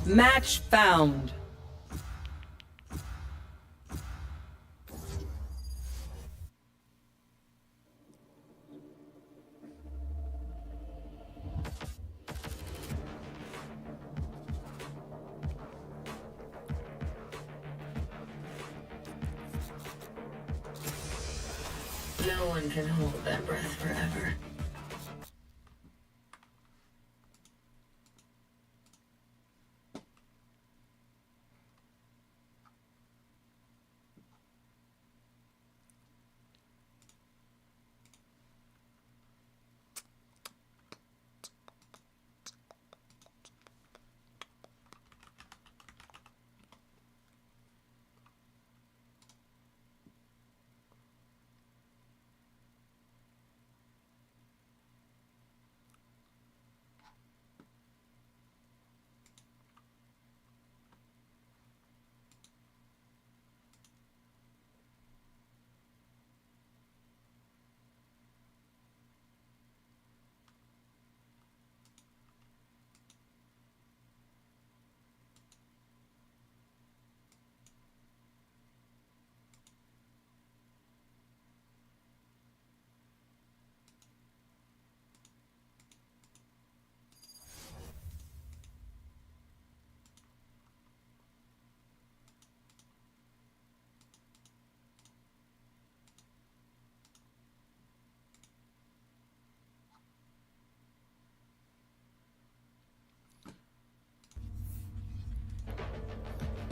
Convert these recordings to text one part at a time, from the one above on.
Match found. No one can hold their breath forever.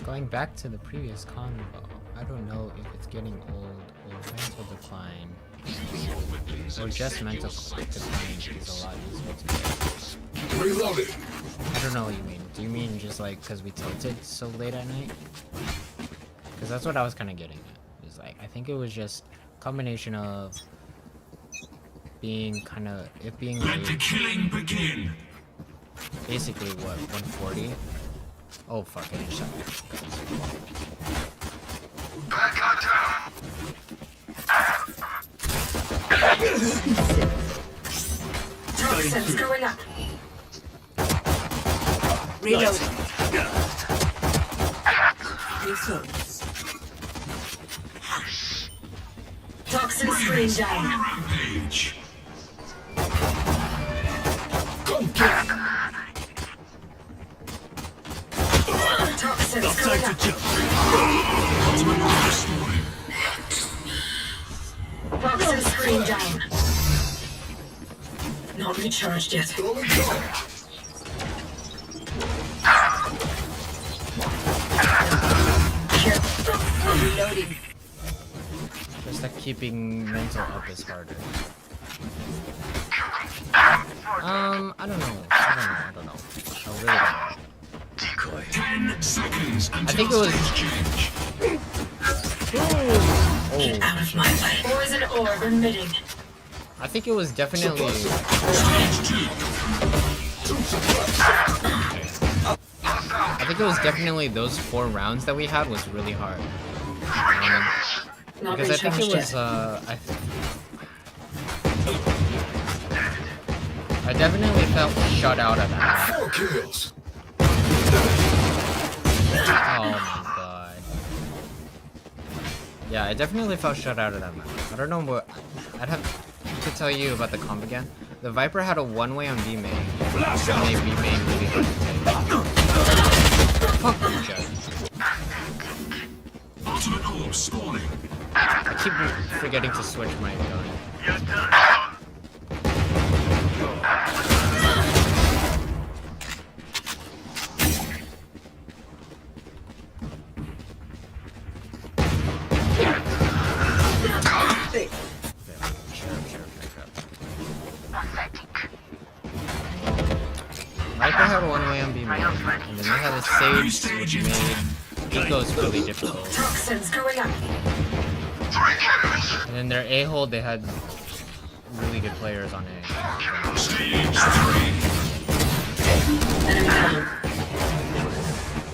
Going back to the previous convo, I don't know if it's getting old or mental decline, or just mental decline is a lot easier to get. Reloaded. I don't know what you mean. Do you mean just like because we tilted so late at night? Because that's what I was kind of getting at. Is like I think it was just a combination of being kind of it being Let the killing begin. basically what 140. Oh fuck! I just shot Back on down. Toxins going up. Reloading. Refocus. Toxin screen down. Rampage. Toxins going up. Toxin screen down. Not recharged yet. Reloading. Just like keeping mental up is harder. I don't know. I don't know. I really don't know. 10 seconds until I think it was. change. Oh, Out of my way. Poison orb emitting. I think it was definitely. I think it was definitely those 4 rounds that we had was really hard. Not Because I think it recharged was. yet. I definitely felt shut out of that. 4 kills. Oh my god. Yeah, I definitely felt shut out of that map. I don't know what. I'd have to tell you about the comp again. The Viper had a one-way on B main. And made B main really hard to take. Fuck you, Jeff. Ultimate orb spawning. I keep forgetting to switch my gun. Viper had one way on B main, and then they had a Sage, which made Eco's really difficult. Toxins going up. And then their A-hole, they had really good players on A. Stage 3. Enemy down.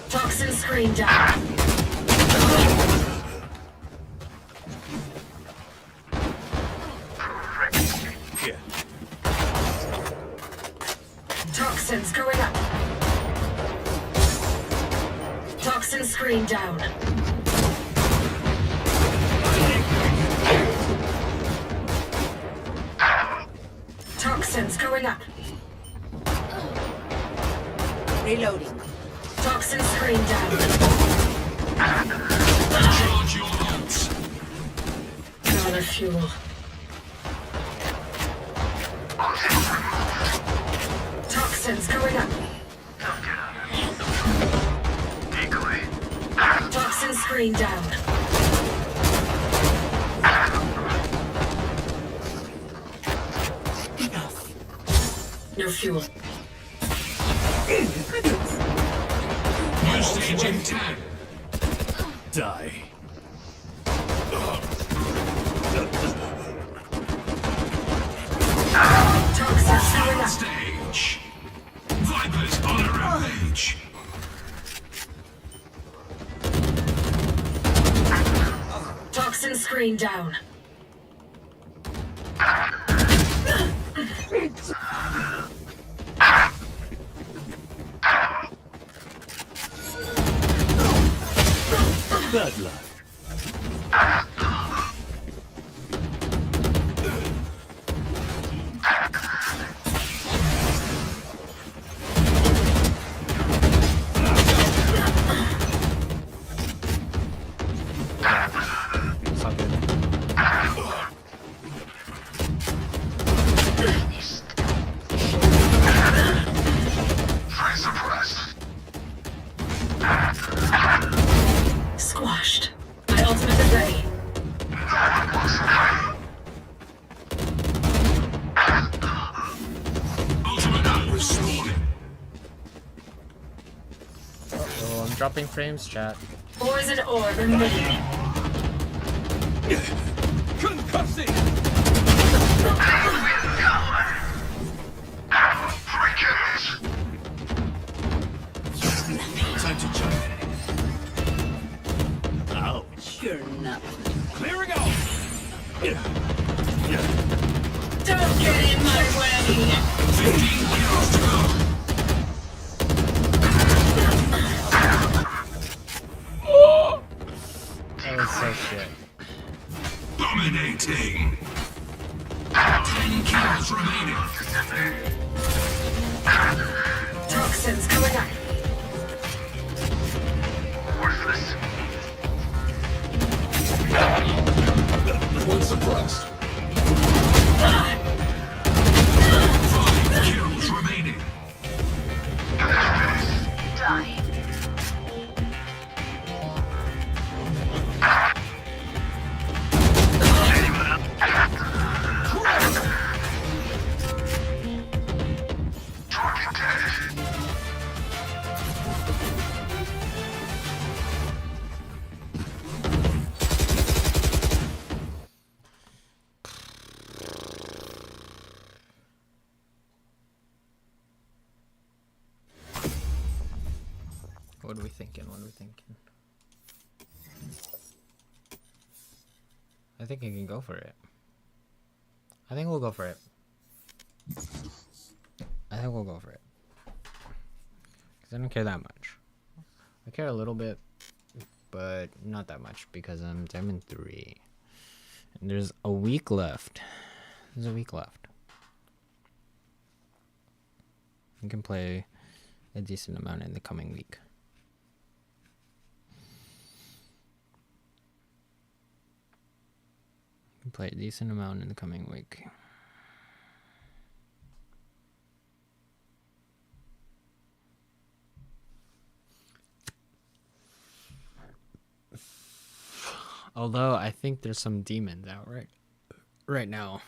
Toxin screen down. Toxins going up. screen down. Toxins going up. Reloading. Toxin screen down. Charge your ults. Another fuel. Toxins going up. Decoy. Toxin screen down. No fuel. New stage in 10. Die. Toxins going up. Stage. Vipers on a rampage. Toxin screen down. Bad luck. It's all good. Fire suppressed. Squashed. My ultimate is ready. Ultimate up restored. Oh, I'm dropping frames, chat. Poison orb emitting. Concussing! Free kills. Time to jump. Ouch. You're not. Clearing out! Don't get in my way. 15 kills to go. That was so shit. Dominating. 10 kills remaining. Toxins going up. Worthless. One suppressed. 5 kills remaining. Die. What are we thinking? What are we thinking? I think I can go for it. I think we'll go for it. I think we'll go for it. Because I don't care that much. I care a little bit, but not that much because I'm Diamond 3. And there's a week left. There's a week left. I can play a decent amount in the coming week. Play a decent amount in the coming week. Although I think there's some demons out right now.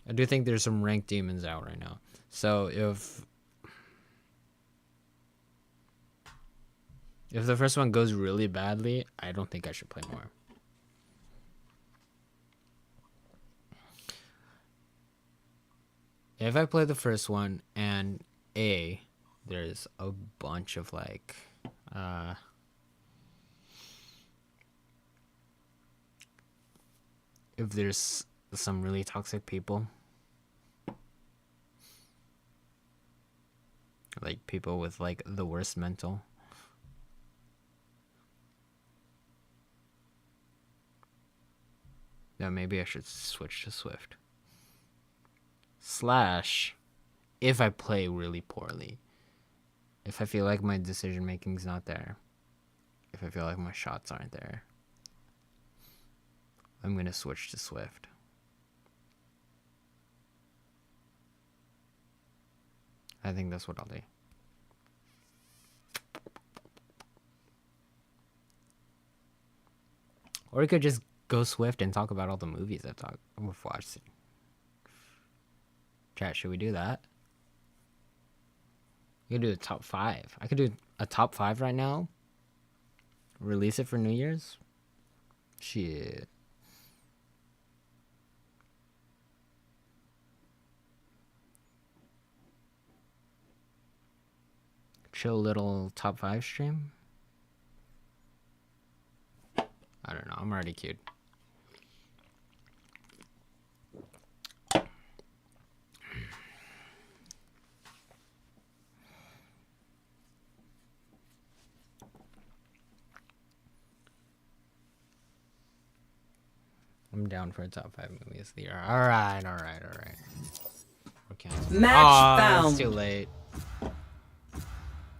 I do think there's some ranked demons out right now. So if the first one goes really badly, I don't think I should play more. If I play the first one and there's a bunch of like if there's some really toxic people, like people with like the worst mental, Yeah, maybe I should switch to Swift. Slash, if I play really poorly. If I feel like my decision making's not there. If I feel like my shots aren't there. I'm gonna switch to Swift. I think that's what I'll do. Or we could just go Swift and talk about all the movies we've watched. Chat, should we do that? We could do a top 5. I could do a top 5 right now. Release it for New Year's. Shit. Chill little top 5 stream. I don't know. I'm already queued. I'm down for a top 5 movies of the year. All right. Okay. Match found. It's too late.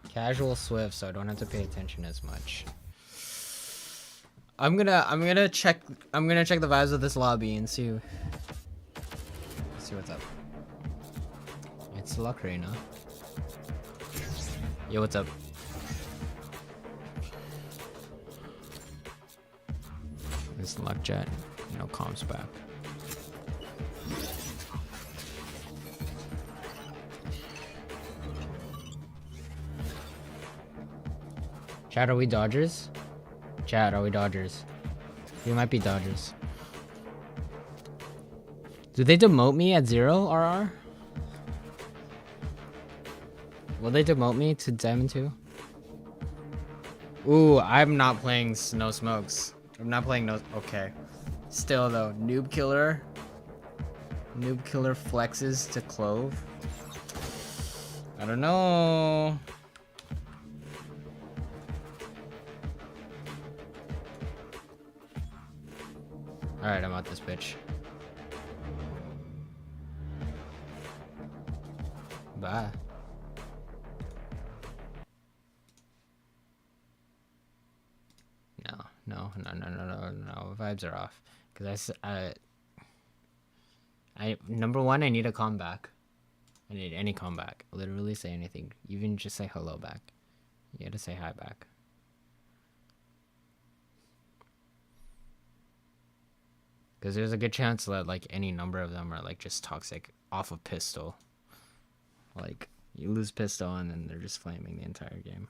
Casual Swift, so I don't have to pay attention as much. I'm gonna check the vibes of this lobby and see what's up. It's Lucrina. Yo, what's up? It's Luckjet. No comms back. Chat, are we Dodgers? Chat, are we Dodgers? We might be Dodgers. Did they demote me at 0 RR? Will they demote me to Diamond 2? Ooh, I'm not playing No Smokes. I'm not playing no... Okay. Still though, Noob Killer flexes to Clove. I don't know. Alright, I'm out this bitch. Bye. No. Vibes are off. Because number one, I need a comeback. I need any comeback. Literally say anything. Even just say hello back. You gotta say hi back. Because there's a good chance that like any number of them are like just toxic off of pistol. Like you lose pistol and then they're just flaming the entire game.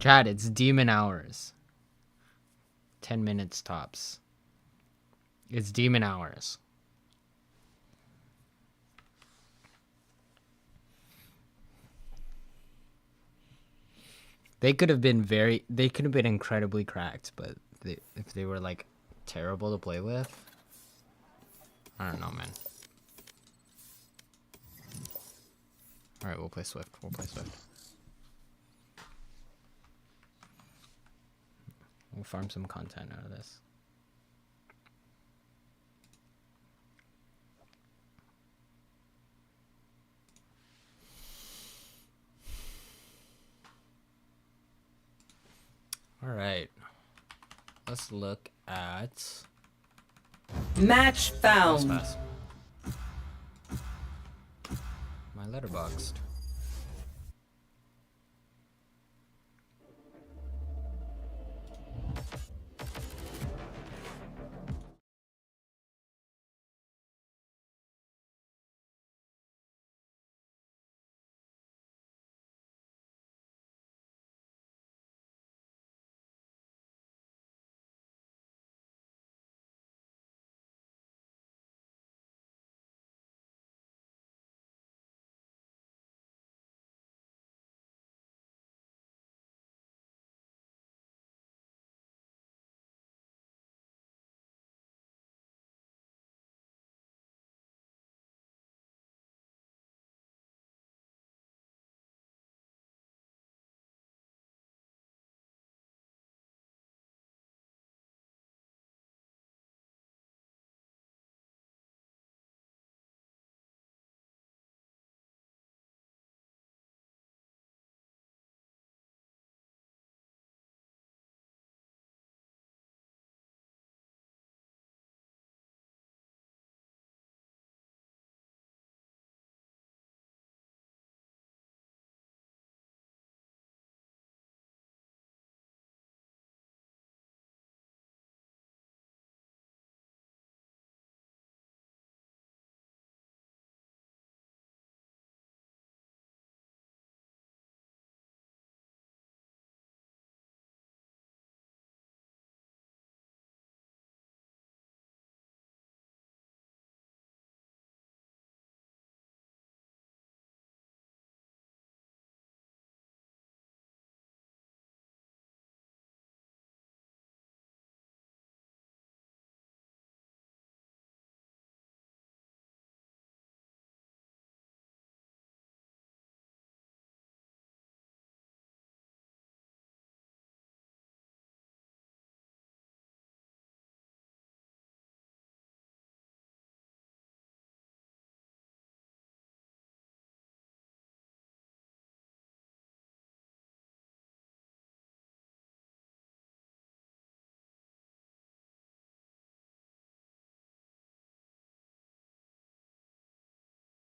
Chat, it's demon hours. 10 minutes tops. It's demon hours. They could have been incredibly cracked, but if they were like terrible to play with, I don't know, man. All right, we'll play Swift. We'll farm some content out of this. All right. Let's look at Match found. My letterboxed.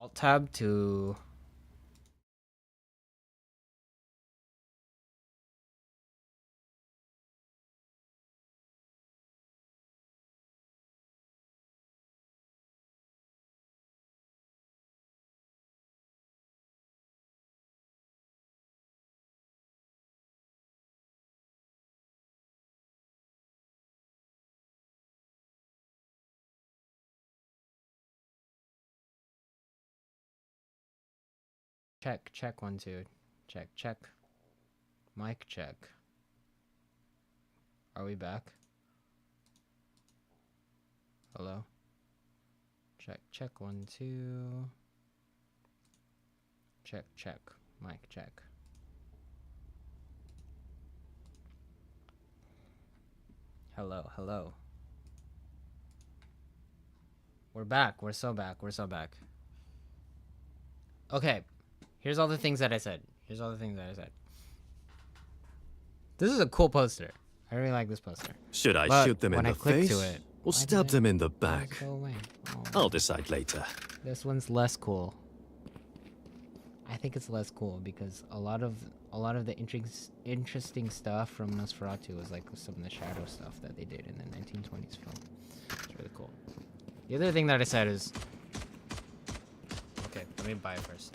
Alt tab to check 1 2 check mic check. Are we back? Hello? Check 1 2 check mic check. Hello. We're back. We're so back. Okay. Here's all the things that I said. This is a cool poster. I really like this poster. Should I But shoot them in when the I click face to it, or why stab did them in the it back? go away? Oh, I'll decide later. this one's less cool. I think it's less cool because a lot of the interesting stuff from Nosferatu was like some of the shadow stuff that they did in the 1920s film. It's really cool. The other thing that I said is, okay, let me buy it first.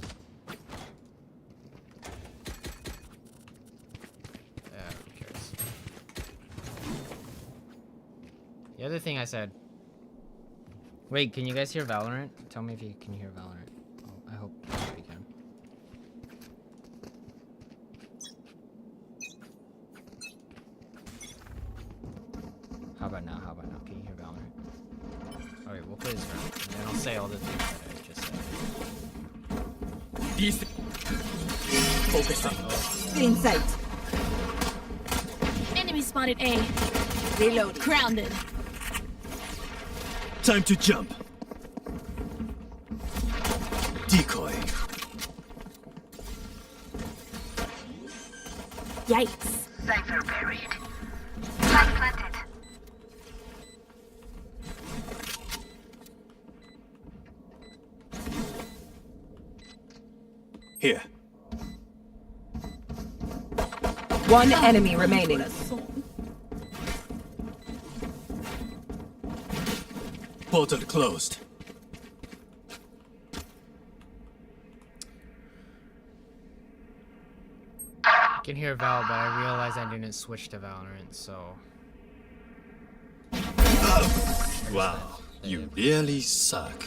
Who cares? The other thing I said. Wait, can you guys hear Valorant? Tell me if you can hear Valorant. Oh, I hope you can. How about now? Can you hear Valorant? Okay, we'll play this round, and then I'll say all the things that I just said. Focus up. In sight. Enemy spotted A. Reload. Grounded. Time to jump. Decoy. Yikes. Sniper buried. Flag planted. Here. One enemy remaining. Portal closed. I can hear Val, but I realized I didn't switch to Valorant, so... Wow, you really suck.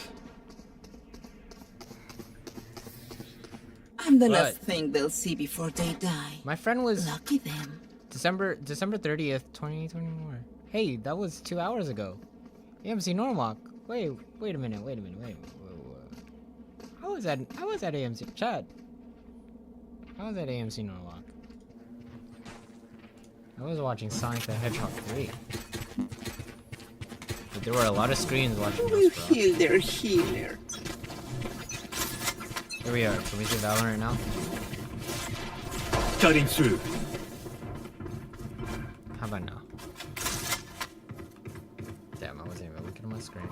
I'm the But- last thing they'll see before they die. My friend was Lucky them. December 30th, 2024. Hey, that was 2 hours ago. AMC Norlock. Wait a minute. Whoa. How was that AMC? Chad. How was that AMC Norlock? I was watching Sonic the Hedgehog 3. But there were a lot of screens watching Will Nosferatu. heal their healer. Here we are. Can we see Valorant now? Cutting through. How about now? Damn, I wasn't even looking at my screen.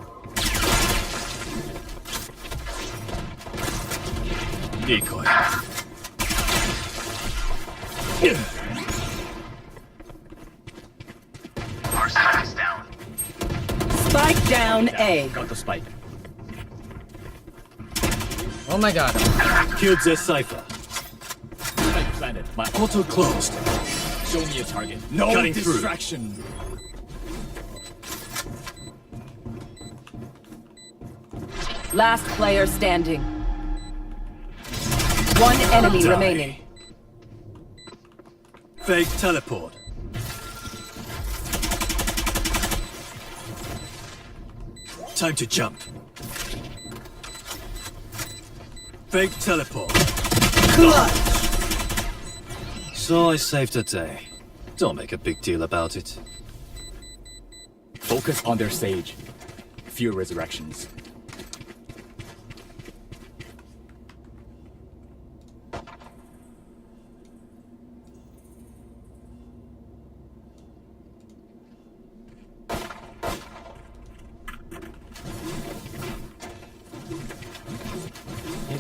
Decoy. Our side is down. Spike down A. Got the spike. Oh my god. Killed their cipher. Spike planted. My auto closed. Show me a target. No Cutting distraction. Last player standing. One enemy Die. remaining. Fake teleport. Time to jump. Fake teleport. So I saved a day. Don't make a big deal about it. Focus on their stage. Few resurrections.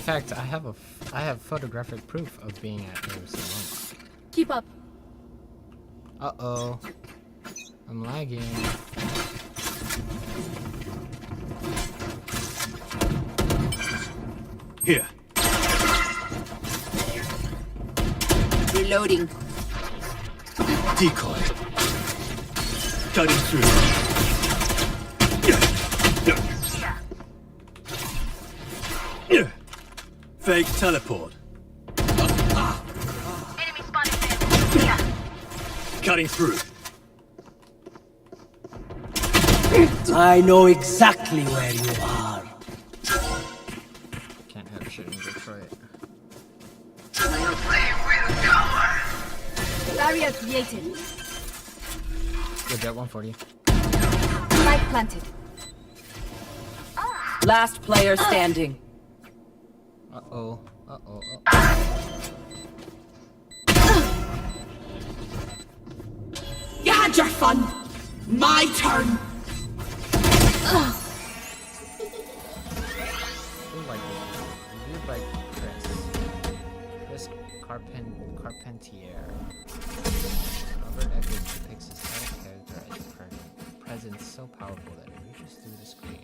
fact, I have photographic proof of being at AMC Longmont. Keep up. Uh-oh. I'm lagging. Here. Reloading. Decoy. Cutting through. Fake teleport. Enemy spotted there. Here. Cutting through. I know exactly where you are. Can't have shit in Detroit. Barrier created. Good jet 140. Spike planted. Last player standing. Uh-oh. Uh-oh. You had your fun. My turn. Who like this? Reviewed by Chris Carpentier. Robert Eggers depicts his title character as a presence so powerful that it reaches through the screen.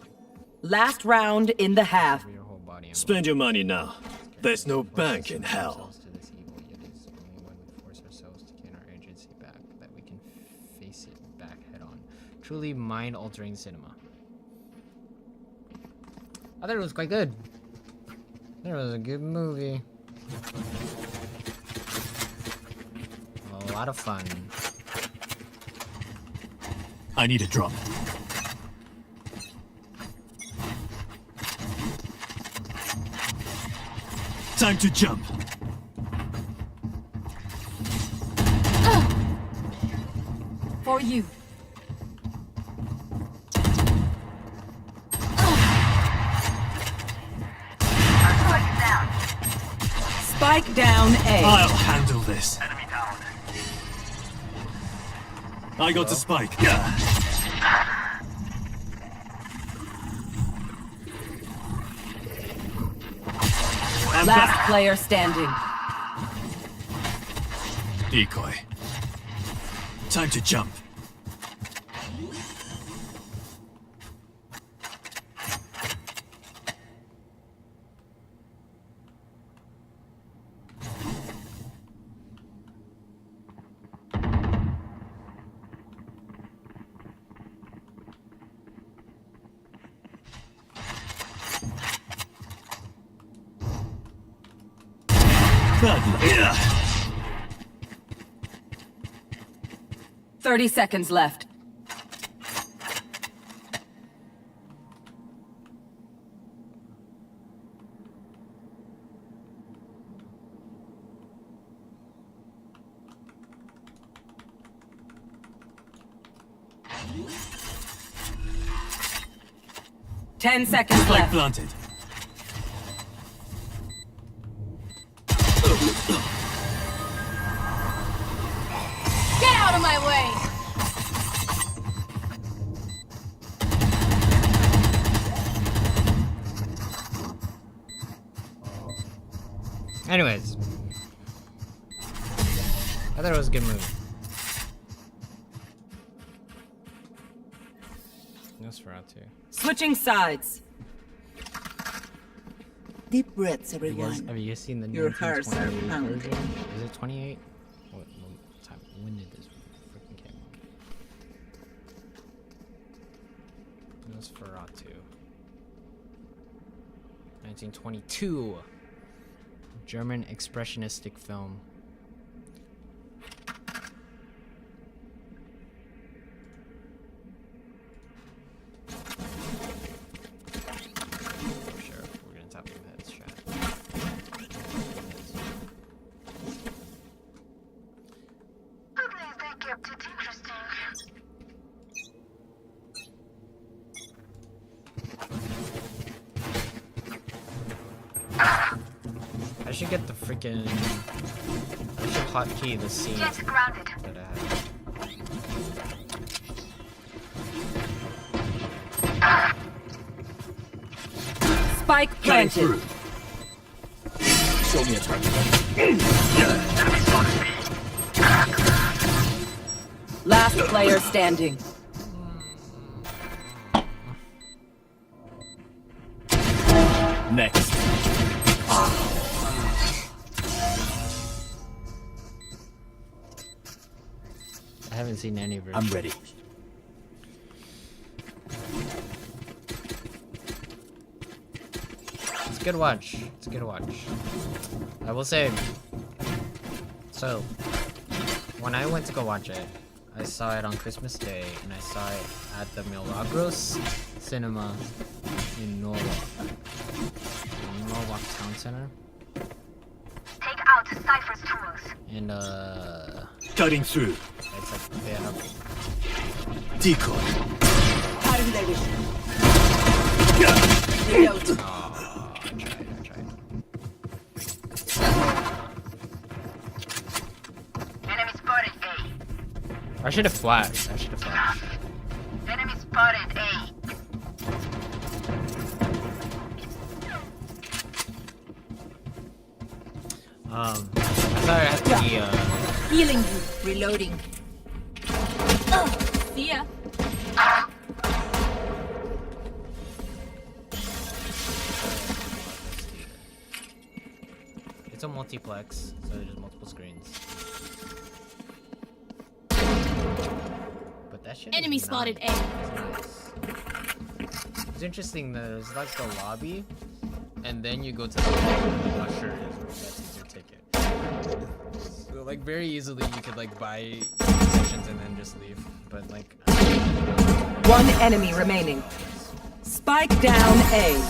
Last round in the half. Over your whole body and Spend your money now. There's no bank in hell. ourselves to this evil, yet it is only when we force ourselves to gain our agency back that we can face it back head on. Truly mind-altering cinema. I thought it was quite good. It was a good movie. A lot of fun. I need a drop. Time to jump. For you. Spike down A. I'll handle this. Enemy down. I got the spike. Yeah. I'm Last back. player standing. Decoy. Time to jump. Yeah. 30 seconds left. Ten seconds Spike left. planted. Get out of my way! Anyways. I thought it was a good movie. Nosferatu. Switching sides. Deep breaths, Have you everyone. guys seen the Your hearts are 1928 pounding. version? Is it 28? What time? When did this freaking came out? Nosferatu. 1922. German expressionistic film. Sure, we're gonna tap some heads, chat. At least they kept it interesting. I should get the freaking. I should hotkey the scene Jet grounded. that I have. Spike Cutting planted. through. Show me a target. Last player standing. Next. I haven't seen any of it. I'm ready. It's a good watch. It's a good watch. I will say. So, when I went to go watch it, I saw it on Christmas Day, and I saw it at the Milagros Cinema in Norwalk. Norwalk Town Center. Take out Cypher's tools. And Cutting through. it's like they have. Decoy. Oh, I tried. Enemy spotted A. I should have flashed. Enemy spotted A. I thought it had to be Healing you. Reloading. See ya. It's a multiplex, so there's multiple screens. But that shit Enemy is spotted nice. A. It's nice. It's interesting that there's like the lobby, and then you go to the usher that's your ticket. So like very easily you could like buy concessions and then just leave. But like One enemy remaining. Spike down A.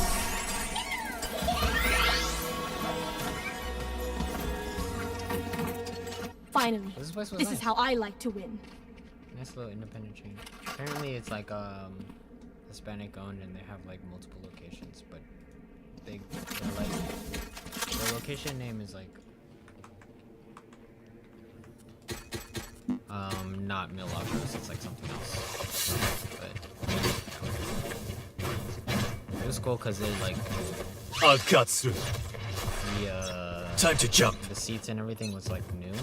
Finally. this place was This nice. is how I like to win. Nice little independent chain. Apparently it's like Hispanic owned and they have like multiple locations, but they're like the location name is like not Milagros, it's like something else. But it was cool because they like I'll cut through. the Time to jump. the seats and everything was like new.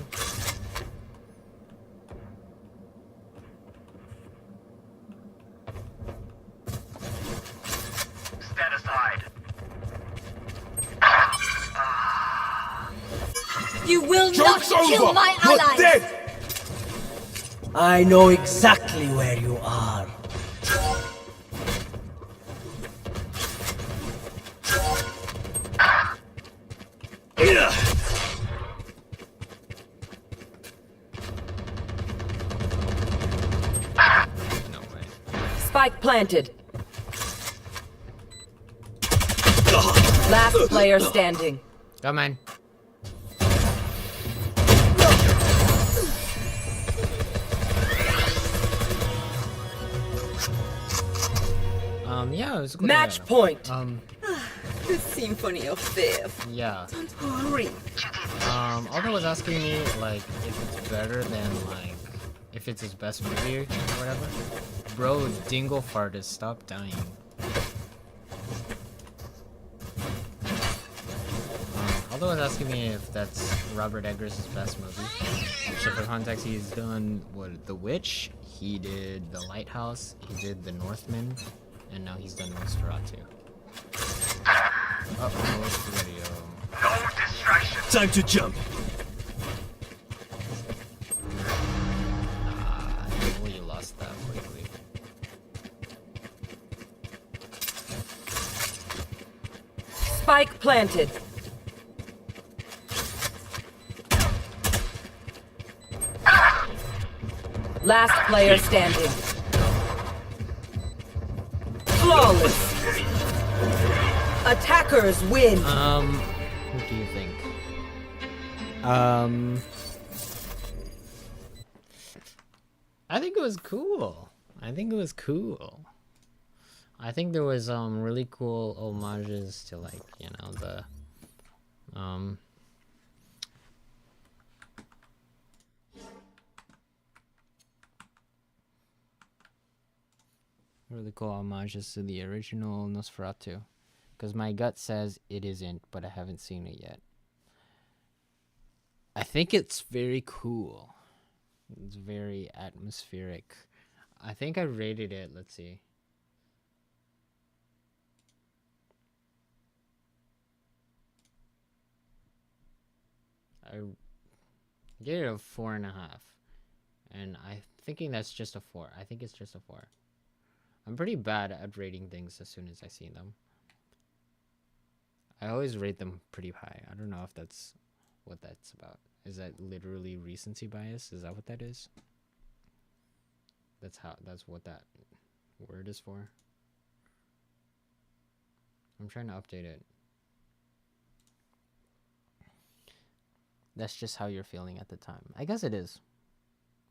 Stand aside. You will not kill my allies! I know exactly where you are. No way. Spike planted. Last player standing. Come on. Yeah, it was a good Match idea. point. The symphony of death. Yeah. Don't worry. Aldo was asking me like if it's better than like if it's his best movie or whatever. Bro, Dingle Farted, stop dying. Aldo was asking me if that's Robert Eggers' best movie. So for context, he's done what, The Witch, he did The Lighthouse, he did The Northman, and now he's done Nosferatu. Oh, what's the video? No distraction. Time to jump. I know you lost that quickly. Spike planted. Last player standing. Flawless. Attackers win. What do you think? I think it was cool. I think there was really cool homages to like, you know, the really cool homages to the original Nosferatu. Because my gut says it isn't, but I haven't seen it yet. I think it's very cool. It's very atmospheric. I think I rated it. Let's see. I gave it a 4.5, and I'm thinking that's just a 4. I think it's just a 4. I'm pretty bad at rating things as soon as I see them. I always rate them pretty high. I don't know if that's what that's about. Is that literally recency bias? Is that what that is? That's what that word is for. I'm trying to update it. That's just how you're feeling at the time. I guess it is.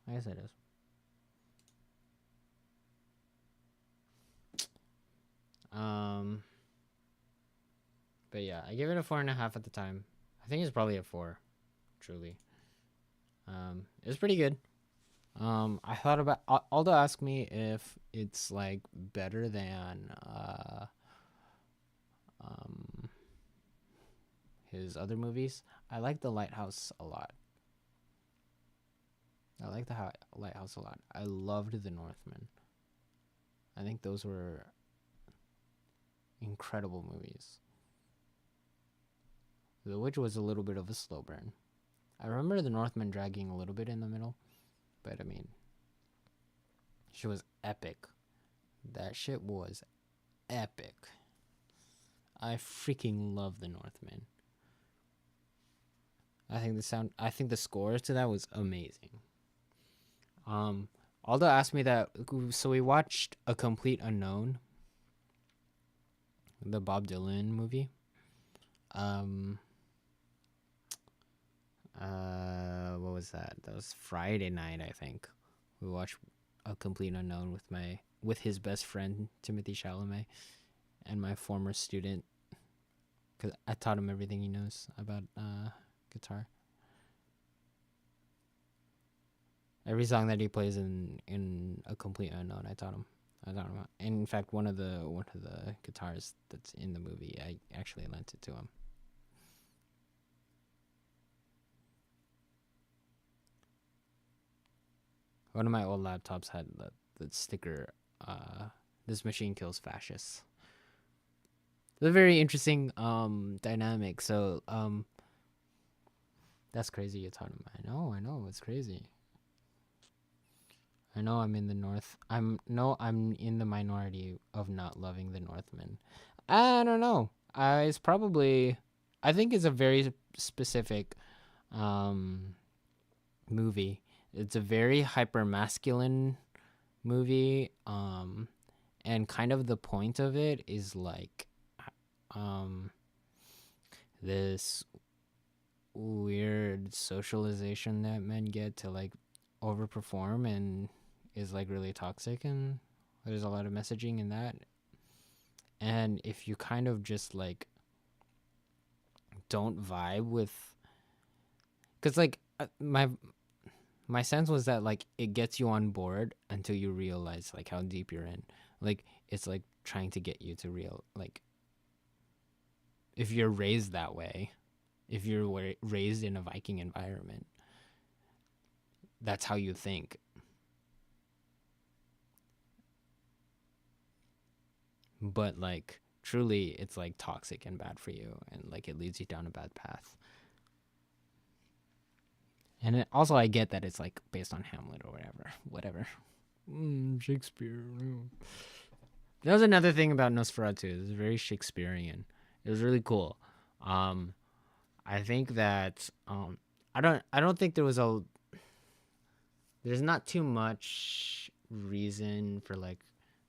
I guess it is. But yeah, I gave it a 4.5 at the time. I think it's probably a 4, truly. It was pretty good. I thought about Aldo asked me if it's like better than his other movies. I like The Lighthouse a lot. I like the Lighthouse a lot. I loved The Northman. I think those were incredible movies. The Witch was a little bit of a slow burn. I remember The Northman dragging a little bit in the middle, but I mean, she was epic. That shit was epic. I freaking love The Northman. I think the score to that was amazing. Aldo asked me that, so we watched A Complete Unknown, the Bob Dylan movie. What was that? That was Friday night, I think. We watched A Complete Unknown with his best friend Timothy Chalamet and my former student, because I taught him everything he knows about guitar. Every song that he plays in A Complete Unknown, I taught him. And in fact, one of the guitars that's in the movie, I actually lent it to him. One of my old laptops had the sticker, "This machine kills fascists." It's a very interesting dynamic. So that's crazy you taught him. I know, it's crazy. I know I'm in the minority of not loving The Northman. I don't know. I think it's a very specific movie. It's a very hyper masculine movie, and kind of the point of it is like this weird socialization that men get to like overperform and is like really toxic, and there's a lot of messaging in that. And if you kind of just like don't vibe with, because like my sense was that like it gets you on board until you realize like how deep you're in. Like it's like trying to get you to like if you're raised that way, if you're raised in a Viking environment, that's how you think. But like truly it's like toxic and bad for you, and like it leads you down a bad path. And also I get that it's like based on Hamlet or whatever. Shakespeare. That was another thing about Nosferatu. It was very Shakespearean. It was really cool. I think that I don't think there's not too much reason for like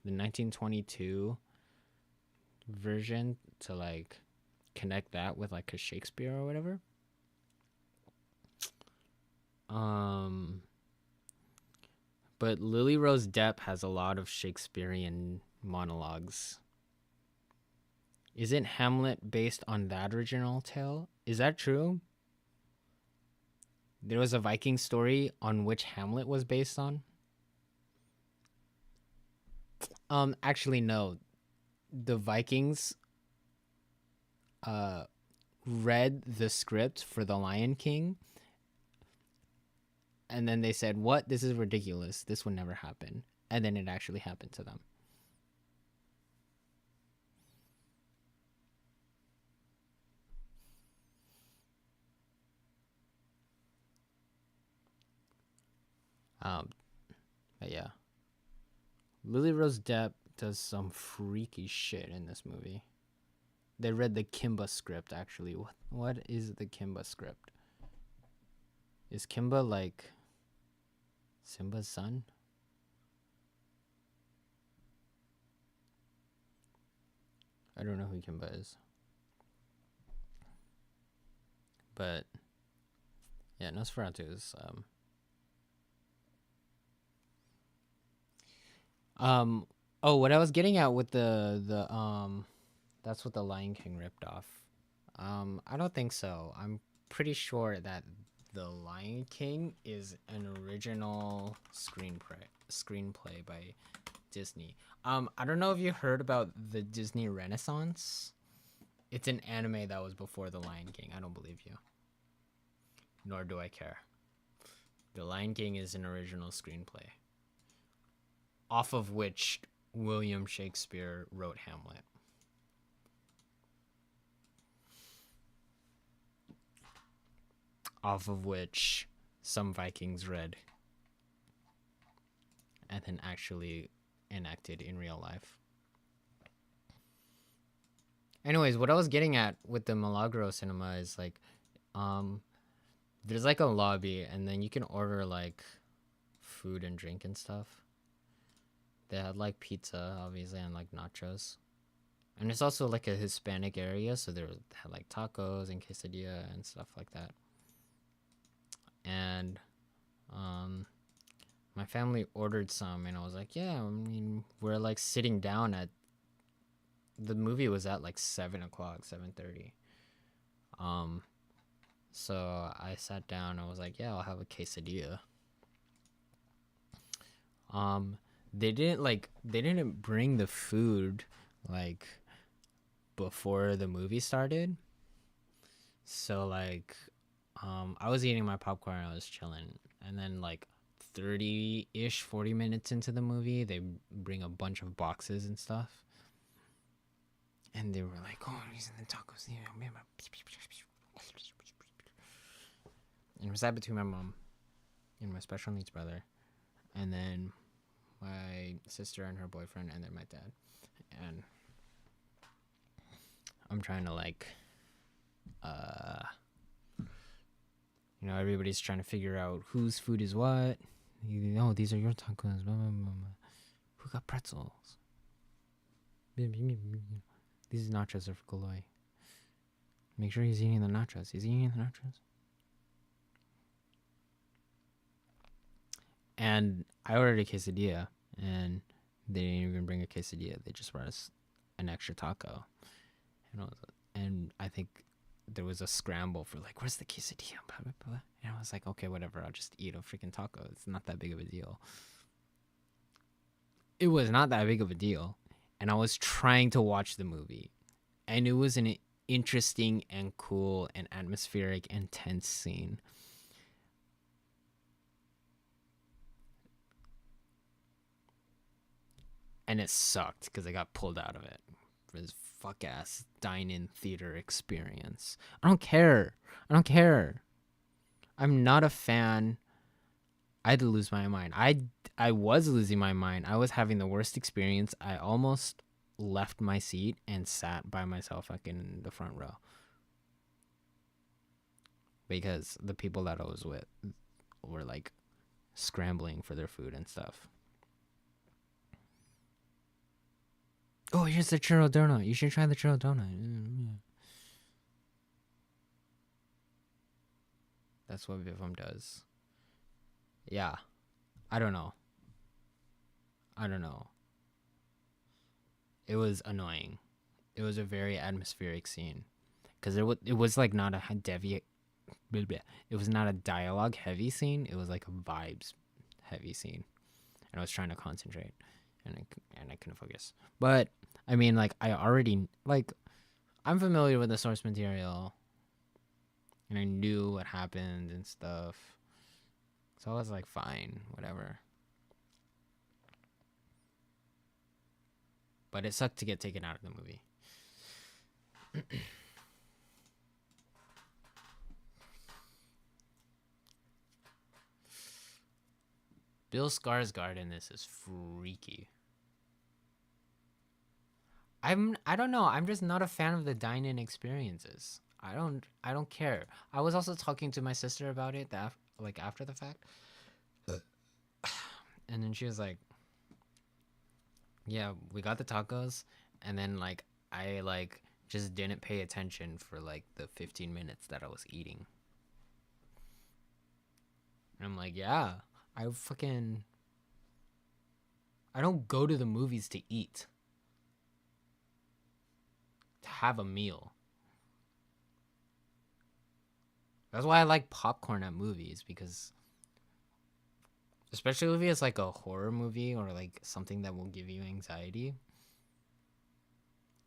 the 1922 version to like connect that with like a Shakespeare or whatever. But Lily Rose Depp has a lot of Shakespearean monologues. Isn't Hamlet based on that original tale? Is that true? There was a Viking story on which Hamlet was based on? Actually, no. The Vikings read the script for The Lion King, And then they said, what? This is ridiculous. This would never happen. And then it actually happened to them. But yeah. Lily Rose Depp does some freaky shit in this movie. They read the Kimba script, actually. What is the Kimba script? Is Kimba like Simba's son? I don't know who Kimba is. But yeah, Nosferatu is oh, what I was getting at with the that's what the Lion King ripped off. I don't think so. I'm pretty sure that the Lion King is an original screenplay by Disney. I don't know if you heard about the Disney Renaissance. It's an anime that was before the Lion King. I don't believe you. Nor do I care. The Lion King is an original screenplay, off of which William Shakespeare wrote Hamlet. Off of which some Vikings read and then actually enacted in real life. Anyways, what I was getting at with the Milagro Cinema is like, there's like a lobby and then you can order like food and drink and stuff. They had like pizza, obviously, and like nachos. And it's also like a Hispanic area, so they had like tacos and quesadilla and stuff like that. And my family ordered some, and I was like, yeah, I mean, we're like sitting down at, the movie was at like 7 o'clock, 7:30. So I sat down, I was like, yeah, I'll have a quesadilla. They didn't bring the food like before the movie started. So like I was eating my popcorn, I was chilling, and then like 30-ish 40 minutes into the movie, they bring a bunch of boxes and stuff. And they were like, oh, these are the tacos. And it was that between my mom and my special needs brother, and then my sister and her boyfriend, and then my dad. And I'm trying to like, you know, everybody's trying to figure out whose food is what. Oh, these are your tacos. Blah, blah, blah, blah. Who got pretzels? These nachos are for Kaloy. Make sure he's eating the nachos. He's eating the nachos. And I ordered a quesadilla, and they didn't even bring a quesadilla. They just brought us an extra taco. And I think there was a scramble for like, where's the quesadilla? Blah, blah, blah. And I was like, okay, whatever. I'll just eat a freaking taco. It's not that big of a deal. It was not that big of a deal. And I was trying to watch the movie. And it was an interesting and cool and atmospheric and tense scene. And it sucked because I got pulled out of it for this fuck-ass dine-in theater experience. I don't care. I'm not a fan. I had to lose my mind. I was losing my mind. I was having the worst experience. I almost left my seat and sat by myself fucking in the front row. Because the people that I was with were like scrambling for their food and stuff. Oh, here's the churro donut. You should try the churro donut. Yeah. That's what Vivum does. Yeah. I don't know. It was annoying. It was a very atmospheric scene. Because it was like not a it was not a dialogue heavy scene. It was like a vibes heavy scene. And I was trying to concentrate. And I couldn't focus. But I mean, like, I already, like, I'm familiar with the source material, and I knew what happened and stuff. So I was like, fine, whatever. But it sucked to get taken out of the movie. Bill Skarsgård in this is freaky. I don't know. I'm just not a fan of the dine-in experiences. I don't care. I was also talking to my sister about it after the fact. And then she was like, yeah, we got the tacos, and then like I like just didn't pay attention for like the 15 minutes that I was eating. And I'm like, yeah, I don't go to the movies to eat. To have a meal. That's why I like popcorn at movies, because especially if it's like a horror movie or like something that will give you anxiety.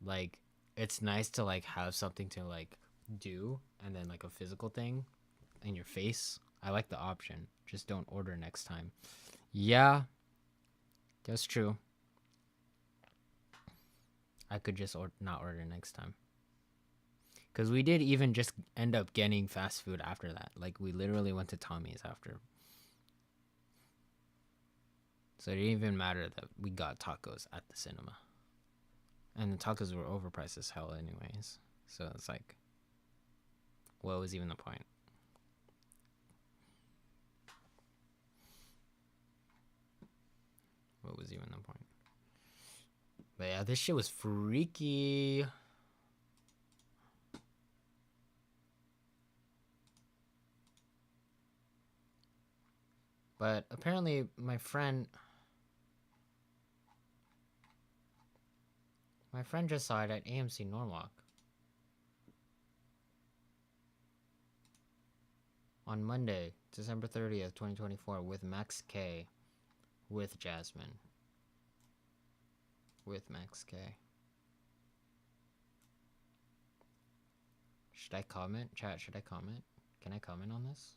Like, it's nice to like have something to like do, and then like a physical thing in your face. I like the option. Just don't order next time. Yeah, that's true. I could just not order next time. Because we did even just end up getting fast food after that. Like, we literally went to Tommy's after. So it didn't even matter that we got tacos at the cinema. And the tacos were overpriced as hell anyways. So it's like, what was even the point? What was even the point? But yeah, this shit was freaky. But apparently my friend just saw it at AMC Norwalk on Monday, December 30th, 2024 with Max K, with Jasmine. With Max K. Should I comment? Chat, should I comment? Can I comment on this?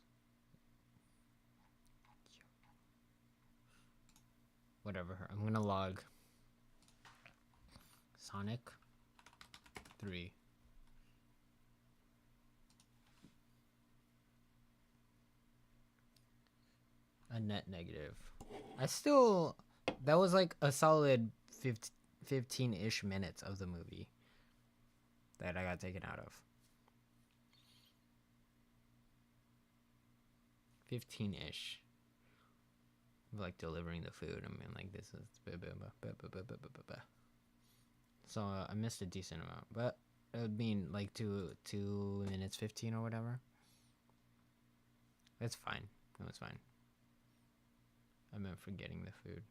Whatever. I'm gonna log Sonic 3. A net negative. That was like a solid 15-ish minutes of the movie that I got taken out of. 15-ish. Like delivering the food. I mean, like, this is so I missed a decent amount, but it would mean like 2 minutes 15 or whatever. It's fine. It was fine. I meant for getting the food.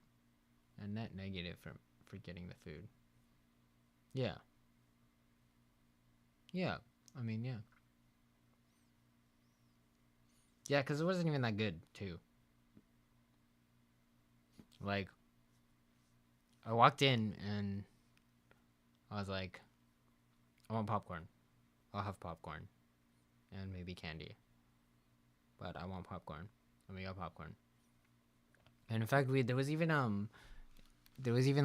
A net negative for getting the food. Yeah. Yeah. I mean, yeah. Yeah, because it wasn't even that good, too. Like, I walked in and I was like, I want popcorn. I'll have popcorn. And maybe candy. But I want popcorn. And we got popcorn. And in fact, there was even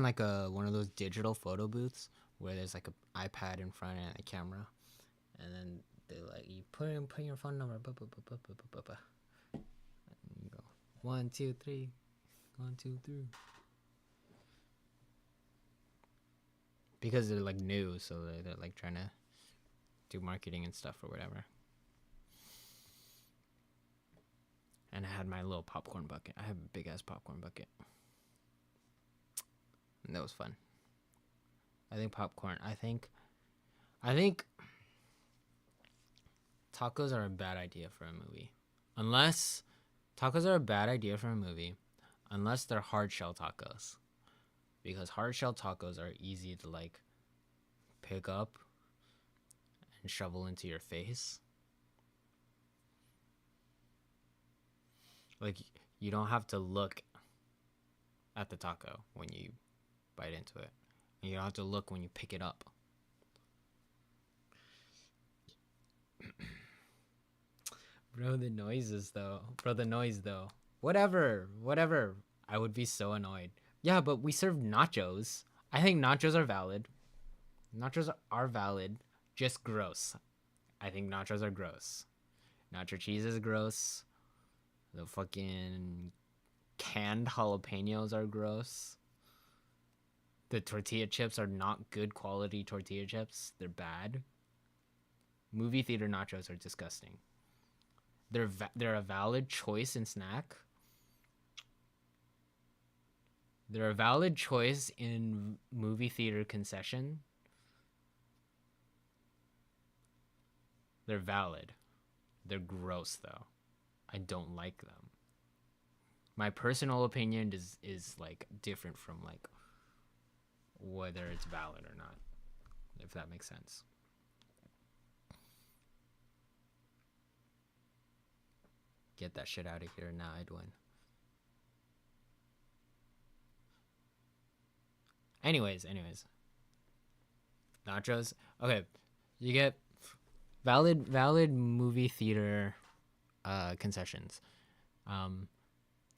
like one of those digital photo booths where there's like an iPad in front and a camera. And then they like, you put your phone number. And you go, 1, 2, 3. 1, 2, 3. Because they're like new, so they're like trying to do marketing and stuff or whatever. And I had my little popcorn bucket. I have a big ass popcorn bucket. And that was fun. I think tacos are a bad idea for a movie. Unless they're hard shell tacos. Because hard shell tacos are easy to like pick up and shovel into your face. Like, you don't have to look at the taco when you bite into it. And you don't have to look when you pick it up. Bro, the noise though. Whatever. I would be so annoyed. Yeah, but we serve nachos. I think nachos are valid. Nachos are valid. Just gross. I think nachos are gross. Nacho cheese is gross. The fucking canned jalapenos are gross. The tortilla chips are not good quality tortilla chips. They're bad. Movie theater nachos are disgusting. They're a valid choice in snack. They're a valid choice in movie theater concession. They're valid. They're gross though. I don't like them. My personal opinion is like different from like whether it's valid or not, if that makes sense. Get that shit out of here now, Edwin. Anyways. Nachos. Okay. You get valid movie theater concessions.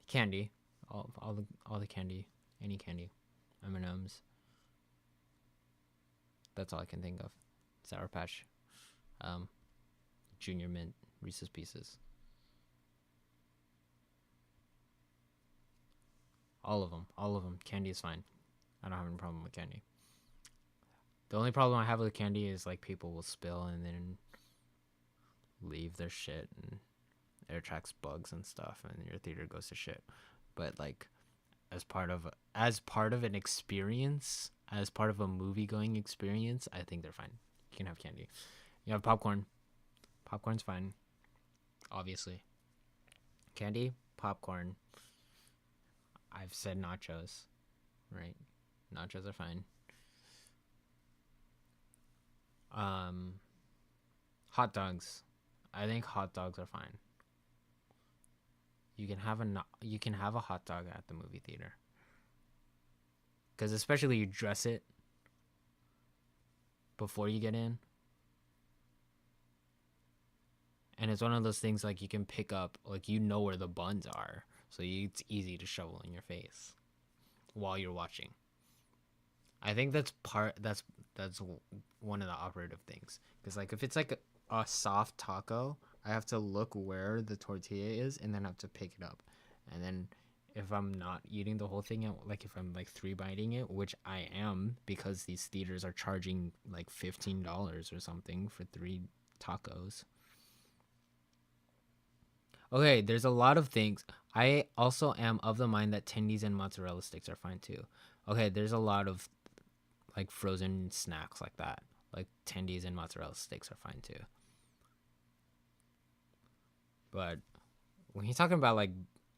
Candy. All the candy. Any candy. M&M's. That's all I can think of. Sour Patch. Junior Mint. Reese's Pieces. All of them. Candy is fine. I don't have any problem with candy. The only problem I have with candy is like people will spill and then leave their shit and it attracts bugs and stuff and your theater goes to shit. But like as part of an experience, as part of a movie going experience, I think they're fine. You can have candy. You have popcorn. Popcorn's fine. Obviously. Candy, popcorn. I've said nachos, right? Nachos are fine. Hot dogs. I think hot dogs are fine. You can have a hot dog at the movie theater. Cuz especially you dress it before you get in. And it's one of those things like you can pick up, like you know where the buns are. So it's easy to shovel in your face while you're watching. I think that's one of the operative things. Because like if it's like a soft taco, I have to look where the tortilla is and then have to pick it up. And then if I'm not eating the whole thing, like if I'm like 3-biting it, which I am because these theaters are charging like $15 or something for 3 tacos. Okay, there's a lot of things. I also am of the mind that tendies and mozzarella sticks are fine too. Okay, there's a lot of like frozen snacks like that. Like tendies and mozzarella sticks are fine too. But when you're talking about like,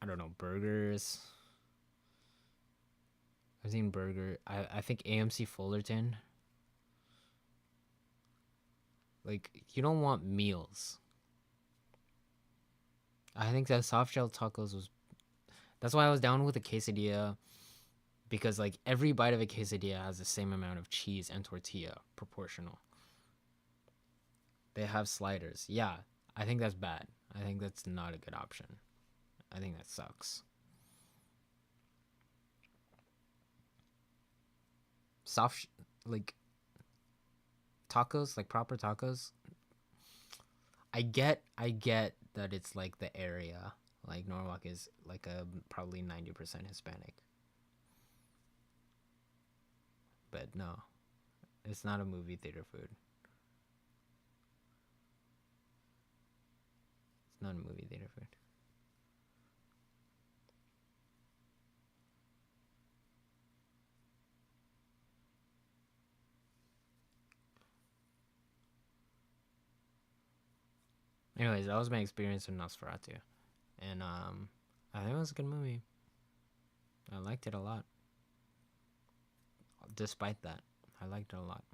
I don't know, burgers. I've seen burger. I think AMC Fullerton. Like, you don't want meals. I think that soft shell tacos was... That's why I was down with the quesadilla. Because, like, every bite of a quesadilla has the same amount of cheese and tortilla. Proportional. They have sliders. Yeah, I think that's bad. I think that's not a good option. I think that sucks. Like, tacos, like proper tacos. I get that it's like the area. Like Norwalk is like probably 90% Hispanic. But no, it's not a movie theater food. It's not a movie theater food. Anyways, that was my experience with Nosferatu. And I think it was a good movie. I liked it a lot. Despite that, I liked it a lot.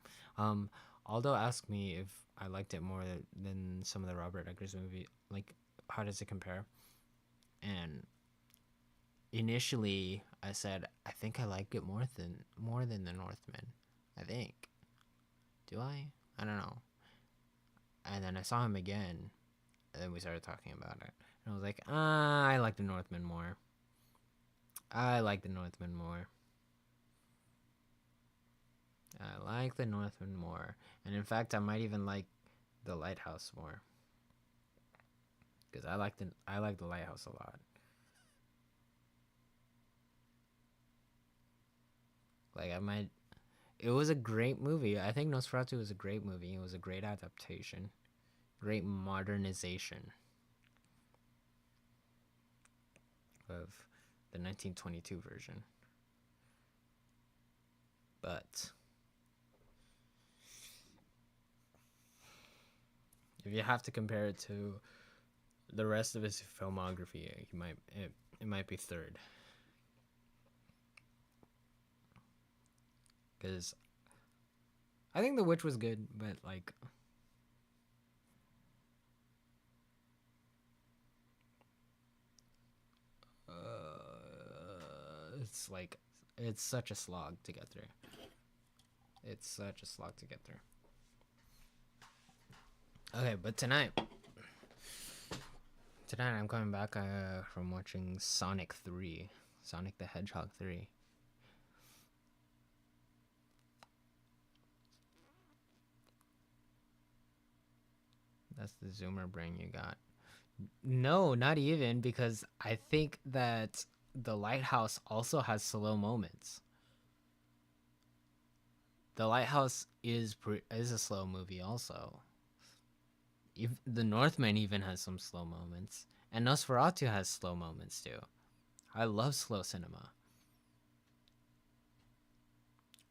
Aldo asked me if I liked it more than some of the Robert Eggers movie. Like, how does it compare? And initially, I said I think I liked it more than The Northman. I think. Do I? I don't know. And then I saw him again. And then we started talking about it. And And I was like, I like the Northman more. I like the Northman more. I like the Northman more. And in fact, I might even like the Lighthouse more. Because I like the Lighthouse a lot. Like, I might... It was a great movie. I think Nosferatu was a great movie. It was a great adaptation. Great modernization of the 1922 version. But if you have to compare it to the rest of his filmography, it might be third. Because I think The Witch was good, but like it's such a slog to get through. It's such a slog to get through. Okay, but tonight I'm coming back from watching Sonic 3. Sonic the Hedgehog 3. That's the zoomer brain you got. No, not even, because I think that The Lighthouse also has slow moments. The Lighthouse is a slow movie also. The Northman even has some slow moments. And Nosferatu has slow moments too. I love slow cinema.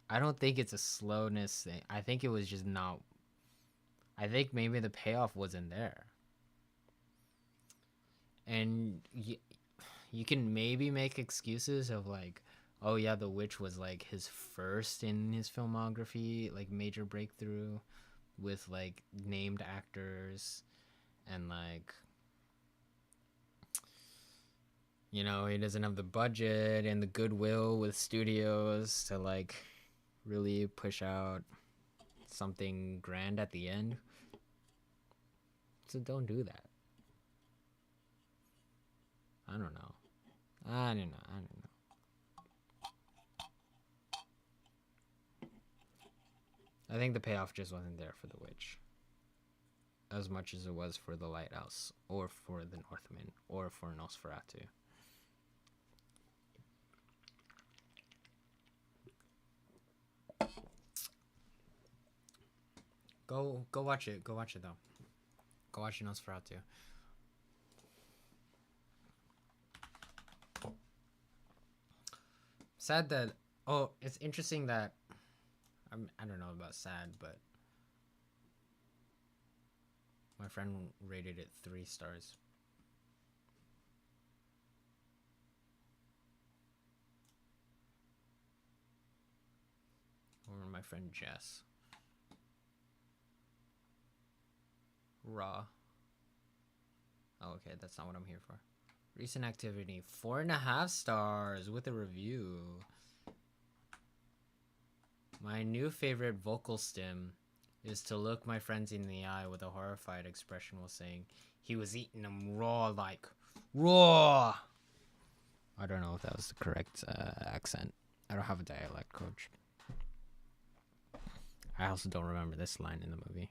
I don't think it's a slowness thing. I think it was just not... I think maybe the payoff wasn't there. And you can maybe make excuses of like, oh yeah, The Witch was like his first in his filmography, like major breakthrough with like named actors, and like, you know, he doesn't have the budget and the goodwill with studios to like really push out something grand at the end. So don't do that. I don't know. I don't know. I think the payoff just wasn't there for The Witch, as much as it was for The Lighthouse, or for The Northman, or for Nosferatu. Go watch it. Go watch it though. Go watch Nosferatu. Sad that... Oh, it's interesting that... I don't know about sad, but... My friend rated it 3 stars. Or my friend Jess. Raw. Oh, okay, that's not what I'm here for. Recent activity, 4.5 stars with a review. My new favorite vocal stim is to look my friends in the eye with a horrified expression while saying, he was eating them raw, like, raw. I don't know if that was the correct accent. I don't have a dialect coach. I also don't remember this line in the movie.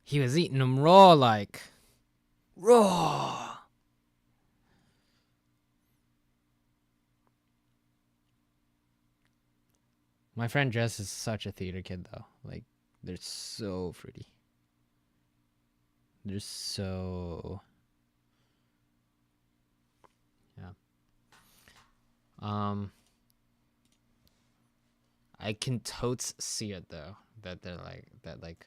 He was eating them raw, like, raw. My friend Jess is such a theater kid, though. Like, they're so fruity. They're so... Yeah. I can totes see it, though. That they're like... That, like...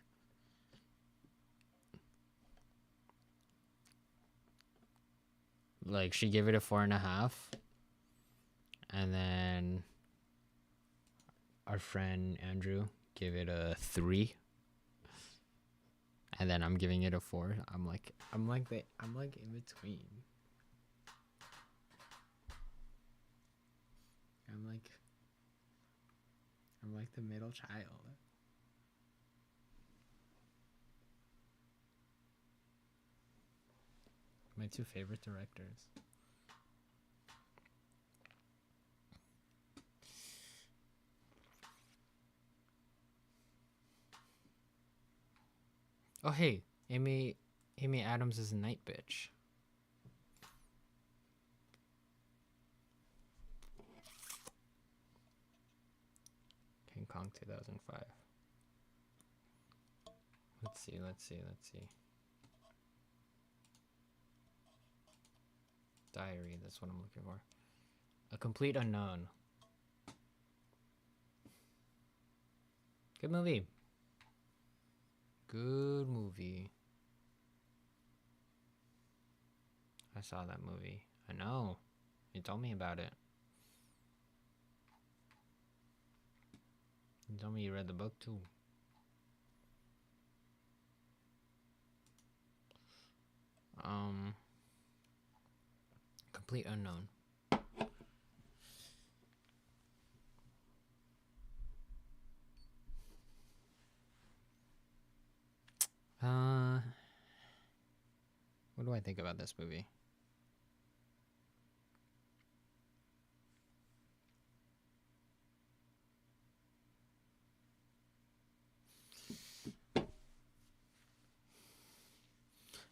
Like, she gave it a 4.5. And then... Our friend Andrew gave it a 3, and then I'm giving it a 4. I'm like in between. I'm like the middle child. My two favorite directors. Oh hey, Amy Adams is a night bitch. King Kong 2005. Let's see. Diary, that's what I'm looking for. A Complete Unknown. Good movie. Good movie. I saw that movie. I know. You told me about it. You told me you read the book too. Complete Unknown. What do I think about this movie?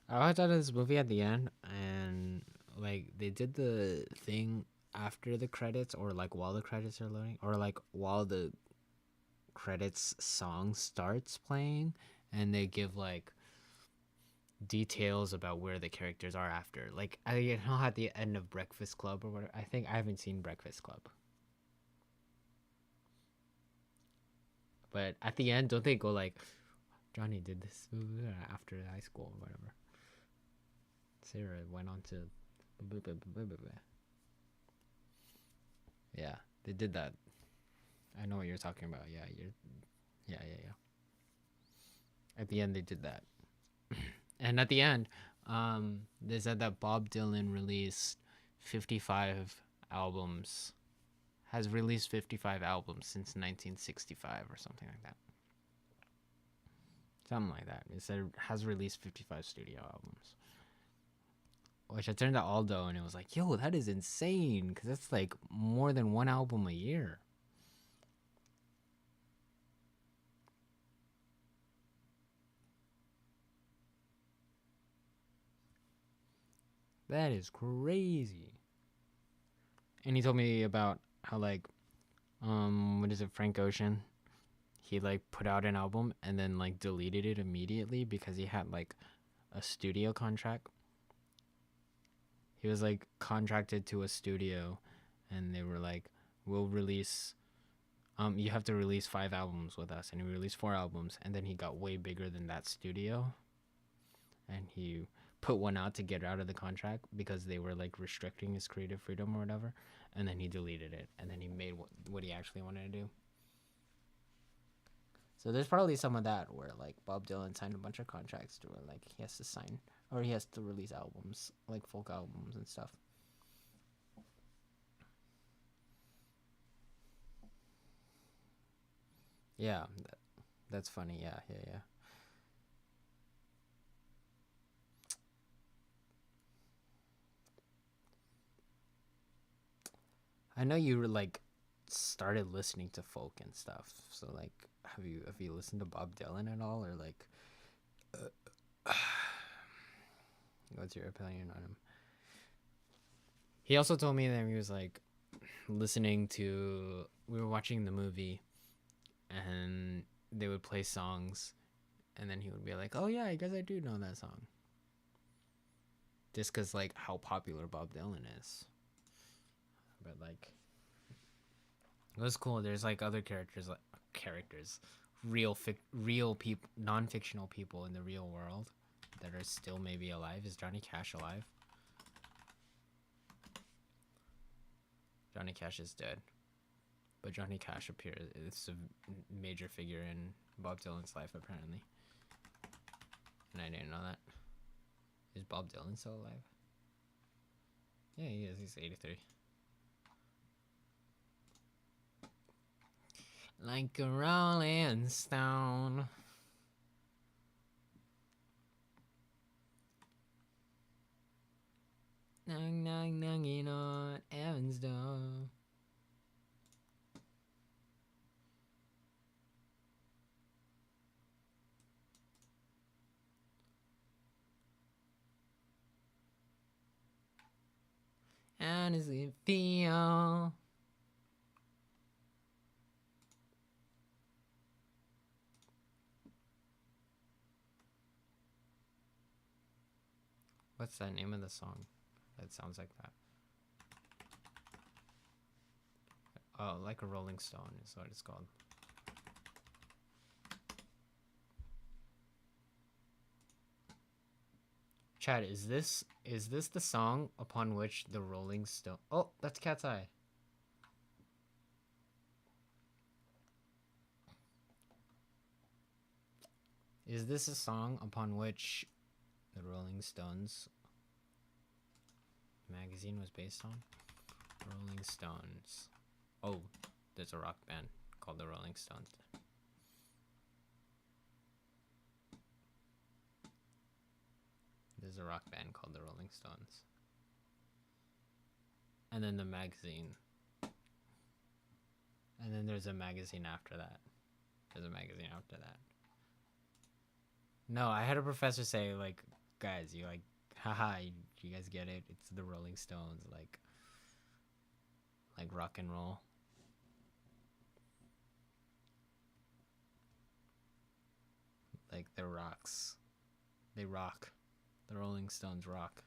I watched out of this movie at the end, and like they did the thing after the credits, or like while the credits are loading, or like while the credits song starts playing, and they give like details about where the characters are after. Like you know at the end of Breakfast Club or whatever. I think I haven't seen Breakfast Club, but at the end, don't they go like, Johnny did this after high school or whatever. Sarah went on to yeah, they did that. I know what you're talking about. Yeah, yeah. At the end they did that. And at the end, they said that Bob Dylan released 55 albums. Has released 55 albums since 1965 or something like that. Something like that. It said it has released 55 studio albums. Which I turned to Aldo and it was like, yo, that is insane. Because that's like more than one album a year. That is crazy. And he told me about how like, what is it, Frank Ocean? He like put out an album and then like deleted it immediately because he had like a studio contract. He was like contracted to a studio and they were like, we'll release, you have to release 5 albums with us. And he released 4 albums and then he got way bigger than that studio. And he put one out to get out of the contract because they were like restricting his creative freedom or whatever. And then he deleted it. And then he made what he actually wanted to do. So there's probably some of that where like Bob Dylan signed a bunch of contracts to where like he has to sign or he has to release albums, like folk albums and stuff. Yeah, that's funny. Yeah. I know you were like started listening to folk and stuff. So like, have you listened to Bob Dylan at all, or like, what's your opinion on him? He also told me that he was like listening to. We were watching the movie, and they would play songs, and then he would be like, "Oh yeah, I guess I do know that song." Just because like how popular Bob Dylan is. But like, it was cool. There's like other characters, real people, non-fictional people in the real world that are still maybe alive. Is Johnny Cash alive? Johnny Cash is dead, but Johnny Cash appears. It's a major figure in Bob Dylan's life apparently, and I didn't know that. Is Bob Dylan still alive? Yeah, he is. He's 83. Like a rolling stone. Knocking on Evan's door. How does it feel? What's the name of the song? That sounds like that. Oh, like a Rolling Stone is what it's called. Chad, is this the song upon which the Rolling Stone? Oh, that's Cat's Eye. Is this a song upon which the Rolling Stones magazine was based on? Rolling Stones. Oh, there's a rock band called the Rolling Stones. There's a rock band called the Rolling Stones. And then the magazine. And then there's a magazine after that. There's a magazine after that. No, I had a professor say, like, guys, you like, haha, you guys get it? It's the Rolling Stones, like rock and roll. Like, they're rocks. They rock. The Rolling Stones rock.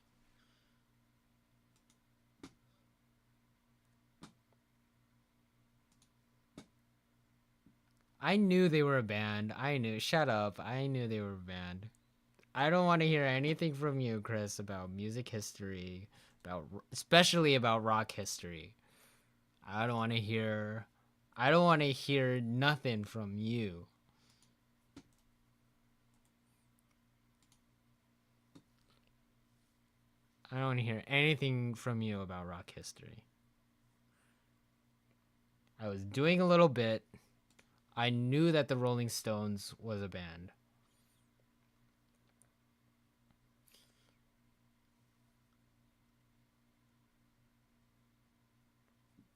I knew they were a band. I knew. Shut up. I knew they were a band. I don't want to hear anything from you, Chris, about music history, especially about rock history. I don't want to hear nothing from you. I don't want to hear anything from you about rock history. I was doing a little bit. I knew that the Rolling Stones was a band.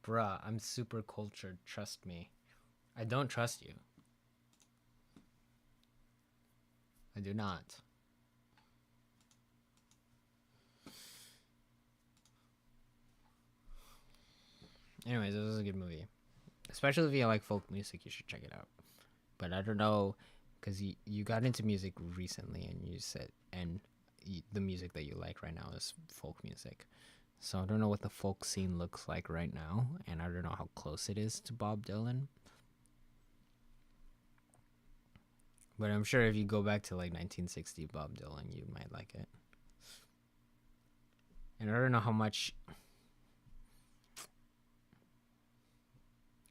Bruh, I'm super cultured, trust me. I don't trust you. I do not. Anyways, this is a good movie. Especially if you like folk music, you should check it out. But I don't know, because you got into music recently and you said, the music that you like right now is folk music. So I don't know what the folk scene looks like right now, and I don't know how close it is to Bob Dylan. But I'm sure if you go back to like 1960 Bob Dylan, you might like it. And I don't know how much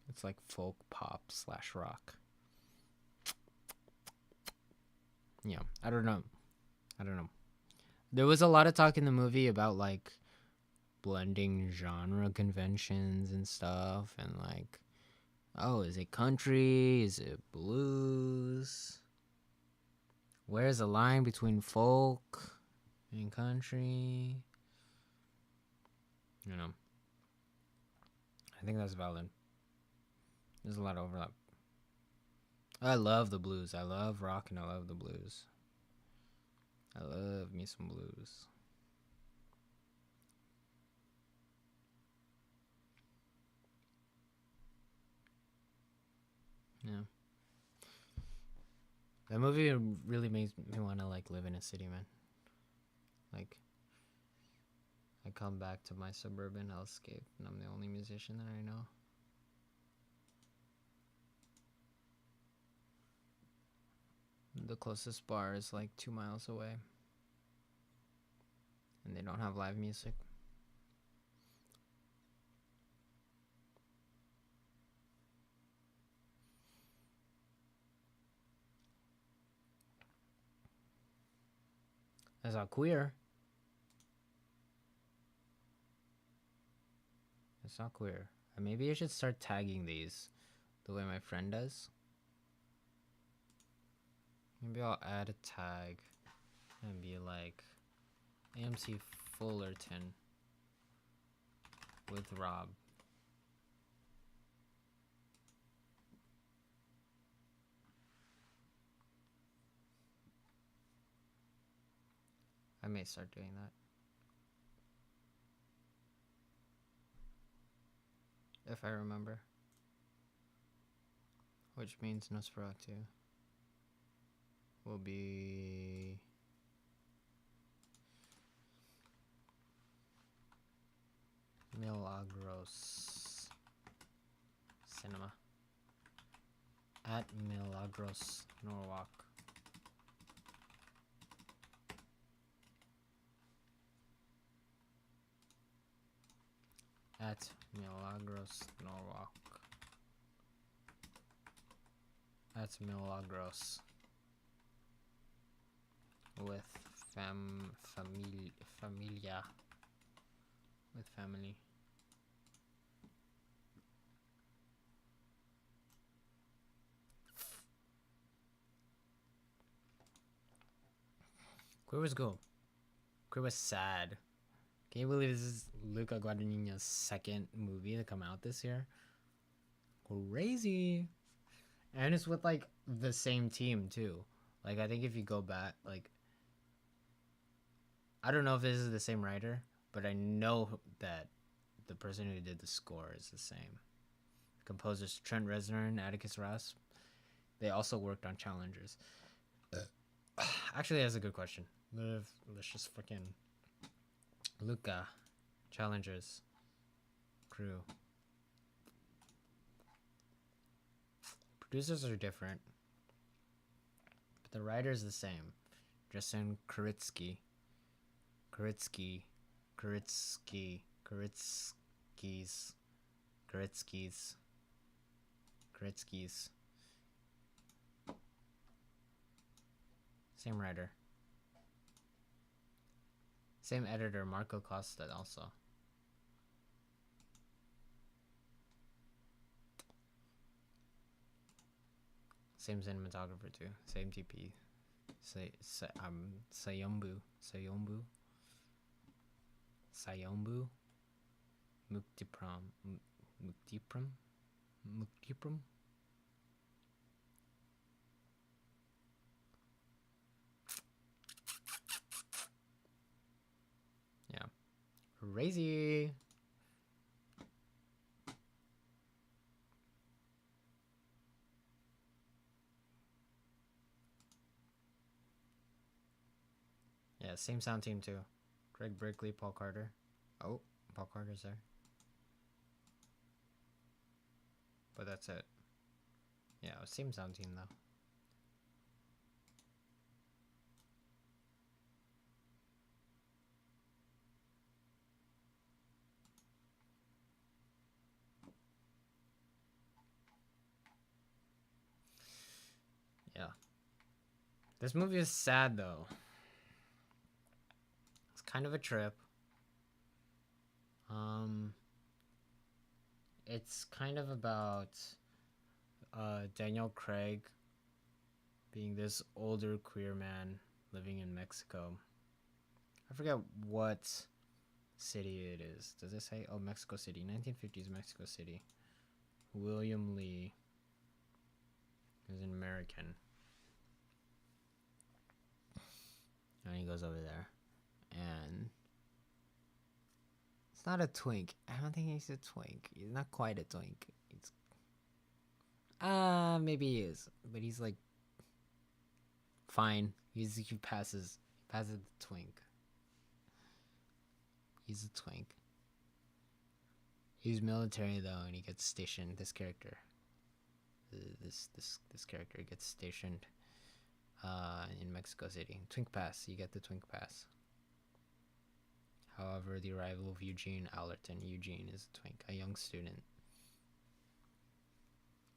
it's like folk pop / rock. Yeah, I don't know. There was a lot of talk in the movie about like blending genre conventions and stuff, and like, oh, is it country? Is it blues? Where's the line between folk and country? You know, I think that's valid. There's a lot of overlap. I love the blues. I love rock and I love the blues. I love me some blues. Yeah. That movie really makes me want to like live in a city, man. Like, I come back to my suburban hellscape and I'm the only musician that I know. The closest bar is like 2 miles away. And they don't have live music. That's not queer. It's not queer. Maybe I should start tagging these the way my friend does. Maybe I'll add a tag and be like AMC Fullerton with Rob. I may start doing that. If I remember. Which means Nosferatu will be Milagros Cinema at Milagros Norwalk. At Milagros Norwalk. At Milagros with familia with family. Queer was cool. Queer was sad. Can you believe this is Luca Guadagnino's second movie to come out this year? Crazy. And it's with like the same team too. Like I think if you go back, like I don't know if this is the same writer, but I know that the person who did the score is the same. Composers Trent Reznor and Atticus Ross. They also worked on Challengers. Actually, that's a good question. Let's just freaking Luca Challengers crew. Producers are different, but the writer is the same. Justin Kuritsky. Same writer. Same editor, Marco Costa also. Same cinematographer too. Same TP. Sayombu. Muktipram. Yeah. Crazy. Yeah, same sound team too. Greg Brickley, Paul Carter. Oh, Paul Carter's there. But that's it. Yeah, same sound team though. Yeah. This movie is sad though. It's kind of a trip. It's kind of about Daniel Craig being this older queer man living in Mexico. I forget what city it is. Does it say? Oh, Mexico City. 1950s Mexico City. William Lee is an American. And he goes over there. And it's not a twink. I don't think he's a twink. He's not quite a twink. It's maybe he is, but he's like fine. He passes the twink. He's a twink. He's military though, and he gets stationed. This character, this character gets stationed in Mexico City. Twink pass. You get the twink pass. However, the arrival of Eugene Allerton. Eugene is a twink, a young student.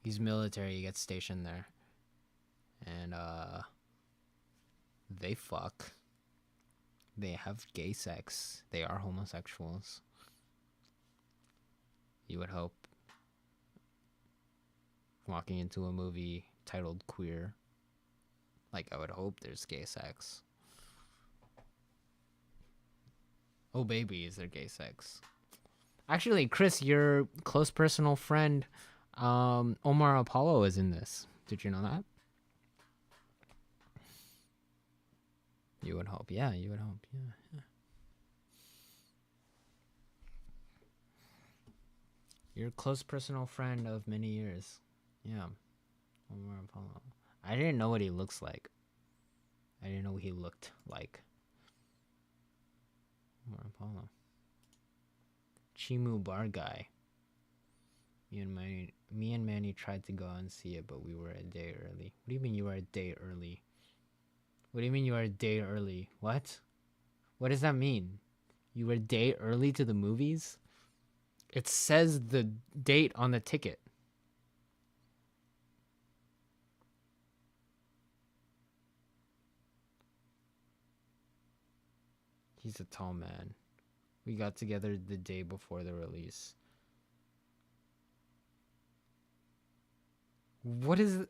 He's military, he gets stationed there. And, they fuck. They have gay sex. They are homosexuals. You would hope. Walking into a movie titled Queer. Like, I would hope there's gay sex. Oh baby, is there gay sex? Actually, Chris, your close personal friend, Omar Apollo is in this. Did you know that? You would hope. Yeah, you would hope. Yeah. Your close personal friend of many years. Yeah. Omar Apollo. I didn't know what he looks like. I didn't know what he looked like. Omar Apollo. Chimu Bar Guy. Me and Manny tried to go and see it, but we were a day early. What do you mean you are a day early? What do you mean you are a day early? What? What does that mean? You were a day early to the movies? It says the date on the ticket. He's a tall man. We got together the day before the release. What is it?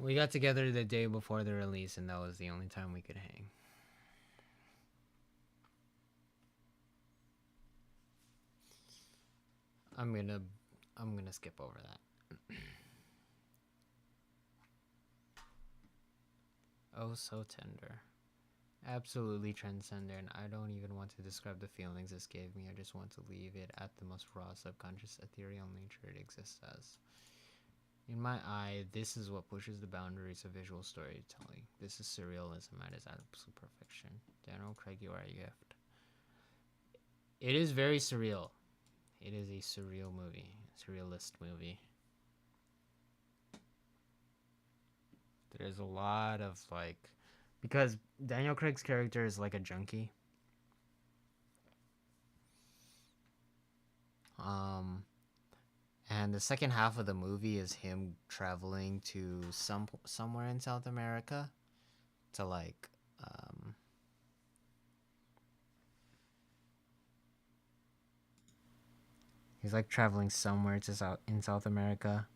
We got together the day before the release, and that was the only time we could hang. I'm gonna skip over that. Oh, so tender. Absolutely transcendent. I don't even want to describe the feelings this gave me. I just want to leave it at the most raw, subconscious, ethereal nature it exists as. In my eye, this is what pushes the boundaries of visual storytelling. This is surrealism at its absolute perfection. Daniel Craig, you are a gift. It is very surreal. It is a surreal movie. Surrealist movie. There's a lot of, like... Because Daniel Craig's character is like a junkie. And the second half of the movie is him traveling to somewhere in South America to like he's like traveling somewhere to in South America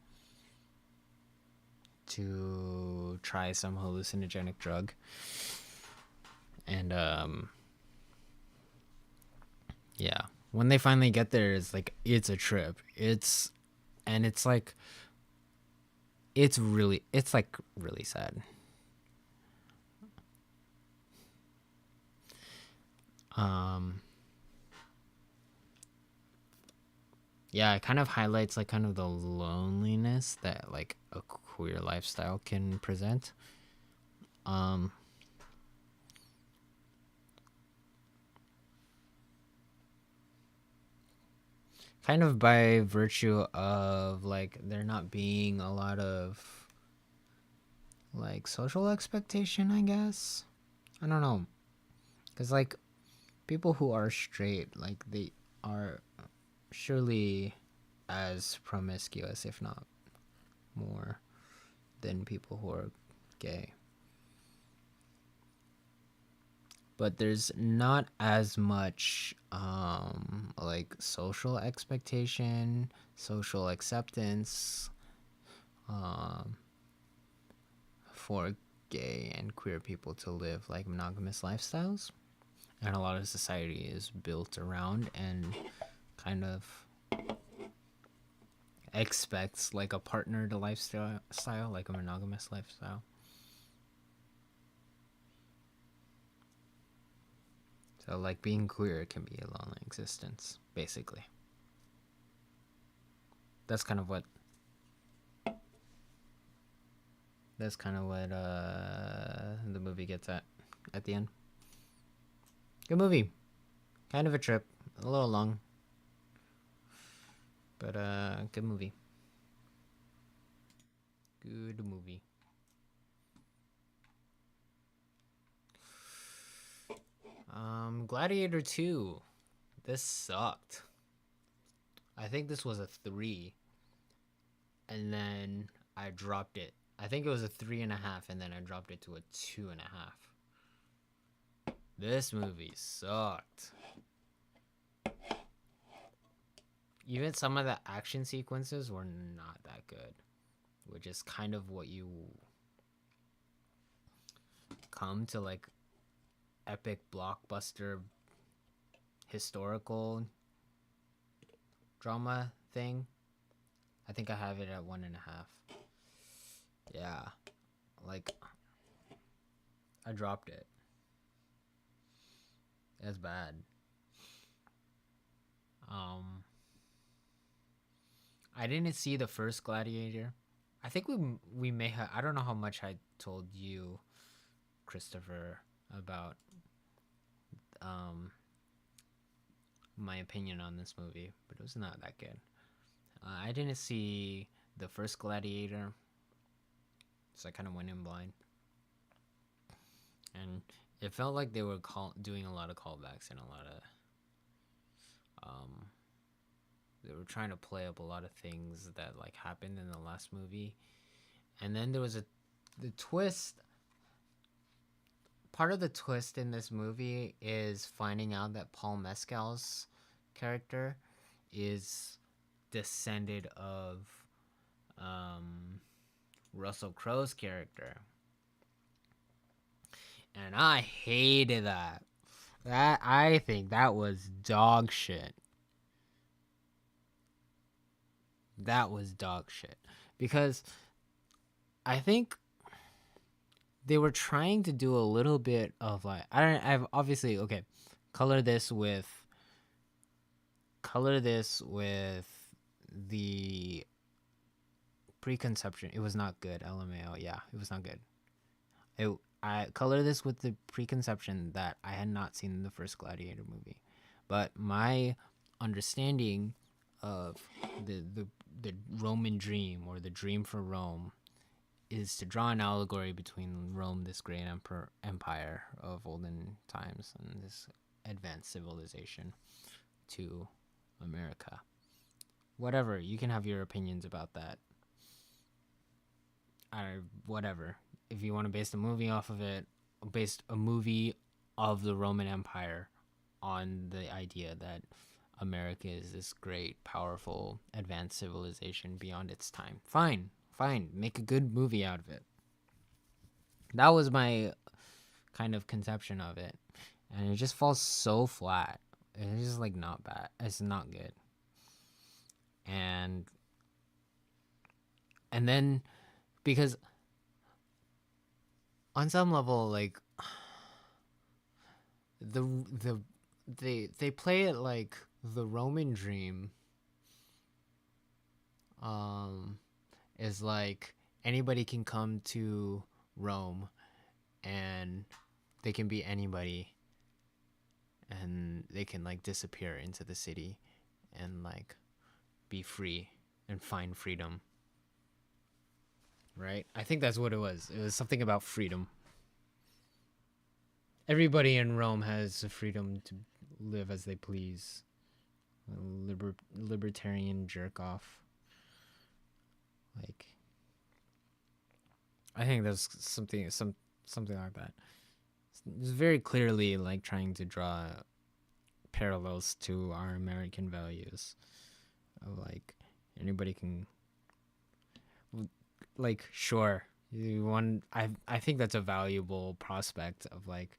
to try some hallucinogenic drug. And yeah, when they finally get there, it's like it's a trip. It's like really sad. Yeah, it kind of highlights like kind of the loneliness that like a queer lifestyle can present. Kind of by virtue of like there not being a lot of like social expectation, I guess. I don't know. Cause like people who are straight, like they are surely as promiscuous, if not more, than people who are gay. But there's not as much like social expectation, social acceptance for gay and queer people to live like monogamous lifestyles. And a lot of society is built around and kind of expects like a partnered lifestyle, like a monogamous lifestyle. So like being queer can be a lonely existence, basically. That's kind of what the movie gets at the end. Good movie. Kind of a trip. A little long. But good movie. Good movie. Gladiator 2. This sucked. I think this was a 3. And then I dropped it. I think it was a 3.5, and then I dropped it to a 2.5. This movie sucked. even some of the action sequences were not that good, which is kind of what you come to like epic blockbuster historical drama thing. I think I have it at 1.5. Yeah, like I dropped it. That's bad. I didn't see the first Gladiator. I think we may have. I don't know how much I told you, Christopher, about my opinion on this movie, but it was not that good. I didn't see the first Gladiator, so I kind of went in blind, and it felt like they were doing a lot of callbacks and a lot of they were trying to play up a lot of things that like happened in the last movie. And then there was the twist. Part of the twist in this movie is finding out that Paul Mescal's character is descended of Russell Crowe's character. And I hated that. I think that was dog shit. That was dog shit. Because I think they were trying to do a little bit of like, I've obviously, okay, color this with the preconception. It was not good. LMAO. Yeah, it was not good. I color this with the preconception that I had not seen the first Gladiator movie, but my understanding of the Roman dream, or the dream for Rome, is to draw an allegory between Rome, this great empire of olden times, and this advanced civilization, to America. Whatever, you can have your opinions about that. Whatever. If you want to base the movie off of it, based a movie of the Roman Empire on the idea that America is this great, powerful, advanced civilization beyond its time. Fine. Make a good movie out of it. That was my kind of conception of it. And it just falls so flat. It's just like not bad. It's not good. And then, because on some level, like they play it like the Roman dream is like anybody can come to Rome and they can be anybody and they can like disappear into the city and like be free and find freedom. Right? I think that's what it was. It was something about freedom. Everybody in Rome has the freedom to live as they please. A libertarian jerk off. Like, I think there's something like that. It's very clearly like trying to draw parallels to our American values. Of like anybody can, like, sure, you want. I think that's a valuable prospect of like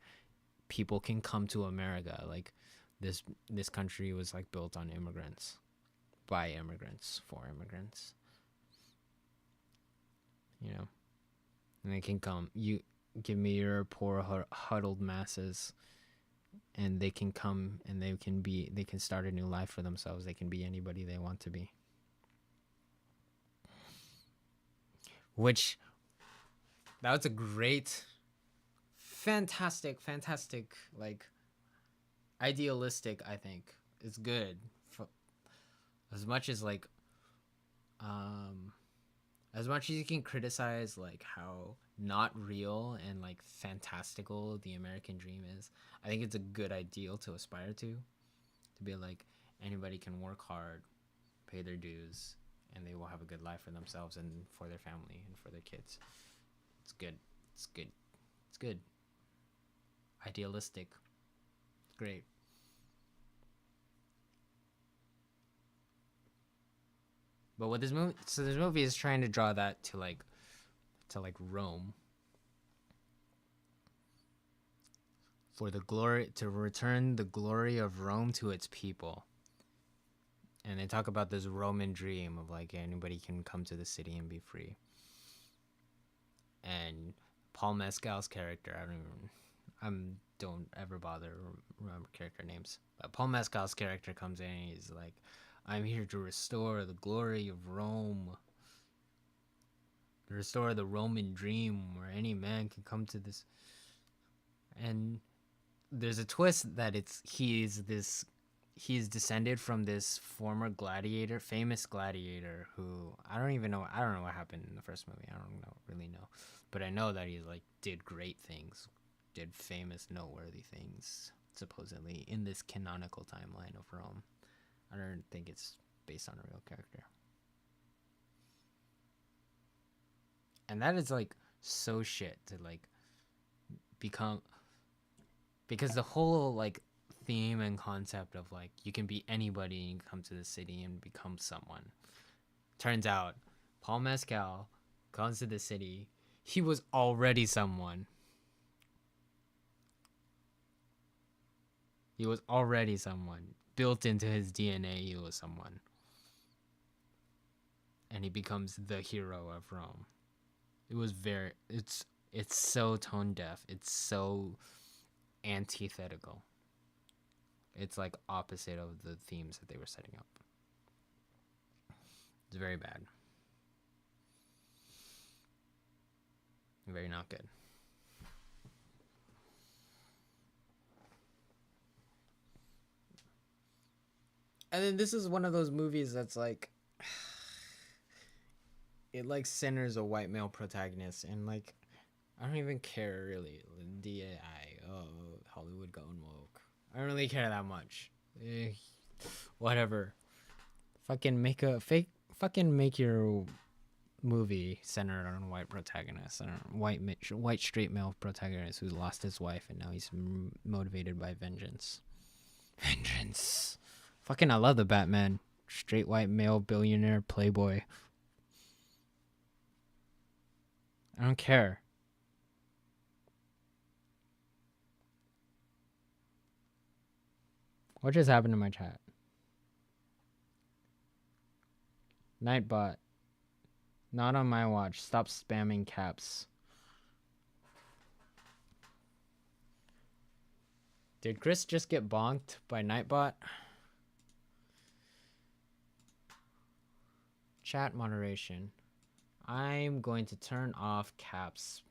people can come to America. Like this country was like built on immigrants, by immigrants, for immigrants. You know, and they can come. You give me your poor huddled masses, and they can come and they can start a new life for themselves. They can be anybody they want to be. Which, that was a great, fantastic, like, idealistic, I think. It's good. As much as, like, as much as you can criticize, like, how not real and, like, fantastical the American dream is, I think it's a good ideal to aspire to be like, anybody can work hard, pay their dues, and they will have a good life for themselves and for their family and for their kids. It's good. It's good. It's good. Idealistic. Great. But what this movie, so this movie is trying to draw that to like Rome. For the glory, to return the glory of Rome to its people. And they talk about this Roman dream of like anybody can come to the city and be free. And Paul Mescal's character, don't ever bother remember character names. But Paul Mescal's character comes in and he's like, I'm here to restore the glory of Rome. To restore the Roman dream where any man can come to this. And there's a twist that he's descended from this former gladiator, famous gladiator who I don't know what happened in the first movie. I don't really know. But I know that he like did great things, did famous noteworthy things supposedly in this canonical timeline of Rome. I don't think it's based on a real character. And that is like so shit to like become, because the whole like theme and concept of like you can be anybody and come to the city and become someone. Turns out Paul Mescal comes to the city. He was already someone. He was already someone. Built into his DNA, he was someone. And he becomes the hero of Rome. It was it's so tone deaf. It's so antithetical. It's like opposite of the themes that they were setting up. It's very bad. Very not good. And then this is one of those movies that's like, it like centers a white male protagonist, and like I don't even care really. DAI, Hollywood going woke. I don't really care that much. Whatever. Fucking make your movie centered on a white protagonist, and a white straight male protagonist who lost his wife and now he's motivated by vengeance. Vengeance. Fucking I love the Batman. Straight white male billionaire playboy. I don't care. What just happened to my chat? Nightbot. Not on my watch. Stop spamming caps. Did Chris just get bonked by Nightbot? Chat moderation. I'm going to turn off caps,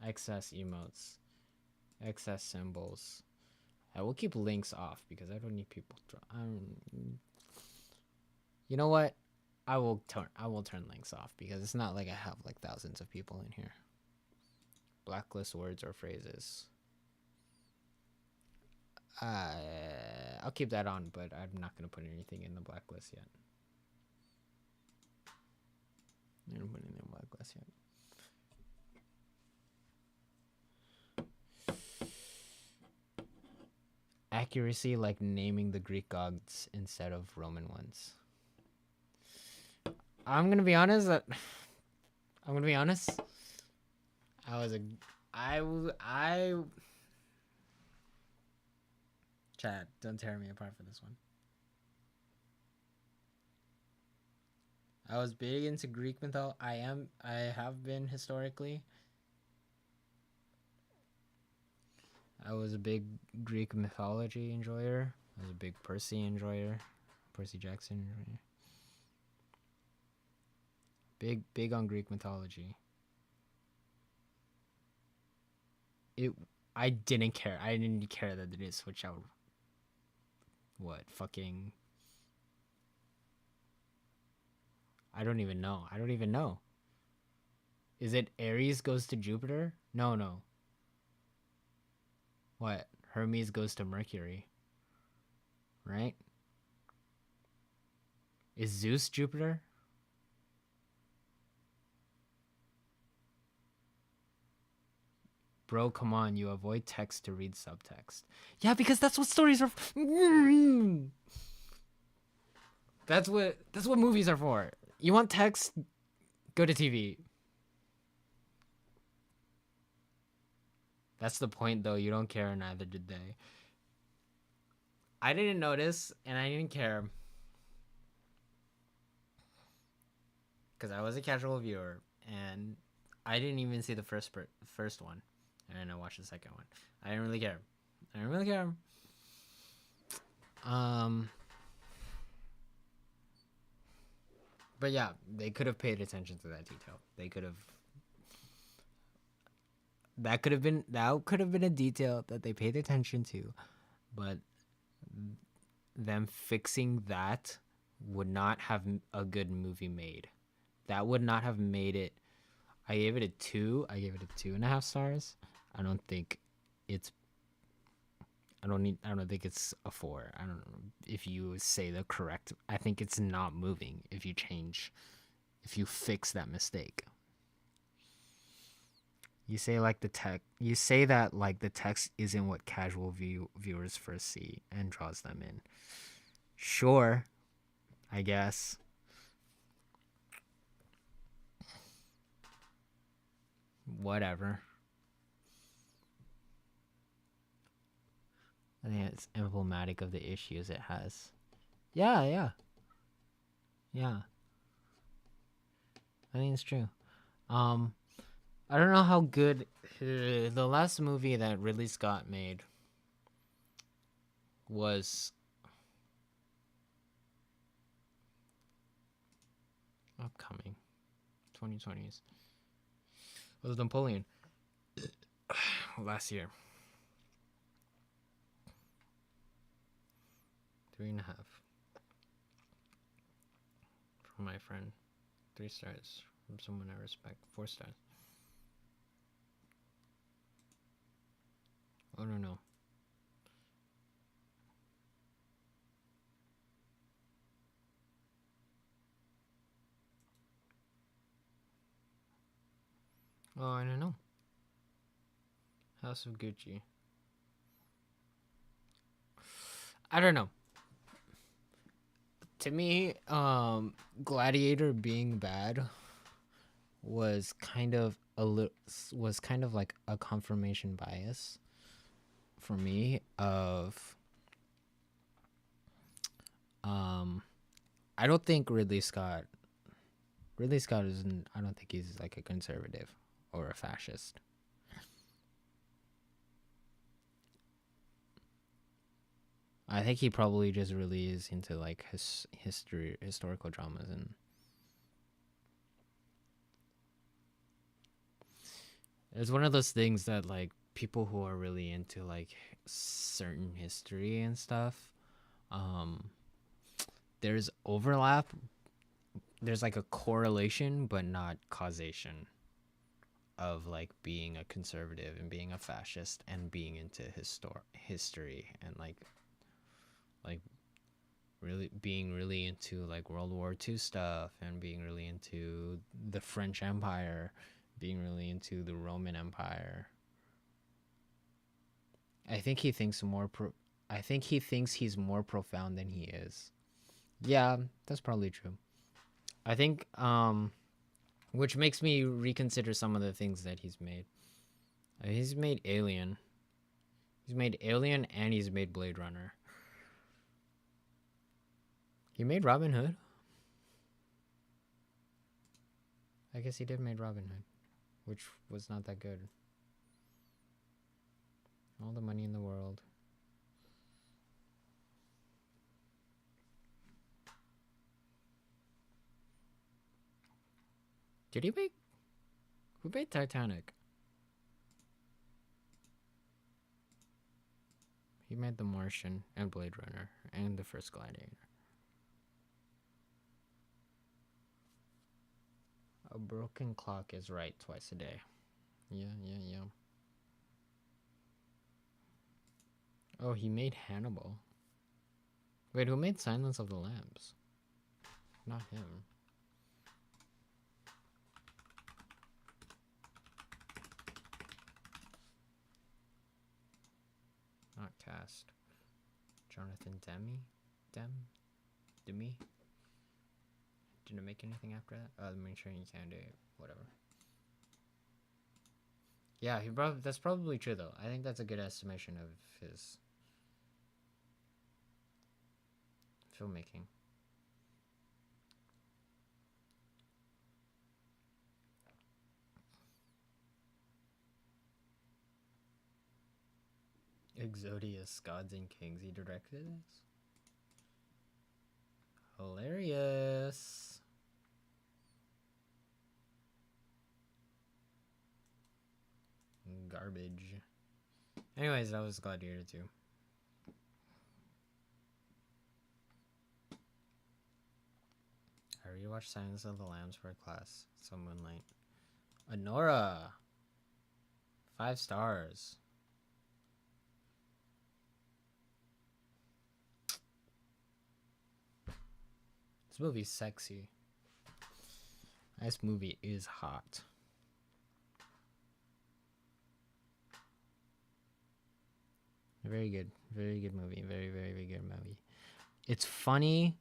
excess emotes, excess symbols. I will keep links off because I don't need people. You know what? I will turn links off because it's not like I have like thousands of people in here. Blacklist words or phrases. I'll keep that on, but I'm not gonna put anything in the blacklist yet. I'm gonna put anything in the blacklist yet. Accuracy, like naming the Greek gods instead of Roman ones. I'm gonna be honest. Chad, don't tear me apart for this one. I was big into Greek mythology. I have been historically. I was a big Greek mythology enjoyer. I was a big Percy enjoyer. Percy Jackson enjoyer. Big on Greek mythology. I didn't care. I didn't care that they didn't switch out. What fucking? I don't even know. Is it Ares goes to Jupiter? No. What? Hermes goes to Mercury. Right? Is Zeus Jupiter? Bro, come on, you avoid text to read subtext. Yeah, because that's what stories are. That's what movies are for. You want text? Go to TV. That's the point, though. You don't care, and neither did they. I didn't notice, and I didn't care. Because I was a casual viewer, and I didn't even see the first one. And I watched the second one. I didn't really care. But yeah, they could have paid attention to that detail. They could have. That could have been a detail that they paid attention to, but them fixing that would not have a good movie made. That would not have made it. I gave it a 2. I gave it a 2.5 stars. I don't think it's a 4. I don't know if you say the correct. I think it's not moving if you fix that mistake. You say that like the text isn't what casual viewers first see and draws them in. Sure, I guess. Whatever. I think it's emblematic of the issues it has. Yeah. I think it's true. I don't know how good the last movie that Ridley Scott made was. Upcoming 2020s was Napoleon last year. 3.5 from my friend. 3 stars from someone I respect. 4 stars. I don't know. Oh, I don't know. House of Gucci. I don't know. To me, Gladiator being bad was kind of like a confirmation bias for me of I don't think Ridley Scott isn't. I don't think he's like a conservative or a fascist. I think he probably just really is into like his historical dramas, and it's one of those things that like people who are really into like certain history and stuff, there's overlap. There's like a correlation, but not causation of like being a conservative and being a fascist and being into history and like really being really into like World War II stuff and being really into the French Empire, being really into the Roman Empire. I think he thinks he's more profound than he is. Yeah, that's probably true. I think which makes me reconsider some of the things that he's made. He's made Alien. He's made Alien and he's made Blade Runner. He made Robin Hood. I guess he did make Robin Hood, which was not that good. All the money in the world. Did he make... Who made Titanic? He made The Martian and Blade Runner and the first Gladiator. A broken clock is right twice a day. Yeah. Oh, he made Hannibal. Wait, who made Silence of the Lambs? Not him. Not cast. Jonathan Demme? didn't make anything after that. The main training candidate, whatever. Yeah, that's probably true though. I think that's a good estimation of his filmmaking. Exodius, Gods and Kings. He directed this? Hilarious. Garbage. Anyways, that was Gladiator 2. I rewatched Silence of the Lambs for a class. So Moonlight. Honora! 5 stars. This movie's sexy. This movie is hot. Very good movie. Very, very, very good movie. It's funny,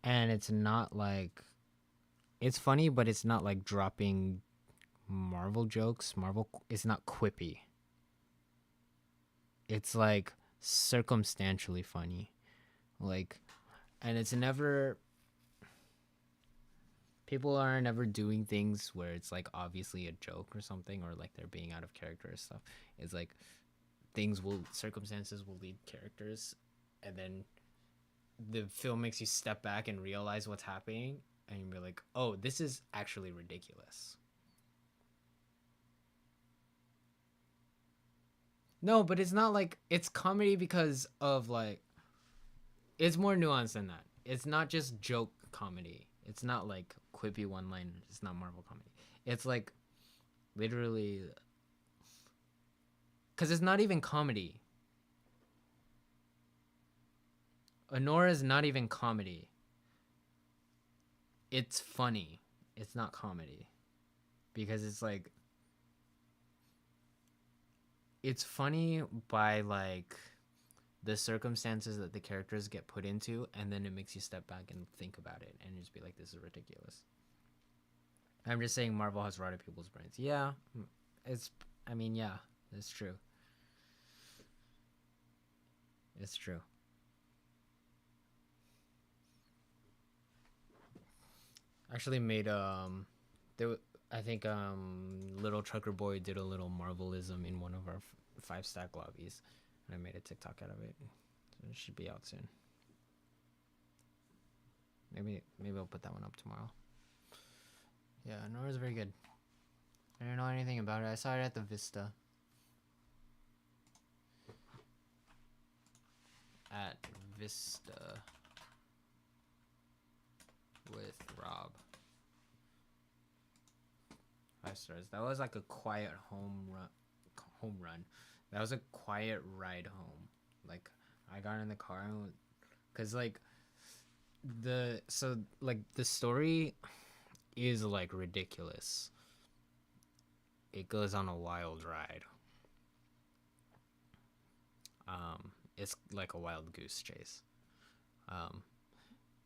and it's not like... It's funny, but it's not like dropping Marvel jokes. It's not quippy. It's like circumstantially funny. Like, and it's never... People are never doing things where it's like obviously a joke or something, or like they're being out of character or stuff. It's like circumstances will lead characters, and then the film makes you step back and realize what's happening, and you're like, oh, this is actually ridiculous. No, but it's not like it's comedy because of like, it's more nuanced than that. It's not just joke comedy. It's not like quippy one-liners. It's not Marvel comedy. It's like literally, because it's not even comedy. Honora is not even comedy. It's funny. It's not comedy. Because it's like, it's funny by like the circumstances that the characters get put into, and then it makes you step back and think about it and just be like, this is ridiculous. I'm just saying Marvel has rotted people's brains. Yeah, yeah, it's true. It's true. Actually made I think Little Trucker Boy did a little Marvelism in one of our 5-stack lobbies, and I made a TikTok out of it. So it should be out soon. Maybe I'll put that one up tomorrow. Yeah, Nora's very good. I didn't know anything about it. I saw it at the Vista. At Vista with Rob. 5 stars. That was like a quiet home run. That was a quiet ride home. Like, I got in the car and, cause like the story is like ridiculous. It goes on a wild ride. It's like a wild goose chase.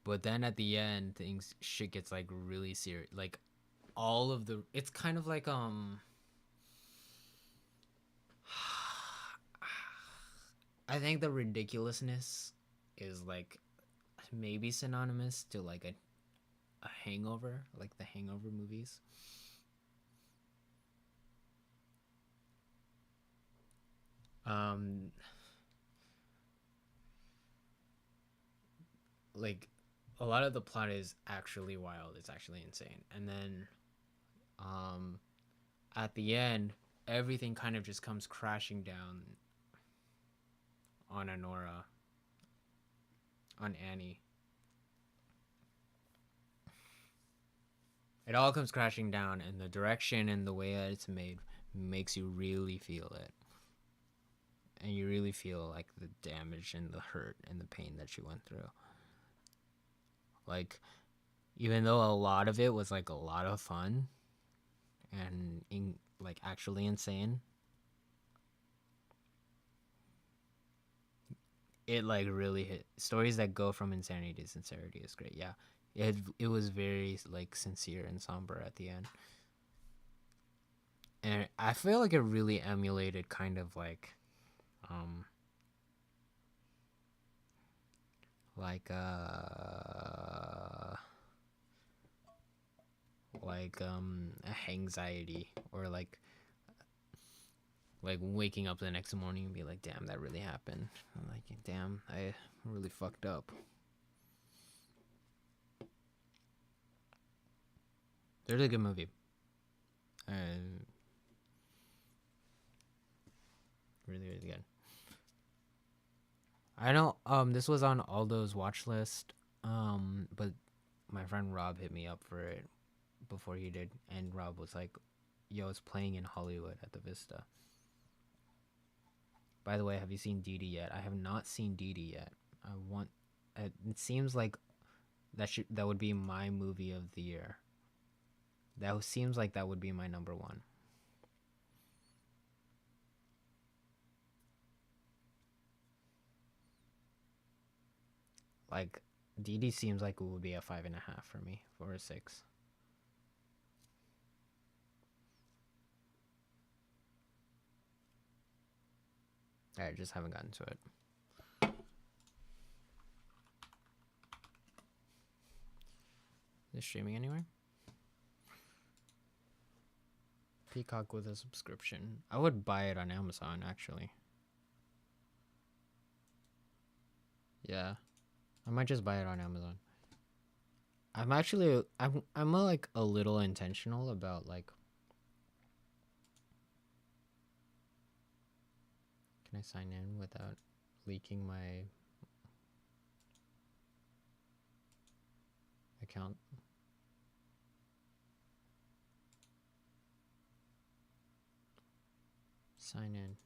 But then at the end, shit gets like really serious. Like all of the, it's kind of like I think the ridiculousness is like maybe synonymous to like a hangover, like the Hangover movies. Like a lot of the plot is actually wild. It's actually insane. And then at the end, everything kind of just comes crashing down on Honora, on Annie. It all comes crashing down, and the direction and the way that it's made makes you really feel it. And you really feel like the damage and the hurt and the pain that she went through. Like, even though a lot of it was like a lot of fun and like actually insane, it like really hit. Stories that go from insanity to sincerity is great. Yeah, It was very like sincere and somber at the end, and I feel like it really emulated kind of like like anxiety, or like waking up the next morning and be like, damn, that really happened. I'm like, damn, I really fucked up. They're a good movie. Really, really good. I know this was on Aldo's watch list, but my friend Rob hit me up for it before he did, and Rob was like, yo, it's playing in Hollywood at the Vista. By the way, have you seen Dee Dee yet? I have not seen Dee Dee yet. I want. It seems like that would be my movie of the year. That seems like that would be my number one. Like, Dee Dee seems like it would be a 5.5 for me, or a 6. I just haven't gotten to it. Is it streaming anywhere? Peacock with a subscription. I would buy it on Amazon, actually. Yeah. I might just buy it on Amazon. I'm like a little intentional about like. Can I sign in without leaking my account? Sign in.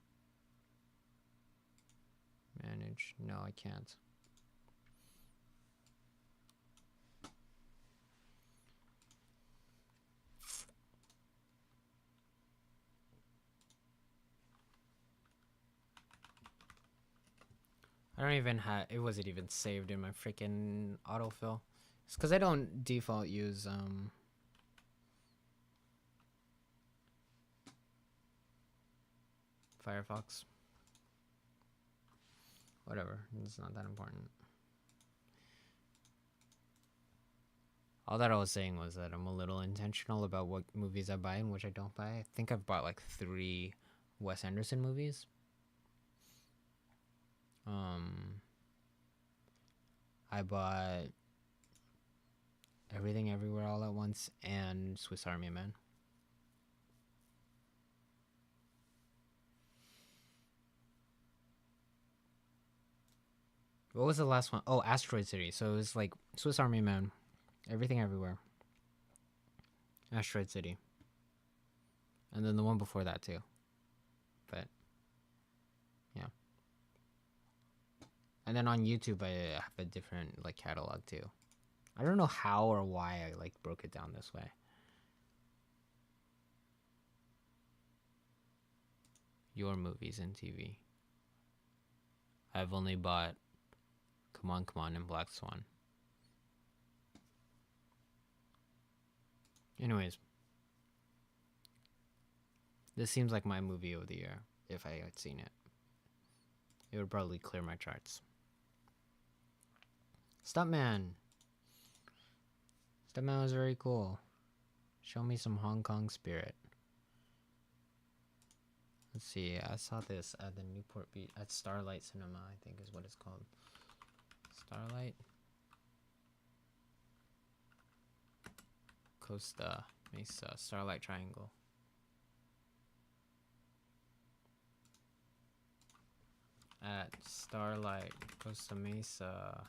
Manage. No, I can't. I don't even have, it wasn't even saved in my freaking autofill. It's because I don't default use Firefox. Whatever, it's not that important. All that I was saying was that I'm a little intentional about what movies I buy and which I don't buy. I think I've bought like 3 Wes Anderson movies. I bought Everything Everywhere All at Once and Swiss Army Man. What was the last one? Oh, Asteroid City. So it was like Swiss Army Man, Everything Everywhere, Asteroid City, and then the one before that too. But yeah. And then on YouTube I have a different like catalog too. I don't know how or why I like broke it down this way. Your movies and TV. I've only bought Come On and Black Swan. Anyways, this seems like my movie of the year. If I had seen it, it would probably clear my charts. Stuntman was very cool. Show me some Hong Kong spirit. Let's see, I saw this at the Newport Beach, at Starlight Cinema, I think is what it's called. Starlight? Costa Mesa, Starlight Triangle. At Starlight, Costa Mesa.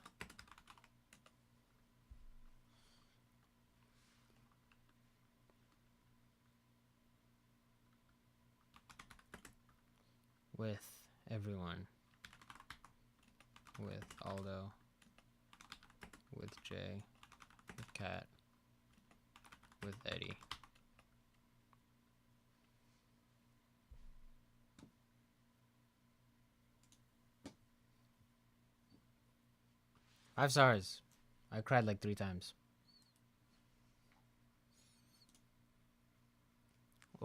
With everyone. With Aldo. With Jay. With Kat. With Eddie. Five stars. I cried like 3 times.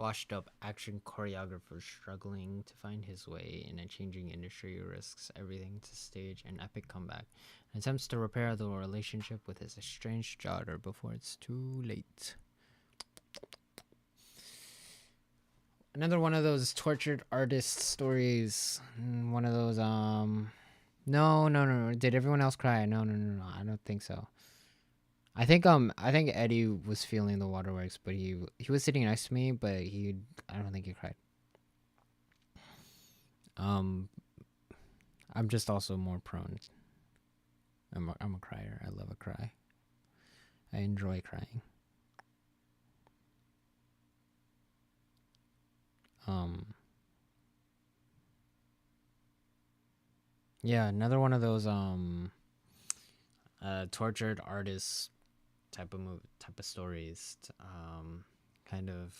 washed up action choreographer struggling to find his way in a changing industry who risks everything to stage an epic comeback and attempts to repair the relationship with his estranged daughter before it's too late. Another one of those tortured artist stories. One of those, no. Did everyone else cry? No. I don't think so. I think Eddie was feeling the waterworks, but he was sitting next to me, but I don't think he cried. I'm just also more prone. I'm a crier. I love a cry. I enjoy crying. Yeah, another one of those tortured artists type of stories. Kind of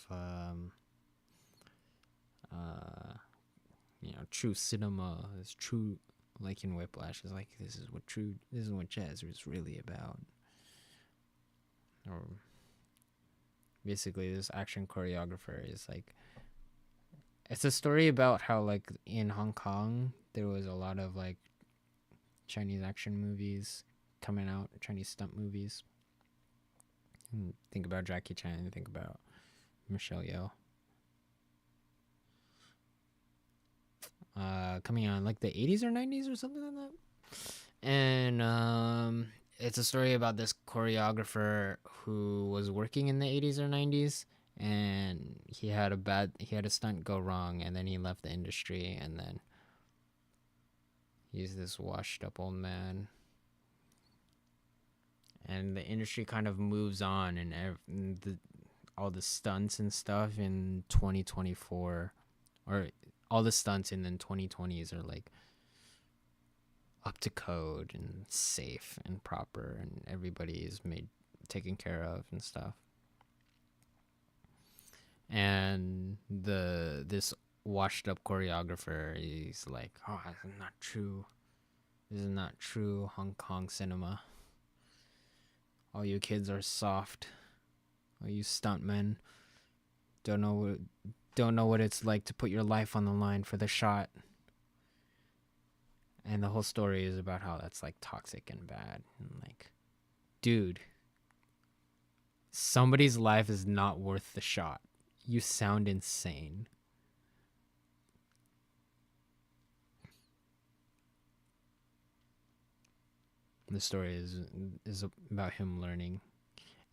true cinema is true, like in Whiplash, is like this is what jazz is really about. Or basically this action choreographer is like, it's a story about how like in Hong Kong there was a lot of like Chinese action movies coming out, Chinese stunt movies. And think about Jackie Chan, think about Michelle Yeoh. Coming on like the 80s or 90s or something like that. And it's a story about this choreographer who was working in the 80s or 90s, and he had a stunt go wrong, and then he left the industry, and then he's this washed up old man. And the industry kind of moves on, and all the stunts and stuff in 2024, or all the stunts in the 2020s are like up to code and safe and proper, and everybody is taken care of and stuff. And this washed up choreographer, he's like, oh, this is not true. This is not true Hong Kong cinema. All you kids are soft. All you stuntmen don't know what it's like to put your life on the line for the shot. And the whole story is about how that's like toxic and bad. And like, dude, somebody's life is not worth the shot. You sound insane. The story is about him learning.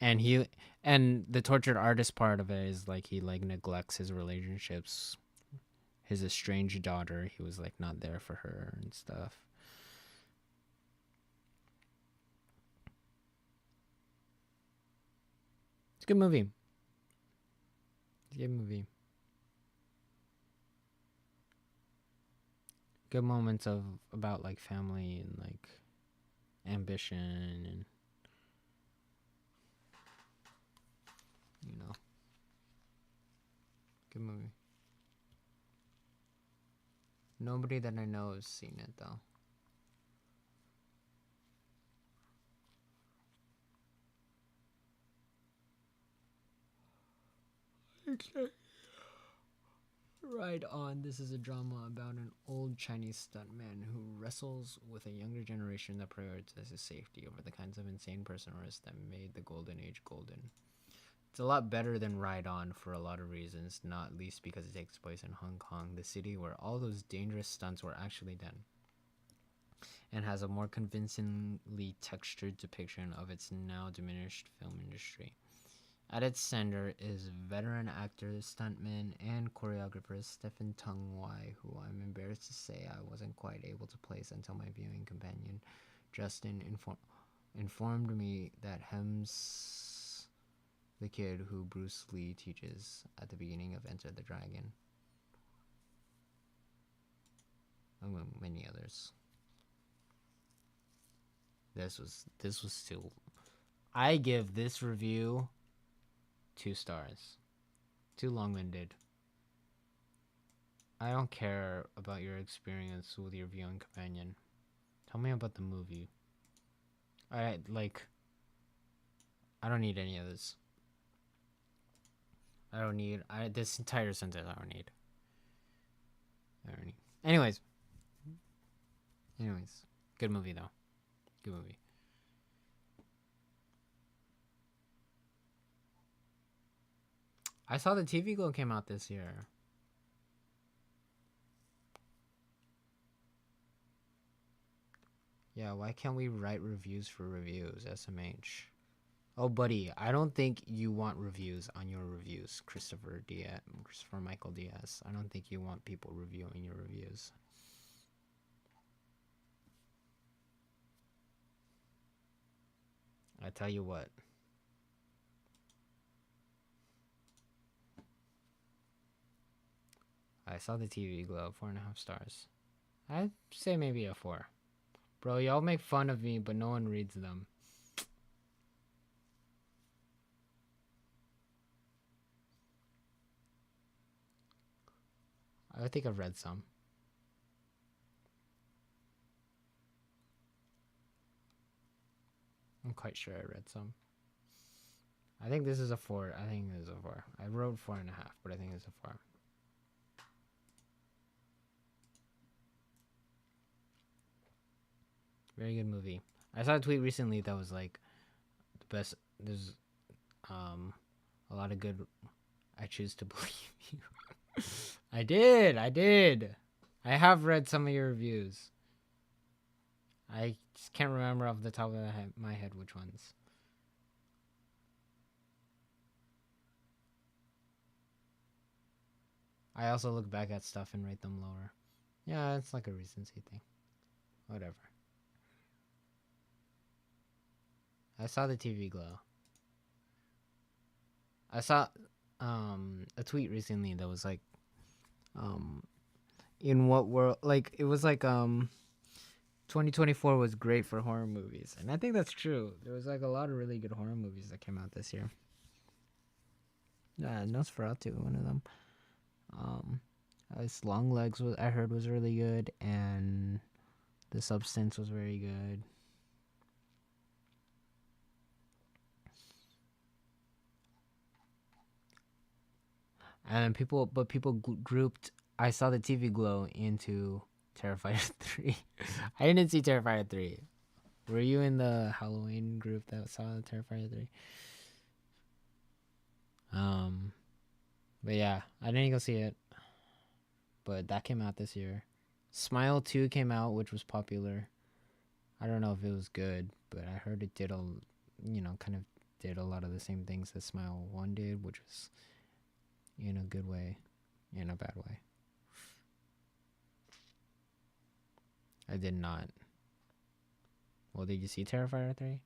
And the tortured artist part of it is like he like neglects his relationships. His estranged daughter, he was like not there for her and stuff. It's a good movie. Good moments about like family and like ambition and good movie. Nobody that I know has seen it though. Okay. Right on. This is a drama about an old Chinese stuntman who wrestles with a younger generation that prioritizes safety over the kinds of insane personal risks that made the golden age golden. It's a lot better than Ride On for a lot of reasons, not least because it takes place in Hong Kong, the city where all those dangerous stunts were actually done, and has a more convincingly textured depiction of its now diminished film industry. At its center is veteran actor, stuntman, and choreographer Stephen Tung Wai, who I'm embarrassed to say I wasn't quite able to place until my viewing companion, Justin, informed me that Hem's the kid who Bruce Lee teaches at the beginning of Enter the Dragon, among many others. This was still. I give this review 2 stars. Too long-winded. I don't care about your experience with your viewing companion. Tell me about the movie. I don't need any of this. I don't need. This entire sentence I don't need. Anyways, good movie though. Good movie. I saw the TV Glow came out this year. Yeah, why can't we write reviews for reviews, SMH? Oh, buddy, I don't think you want reviews on your reviews, Christopher Michael Diaz. I don't think you want people reviewing your reviews. I tell you what. I saw the TV Glow, 4.5 stars. I'd say maybe a 4. Bro, y'all make fun of me, but no one reads them. I think I've read some. I'm quite sure I read some. I think this is a 4. I think this is a 4. I wrote 4.5, but I think it's a 4. Very good movie. I saw a tweet recently that was like the best. There's a lot of good. I choose to believe you. I did. I have read some of your reviews. I just can't remember off the top of my head which ones. I also look back at stuff and rate them lower. Yeah, it's like a recency thing. Whatever. I saw the TV Glow. I saw a tweet recently that was like in what world, like it was like 2024 was great for horror movies, and I think that's true. There was like a lot of really good horror movies that came out this year. Yeah, Nosferatu, one of them. This Long Legs I heard was really good, and The Substance was very good. And people grouped I Saw the TV Glow into Terrifier 3. I didn't see Terrifier 3. Were you in the Halloween group that saw Terrifier 3? But yeah, I didn't go see it. But that came out this year. Smile 2 came out, which was popular. I don't know if it was good, but I heard it did kind of did a lot of the same things that Smile 1 did, which was in a good way, in a bad way. I did not. Well, did you see Terrifier 3?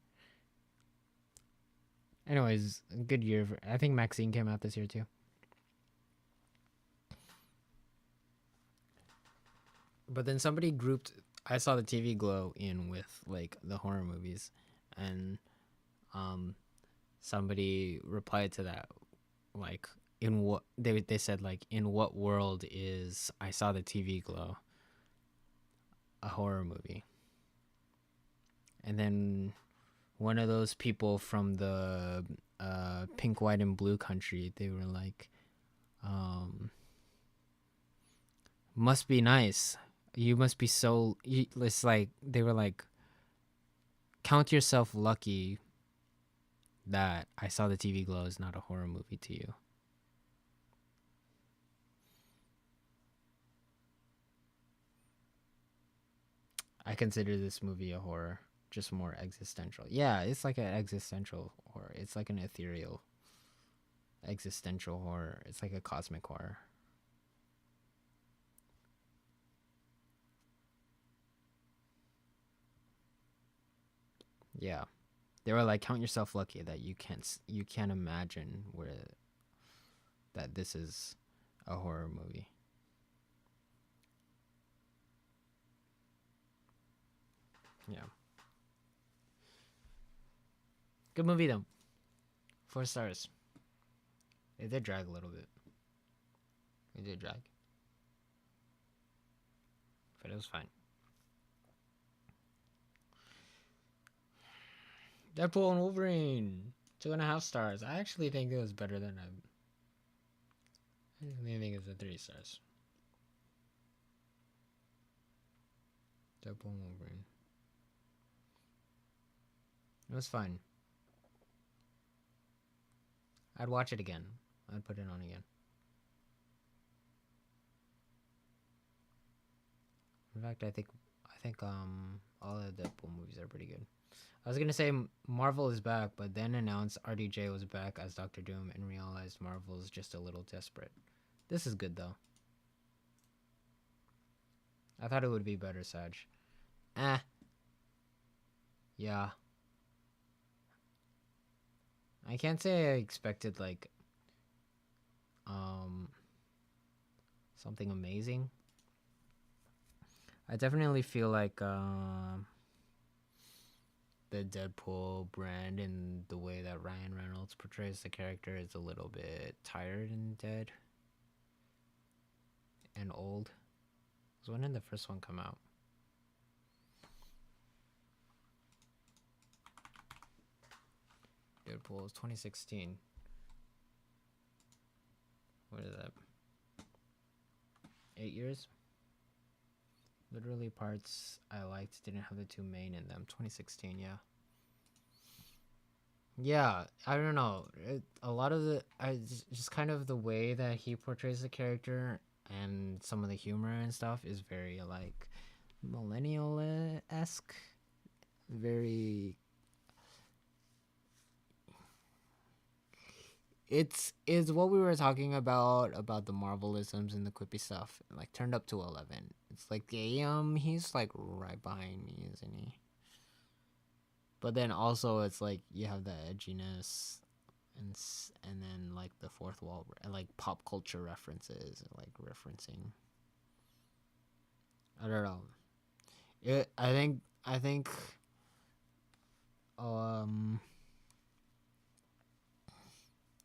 Anyways, good year. I think Maxine came out this year too. But then somebody grouped I Saw the TV Glow in with like the horror movies, and somebody replied to that like, in what they said, like, in what world is I Saw the TV Glow a horror movie? And then one of those people from the Pink, White, and Blue country, they were like, must be nice. You must be so. It's like they were like, count yourself lucky that I Saw the TV Glow is not a horror movie to you. I consider this movie a horror, just more existential. Yeah, it's like an existential horror. It's like an ethereal existential horror. It's like a cosmic horror. Yeah. They were like, count yourself lucky that you can't imagine that this is a horror movie. Yeah. Good movie though. 4 stars. It did drag a little bit. It did drag. But it was fine. Deadpool and Wolverine. 2.5 stars. I actually think it was better than I think it's a 3 stars. Deadpool Wolverine. It was fun. I'd watch it again. I'd put it on again. In fact, I think all of the Deadpool movies are pretty good. I was gonna say Marvel is back, but then announced RDJ was back as Doctor Doom and realized Marvel is just a little desperate. This is good though. I thought it would be better, Sag. Yeah. I can't say I expected like something amazing. I definitely feel like the Deadpool brand and the way that Ryan Reynolds portrays the character is a little bit tired and dead and old. So when did the first one come out? Deadpool is 2016. What is that? 8 years? Literally parts I liked didn't have the 2 main in them. 2016, yeah. Yeah, I don't know. A lot of the... just kind of the way that he portrays the character and some of the humor and stuff is very, like, millennial-esque. Very... It's what we were talking about the Marvelisms and the quippy stuff, like turned up to 11. It's like, he's like right behind me, isn't he? But then also it's like you have the edginess and then like the fourth wall, like pop culture references, like referencing. I don't know. I think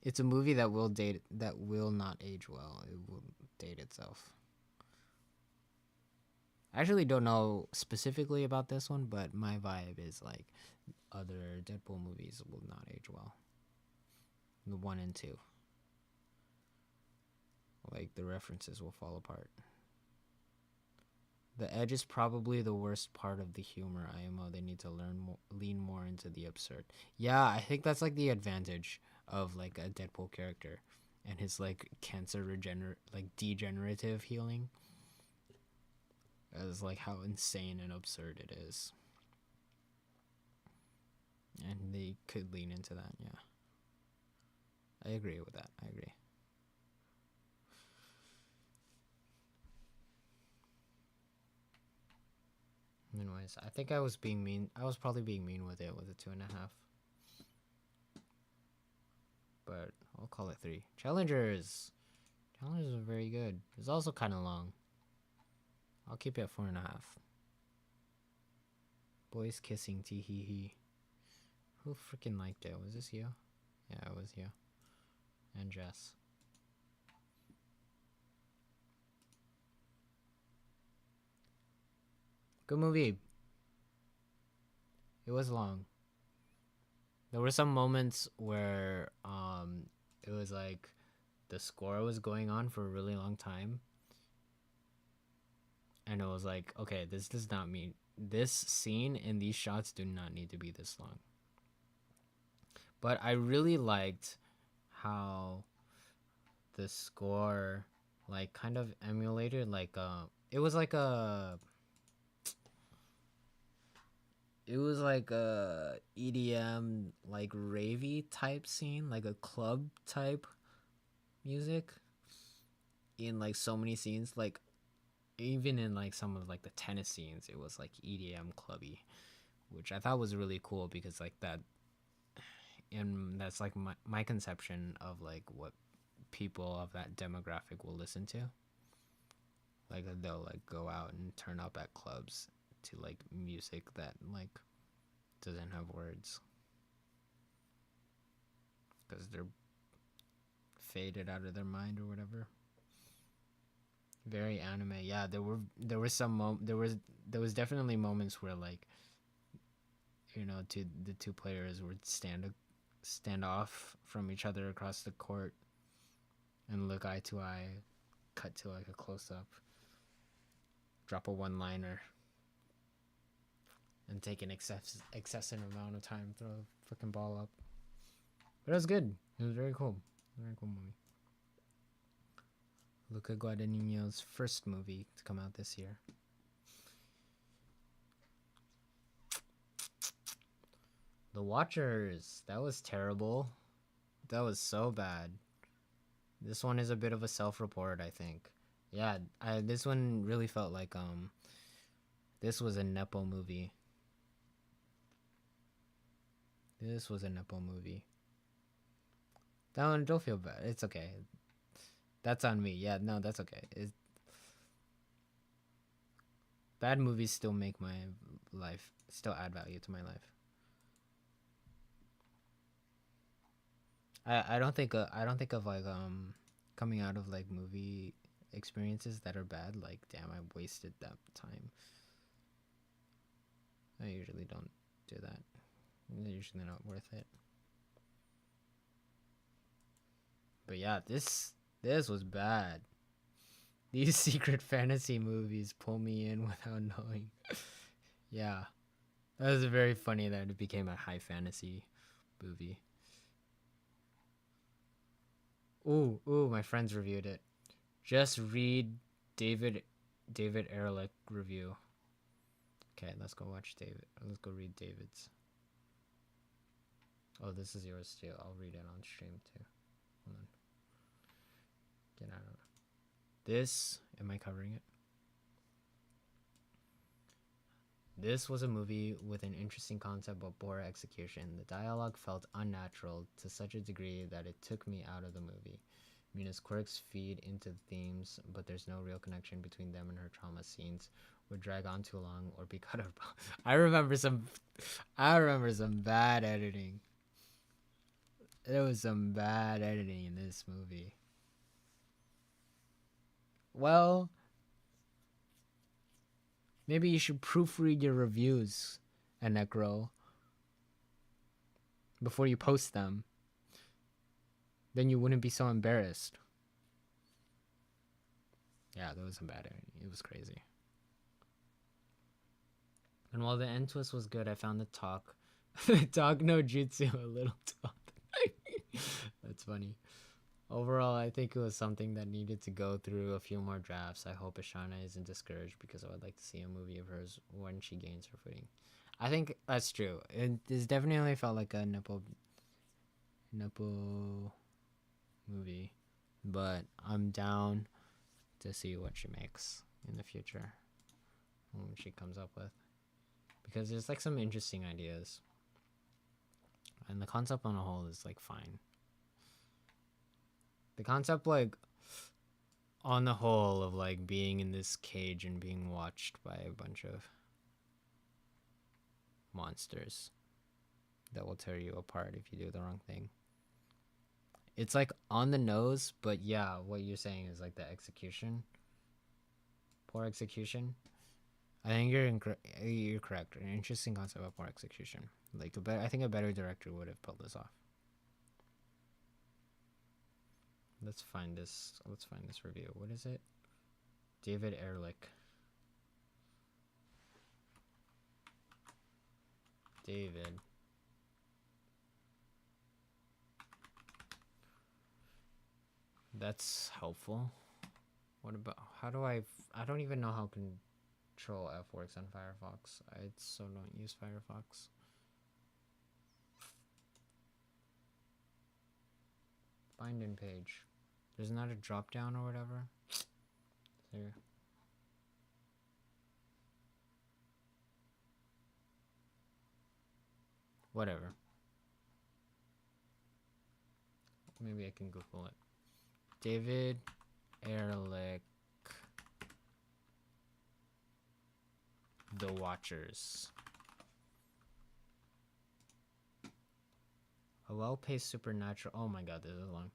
it's a movie that will not age well. It will date itself. I actually don't know specifically about this one, but my vibe is like other Deadpool movies will not age well. The 1 and 2. Like the references will fall apart. The edge is probably the worst part of the humor. IMO, they need to lean more into the absurd. Yeah, I think that's like the advantage of like a Deadpool character and his like cancer degenerative healing. As like how insane and absurd it is. And they could lean into that, yeah. I agree with that. I agree. Anyways, I think I was being mean. I was probably being mean with it with a 2.5. But I'll call it 3. Challengers are very good. It's also kind of long. I'll keep it at 4.5. Boys kissing, tee hee hee. Who freaking liked it? Was this you? Yeah, it was you. And Jess. Good movie. It was long. There were some moments where it was like the score was going on for a really long time. And it was like, okay, this does not mean this scene and these shots do not need to be this long. But I really liked how the score like kind of emulated like it was like a EDM like ravey type scene, like a club type music in like so many scenes, like even in like some of like the tennis scenes it was like EDM clubby, which I thought was really cool because like that, and that's like my conception of like what people of that demographic will listen to. Like they'll like go out and turn up at clubs to like music that like doesn't have words because they're faded out of their mind or whatever. Very anime. Yeah, there was definitely moments where like, you know, the two players would stand off from each other across the court and look eye to eye, cut to like a close up, drop a one-liner, and take an excessive amount of time to throw a freaking ball up. But it was good. It was very cool. Very cool movie. Luca Guadagnino's first movie to come out this year. The Watchers. That was terrible. That was so bad. This one is a bit of a self-report, I think. Yeah, this one really felt like this was a Nepo movie. This was a Nepo movie. Don't feel bad. It's okay. That's on me. Yeah, no, that's okay. Bad movies still make my life, still add value to my life. I don't think of like coming out of like movie experiences that are bad, like damn, I wasted that time. I usually don't do that. They're usually not worth it. But yeah, this was bad. These secret fantasy movies pull me in without knowing. Yeah. That was very funny that it became a high fantasy movie. Ooh, my friends reviewed it. Just read David Ehrlich review. Okay, let's go watch David. Let's go read David's. Oh, this is yours too. I'll read it on stream too. Hold on. Get out of it. This, am I covering it? This was a movie with an interesting concept but poor execution. The dialogue felt unnatural to such a degree that it took me out of the movie. Mina's quirks feed into the themes, but there's no real connection between them and her trauma scenes. Would drag on too long or be cut out. I remember some bad editing. There was some bad editing in this movie. Well, maybe you should proofread your reviews, Anecro, before you post them. Then you wouldn't be so embarrassed. Yeah, that was some bad editing. It was crazy. And while the end twist was good, I found the talk no jutsu a little tough. That's funny. Overall, I think it was something that needed to go through a few more drafts. I hope Ashana isn't discouraged because I would like to see a movie of hers when she gains her footing. I think that's true. This definitely felt like a Nepo movie, but I'm down to see what she makes in the future, what she comes up with, because there's like some interesting ideas, and the concept on a whole is like fine. The concept, like, on the whole of, like, being in this cage and being watched by a bunch of monsters that will tear you apart if you do the wrong thing. It's, like, on the nose, but yeah, what you're saying is, like, the execution. Poor execution. I think you're correct. An interesting concept of poor execution. Like, I think a better director would have pulled this off. Let's find this review. What is it? David Ehrlich. David. That's helpful. What about, how do I don't even know how Control F works on Firefox. I so don't use Firefox. Find in page. There's not a drop down or whatever. There. Whatever. Maybe I can Google it. David Ehrlich. The Watchers. A well-paced supernatural. Oh my god, this is long.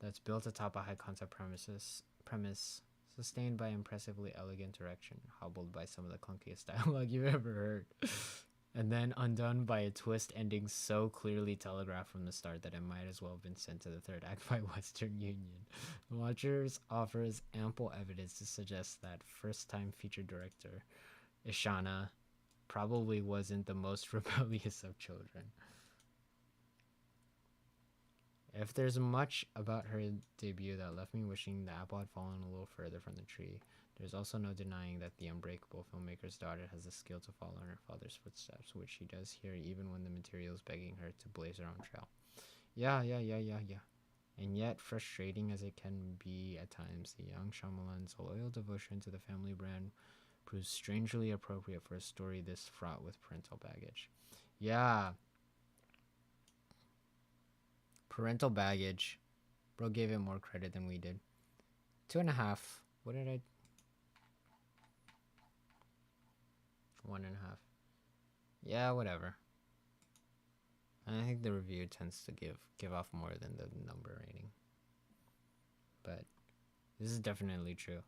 That's built atop a high-concept premise, sustained by impressively elegant direction, hobbled by some of the clunkiest dialogue you've ever heard. And then undone by a twist ending so clearly telegraphed from the start that it might as well have been sent to the third act by Western Union. The Watchers offers ample evidence to suggest that first-time feature director Ishana probably wasn't the most rebellious of children. If there's much about her debut that left me wishing the apple had fallen a little further from the tree, there's also no denying that the unbreakable filmmaker's daughter has the skill to follow in her father's footsteps, which she does here even when the material is begging her to blaze her own trail. Yeah. And yet, frustrating as it can be at times, the young Shyamalan's loyal devotion to the family brand proves strangely appropriate for a story this fraught with parental baggage. Yeah. Parental baggage. Bro gave it more credit than we did. 2.5. What did I... 1.5. Yeah, whatever. I think the review tends to give off more than the number rating. But this is definitely true.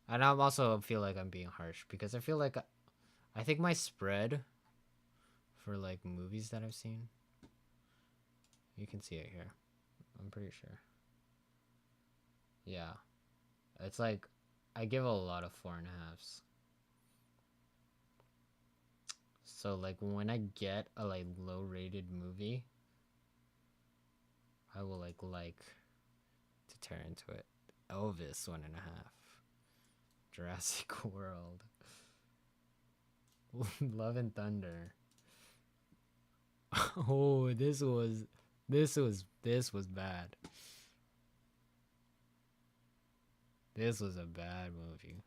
And I also feel like I'm being harsh because I feel like I think my spread for like movies that I've seen, you can see it here. I'm pretty sure. Yeah. It's like I give a lot of 4.5s. So like when I get a like low rated movie, I will like to tear into it. Elvis 1.5. Jurassic World. Love and Thunder. Oh, this was bad. This was a bad movie.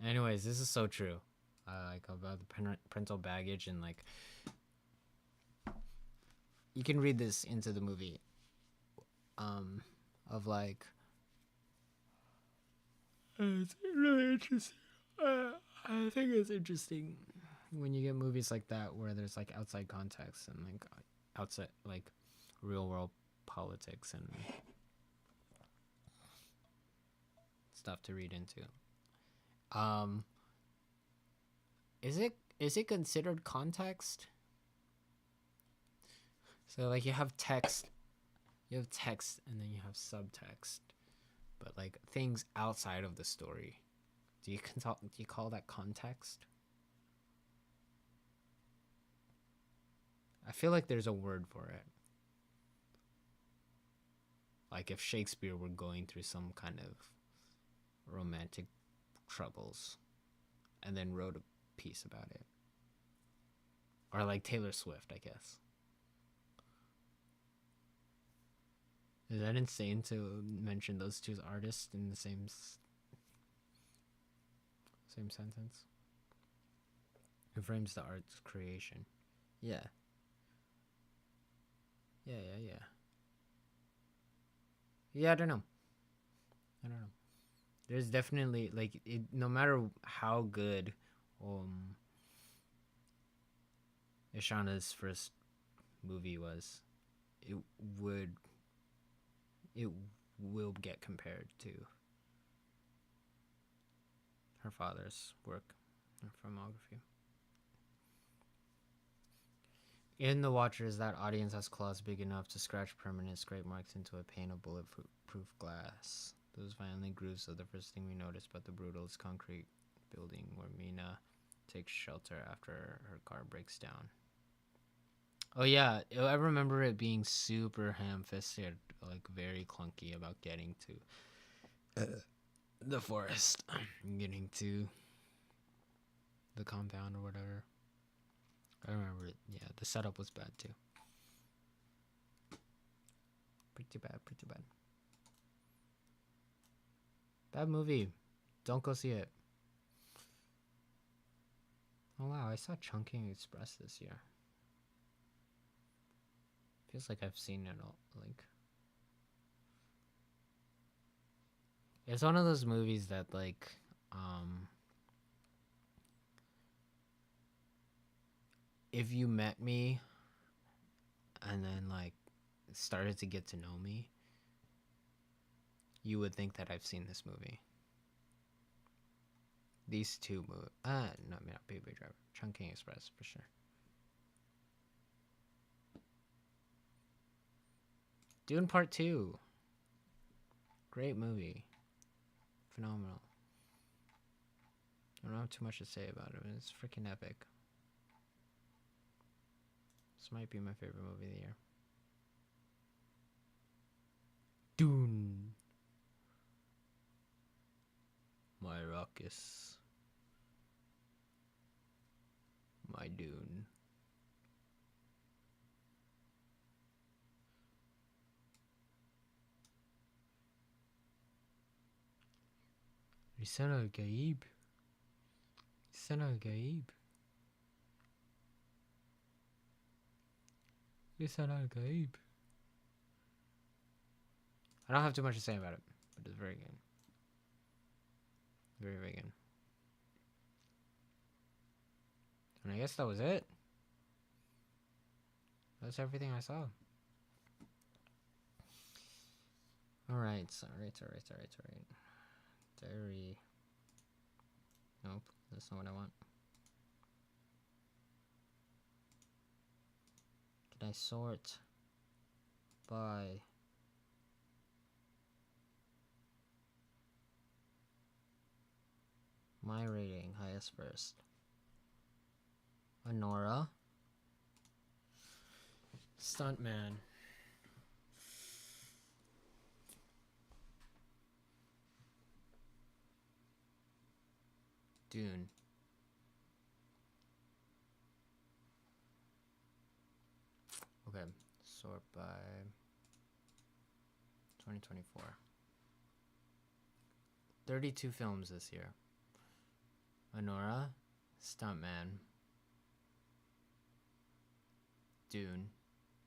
Anyways, this is so true. Like about the parental baggage and like you can read this into the movie. Of like it's really interesting. I think it's interesting when you get movies like that where there's like outside context and like outside like real world politics and stuff to read into. Is it considered context? So like you have text and then you have subtext, but like things outside of the story. Do you call that context? I feel like there's a word for it. Like if Shakespeare were going through some kind of romantic troubles and then wrote a piece about it. Or like Taylor Swift, I guess. Is that insane to mention those two artists in the same sentence? Who frames the art's creation? Yeah. Yeah, I don't know. There's definitely like no matter how good Ishana's first movie was, it will get compared to her father's work, her filmography. In The Watchers, that audience has claws big enough to scratch permanent scrape marks into a pane of bulletproof glass. Those violent grooves are the first thing we notice, but the brutalist concrete building where Mina takes shelter after her car breaks down. Oh yeah, I remember it being super ham-fisted, like very clunky about getting to the forest, getting to the compound or whatever. I remember it. Yeah, the setup was bad too. Pretty bad. Bad movie. Don't go see it. Oh wow, I saw Chungking Express this year. Feels like I've seen it all. Like, it's one of those movies that like, if you met me and then like started to get to know me, you would think that I've seen this movie. these two movies. No, not Baby Driver. Chungking Express for sure. Dune Part 2. Great movie. Phenomenal. I don't have too much to say about it, but it's freaking epic. This might be my favorite movie of the year. Dune. My Ruckus. My Dune. رسالة الغيب. رسالة الغيب. رسالة الغيب. I don't have too much to say about it, but it's very good. Very, very good. And I guess that was it. That's everything I saw. Alright, alright. Diary. Nope, that's not what I want. Can I sort by my rating, highest first? Honora. Stuntman. Dune. Okay, sort by 2024. 32 films this year. Honora, Stuntman, Dune,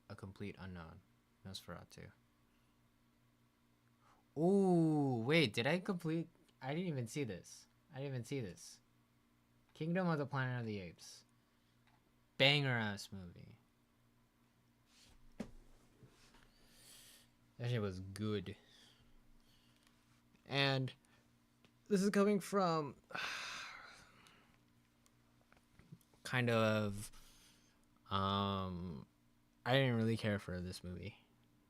A Complete Unknown, Nosferatu. Ooh, wait, did I complete? I didn't even see this. Kingdom of the Planet of the Apes. Banger ass movie. That shit was good. And this is coming from kind of I didn't really care for this movie.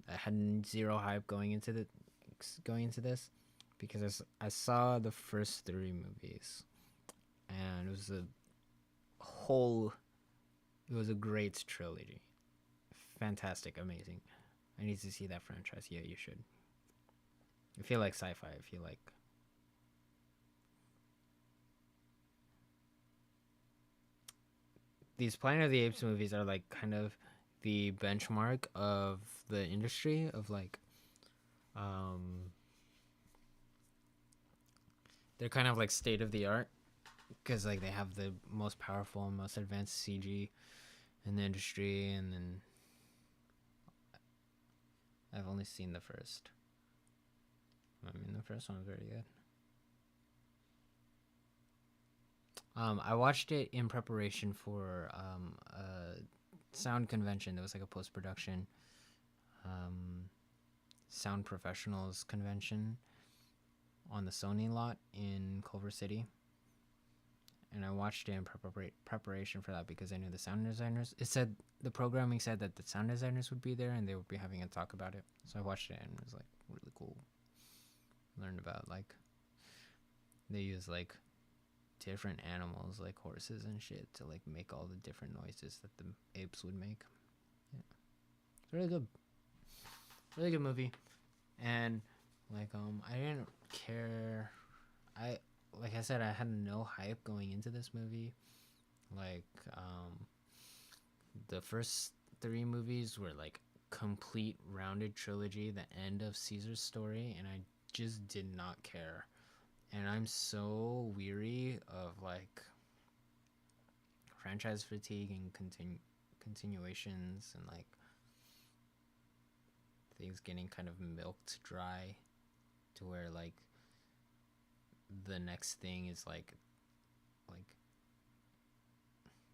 I had zero hype going into this because I saw the first 3 movies and it was a great trilogy. Fantastic, amazing. I need to see that franchise. Yeah, you should. If you like sci-fi, if you like these Planet of the Apes movies are like kind of the benchmark of the industry of like they're kind of like state of the art because like they have the most powerful and most advanced CG in the industry. And then I've only seen the first. I mean, the first one was very good. I watched it in preparation for a sound convention. There was like a post-production sound professionals convention on the Sony lot in Culver City. And I watched it in preparation for that because I knew the sound designers. The programming said that the sound designers would be there and they would be having a talk about it. So I watched it and it was like really cool. Learned about like they use like different animals like horses and shit to like make all the different noises that the apes would make. Yeah, it's really good movie. And like I didn't care. Like I said, I had no hype going into this movie. Like the first 3 movies were like complete rounded trilogy, the end of Caesar's story, and I just did not care. And I'm so weary of like franchise fatigue and continuations and like things getting kind of milked dry to where like the next thing is like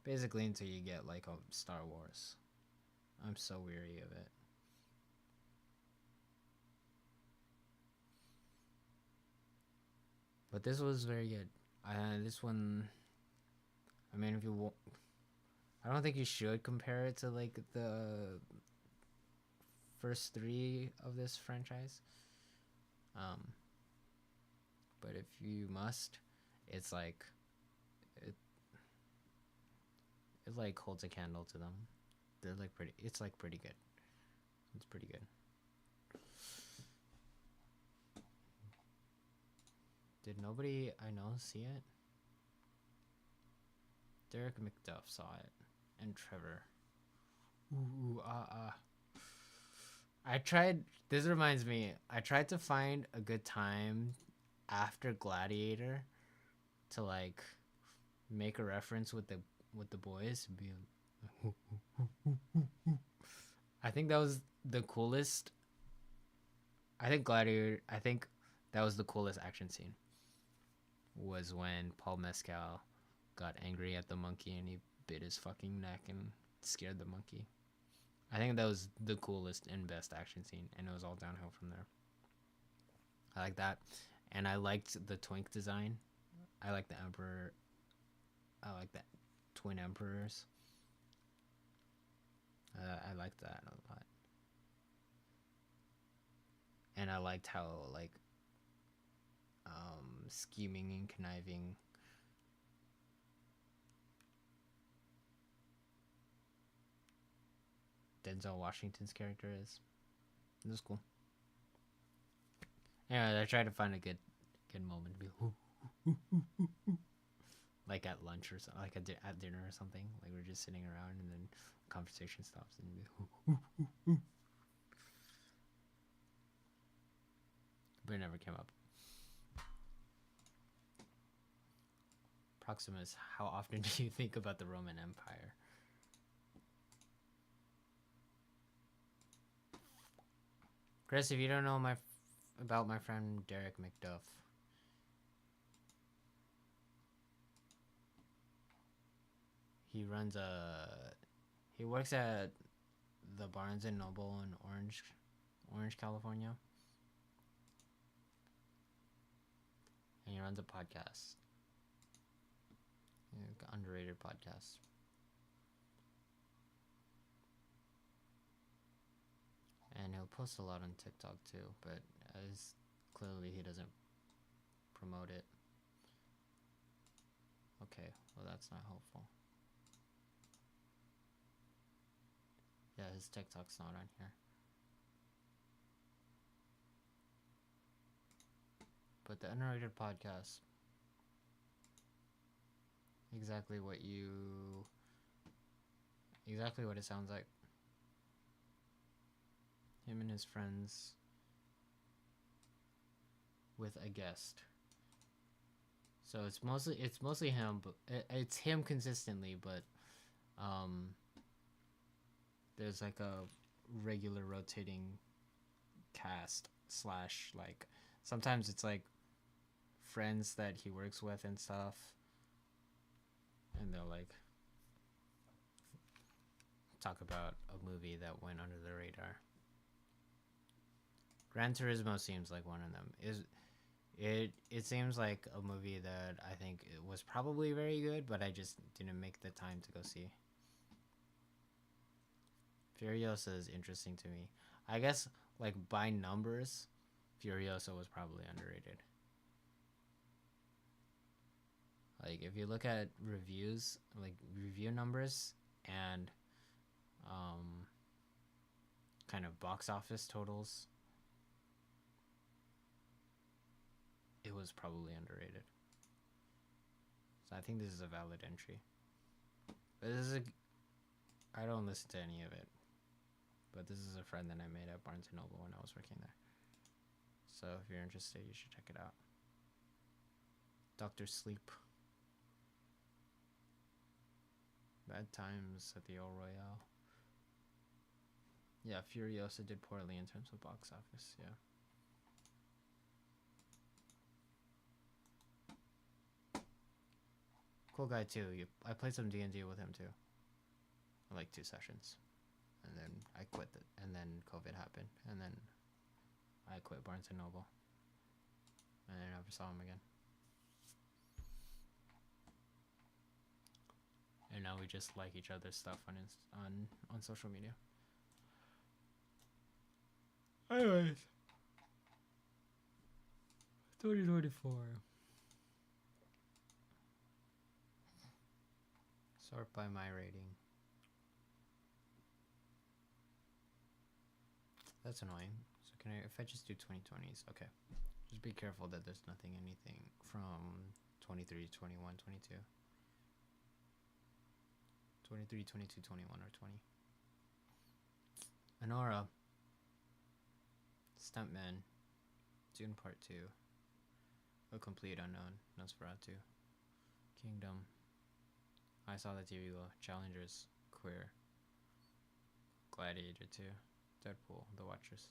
basically until you get like a Star Wars. I'm so weary of it. But this was very good. This one, I mean, if you want, I don't think you should compare it to like the first 3 of this franchise. But if you must, it's like it like holds a candle to them. They're like pretty. It's like pretty good. It's pretty good. Did nobody I know see it? Derek McDuff saw it, and Trevor. I tried. This reminds me. I tried to find a good time after Gladiator to like make a reference with the boys. Be I think that was the coolest. I think Gladiator. I think that was the coolest action scene. Was when Paul Mescal got angry at the monkey and he bit his fucking neck and scared the monkey. I think that was the coolest and best action scene, and it was all downhill from there. I like that, and I liked the Twink design. I like the Emperor. I like that twin emperors. I liked that a lot, and I liked how like scheming and conniving Denzel Washington's character is. It was cool. Yeah, I tried to find a good moment to be like at lunch or something, like at dinner or something. Like we're just sitting around and then conversation stops and but it never came up. Proximus, how often do you think about the Roman Empire? Chris, if you don't know about my friend Derek McDuff, he works at the Barnes and Noble in Orange, California, and he runs a podcast, underrated podcast. And he'll post a lot on TikTok too, but as clearly he doesn't promote it. Okay, well that's not helpful. Yeah, his TikTok's not on here. But the underrated podcast, exactly what it sounds like. Him and his friends with a guest. So it's mostly him, but it's him consistently, but there's like a regular rotating cast / like sometimes it's like friends that he works with and stuff, and they'll like talk about a movie that went under the radar. Gran Turismo seems like one of them. It seems like a movie that I think it was probably very good, but I just didn't make the time to go see. Furiosa is interesting to me. I guess like by numbers, Furiosa was probably underrated. Like if you look at reviews, like review numbers and kind of box office totals, it was probably underrated. So I think this is a valid entry. But I don't listen to any of it. But this is a friend that I made at Barnes & Noble when I was working there. So if you're interested, you should check it out. Dr. Sleep. Bad Times at the El Royale. Yeah, Furiosa did poorly in terms of box office, yeah. Cool guy too. I played some D&D with him too. Like 2 sessions. And then I quit it. And then COVID happened. And then I quit Barnes & Noble. And I never saw him again. and now we just like each other's stuff on social media. Anyways, 2024. Sort by my rating. That's annoying. So can I, if I just do 2020s, okay. Just be careful that there's anything from 23, 21, 22. 23, 22, 21, or 20. Anora. Stuntman. Dune Part 2. A Complete Unknown. Nosferatu. Kingdom. I Saw the TV Glow. Challengers. Queer. Gladiator 2. Deadpool. The Watchers.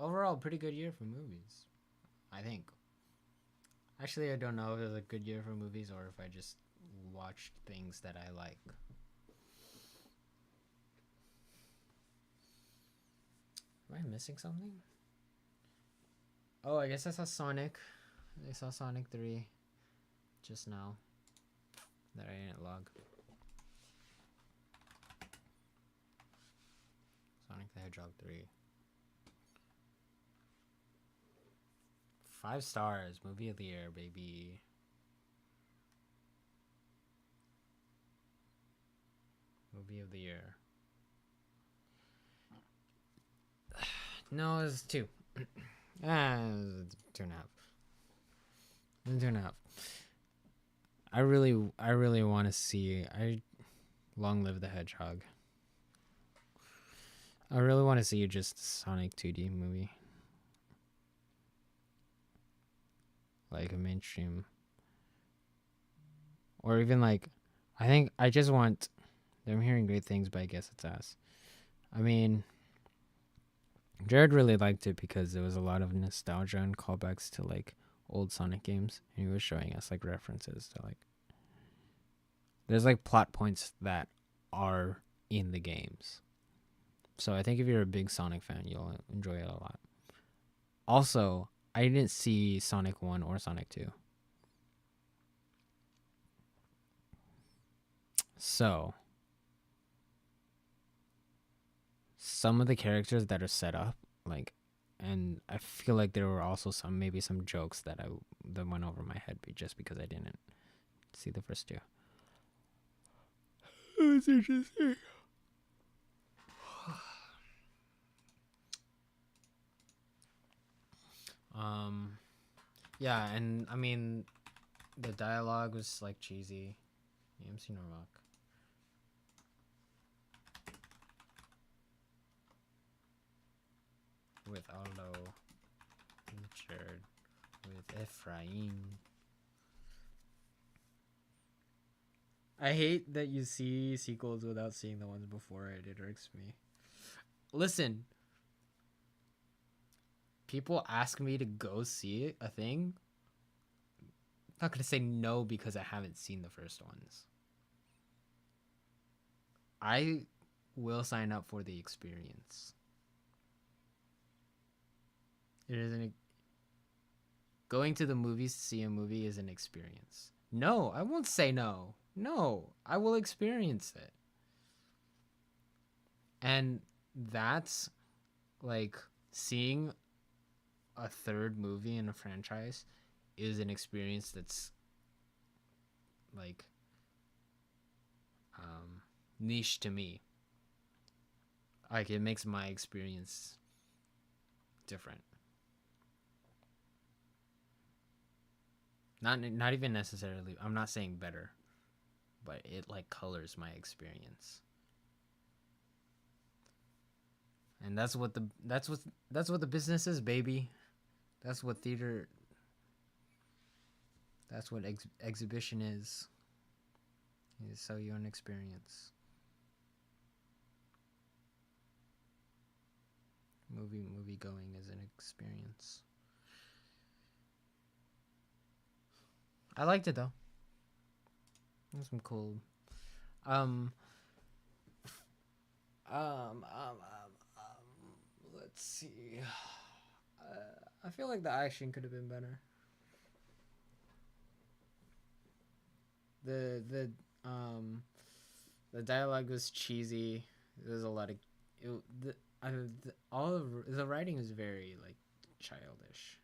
Overall, pretty good year for movies, I think. Actually, I don't know if it was a good year for movies or if I just watched things that I like. Am I missing something? Oh, I guess I saw Sonic. I saw Sonic 3 just now that I didn't log. Sonic the Hedgehog 3. 5 stars. Movie of the year, baby. Movie of the year. No, it's 2. It was 2.5. 2.5. I really want to see. Long Live the Hedgehog. I really want to see just Sonic 2D movie. Like a mainstream. Or even like, I think I just want, I'm hearing great things, but I guess it's ass. I mean, Jared really liked it because there was a lot of nostalgia and callbacks to like old Sonic games. And he was showing us like references to like, there's like plot points that are in the games. So I think if you're a big Sonic fan, you'll enjoy it a lot. Also, I didn't see Sonic 1 or Sonic 2. So, some of the characters that are set up, like, and I feel like there were also maybe some jokes that went over my head just because I didn't see the first 2. That's interesting. Yeah, and I mean, the dialogue was like cheesy. AMC Norrock. With Aldo, Richard, with Ephraim. I hate that you see sequels without seeing the ones before it. It irks me. Listen. People ask me to go see a thing. I'm not going to say no because I haven't seen the first ones. I will sign up for the experience. It isn't. Going to the movies to see a movie is an experience. No, I won't say no. No, I will experience it. And that's like seeing a third movie in a franchise is an experience that's like niche to me. Like it makes my experience different. Not even necessarily, I'm not saying better, but it like colors my experience. And that's what the business is, baby. That's what theater, that's what exhibition is. You sell you an experience. Movie going is an experience. I liked it though. There's some cool. Let's see. I feel like the action could have been better. The dialogue was cheesy. There's a lot of all of the writing was very like childish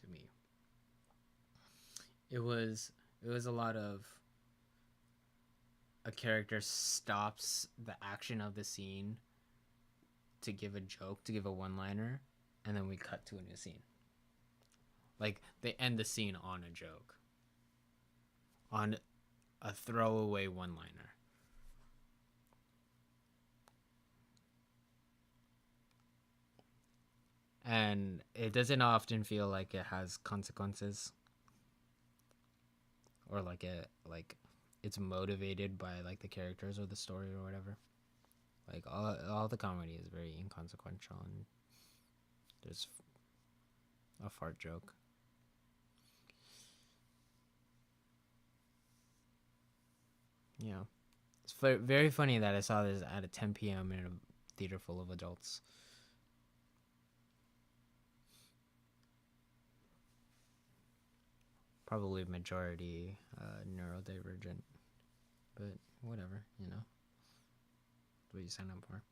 to me. It was a lot of a character stops the action of the scene to give a joke, to give a one-liner, and then we cut to a new scene. Like they end the scene on a joke, on a throwaway one-liner. And it doesn't often feel like it has consequences, or like it's motivated by like the characters or the story or whatever. Like all the comedy is very inconsequential, and there's a fart joke. Yeah, it's very funny that I saw this at a 10 p.m. in a theater full of adults. Probably majority neurodivergent, but whatever, you know. That's what you sign up for.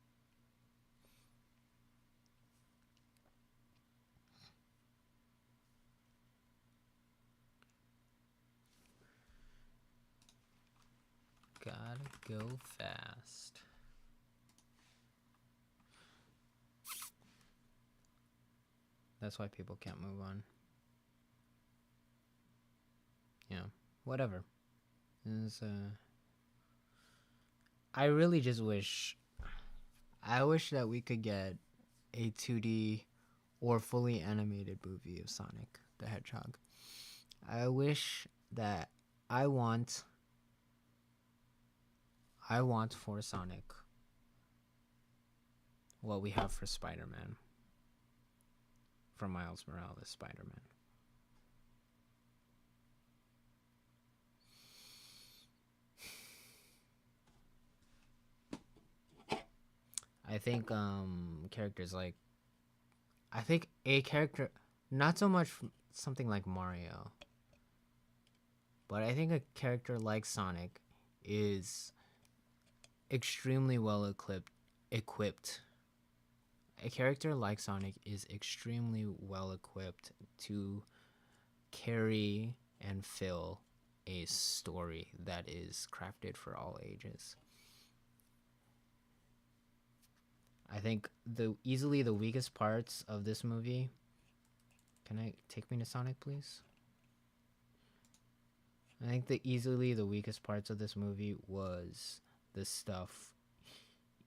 Gotta go fast. That's why people can't move on. Yeah, whatever. I really just wish that we could get a 2D or fully animated movie of Sonic the Hedgehog. I wish that I want for Sonic what we have for Spider-Man, for Miles Morales Spider-Man. I think characters like, I think a character, not so much something like Mario, but I think a character like Sonic is extremely well equipped. A character like Sonic is extremely well equipped to carry and fill a story that is crafted for all ages. I think easily the weakest parts of this movie. Can I take me to Sonic, please? I think easily the weakest parts of this movie was the stuff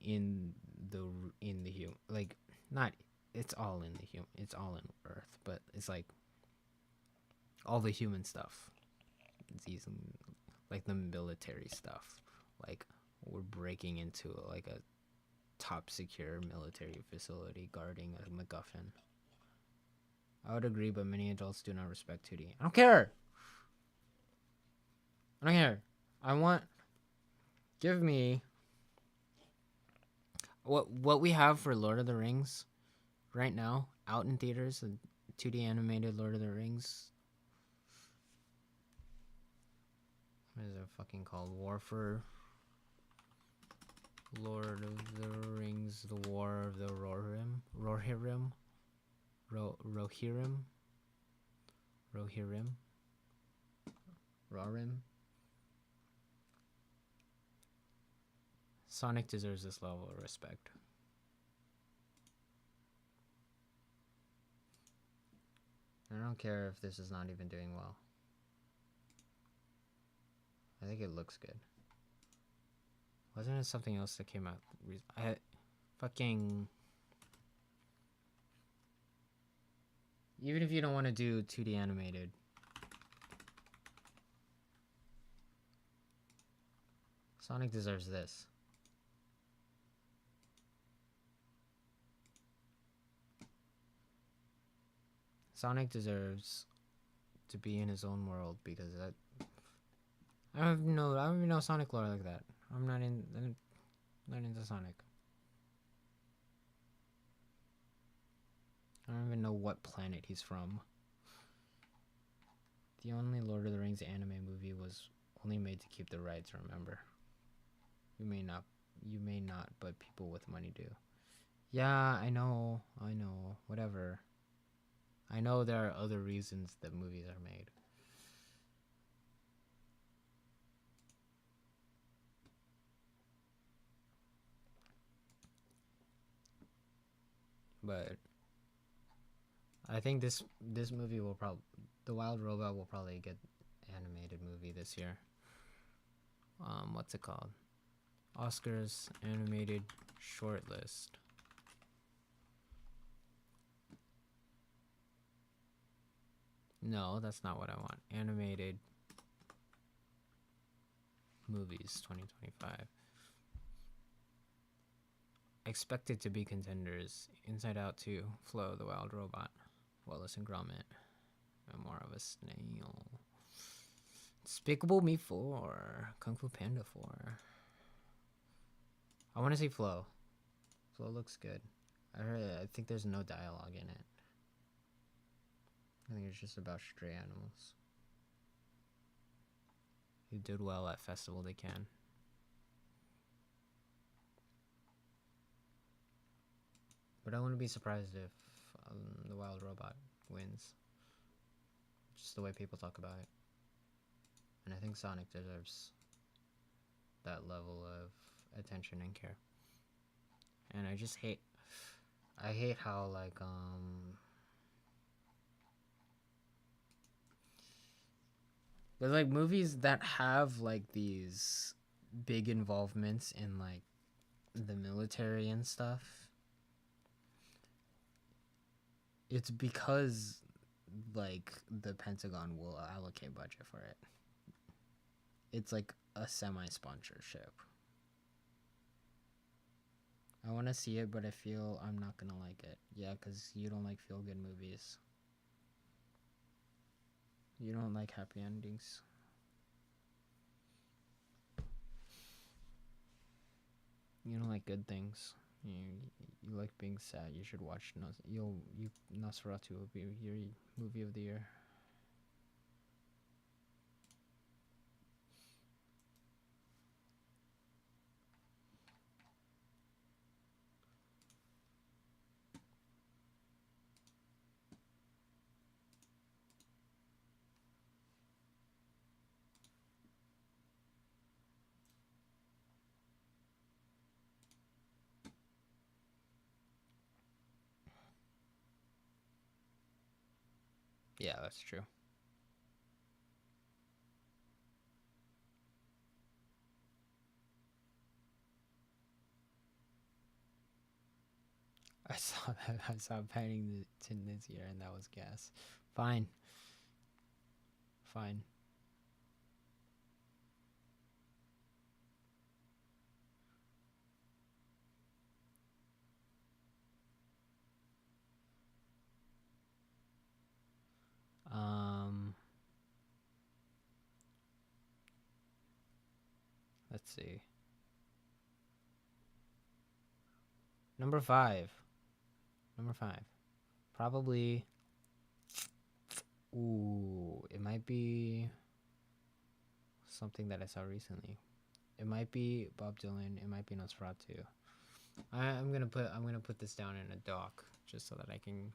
in the human, like, not, it's all in the human, it's all in Earth, but it's like all the human stuff. It's easily like the military stuff, like we're breaking into like a top secure military facility guarding a MacGuffin. I would agree, but many adults do not respect 2D. I don't care. Give me what we have for Lord of the Rings right now out in theaters, the 2D animated Lord of the Rings. What is it fucking called? War for Lord of the Rings, the War of the Rohirrim. Sonic deserves this level of respect. I don't care if this is not even doing well. I think it looks good. Wasn't it something else that came out? Even if you don't want to do 2D animated, Sonic deserves this. Sonic deserves to be in his own world, because I don't even know Sonic lore like that. I'm not into Sonic. I don't even know what planet he's from. The only Lord of the Rings anime movie was only made to keep the rights, remember. You may not, but people with money do. Yeah, I know, whatever. I know there are other reasons that movies are made. But I think this movie will The Wild Robot will probably get animated movie this year. What's it called? Oscars animated shortlist. No, that's not what I want. Animated movies 2025. Expected to be contenders: Inside Out 2, Flo, The Wild Robot, Wallace and Gromit, Memoir of a Snail, Despicable Me 4, Kung Fu Panda 4. I want to see Flo. Flo looks good. I think there's no dialogue in it. I think it's just about stray animals who did well at Festival They Can. But I wouldn't be surprised if The Wild Robot wins. Just the way people talk about it. And I think Sonic deserves that level of attention and care. And I just hate... I hate how, like, But, like, movies that have, like, these big involvements in, like, the military and stuff... It's because, like, the Pentagon will allocate budget for it. It's like a semi-sponsorship. I want to see it, but I feel I'm not gonna like it. Yeah, because you don't like feel-good movies. You don't like happy endings. You don't like good things. You like being sad. You should watch Nosferatu will be your movie of the year. Yeah, that's true. I saw that. I saw Paddington this year, and that was gas. Fine. Fine. Let's see. Number 5. Probably. Ooh, it might be something that I saw recently. It might be Bob Dylan. It might be Nosferatu. I'm gonna put this down in a doc just so that I can.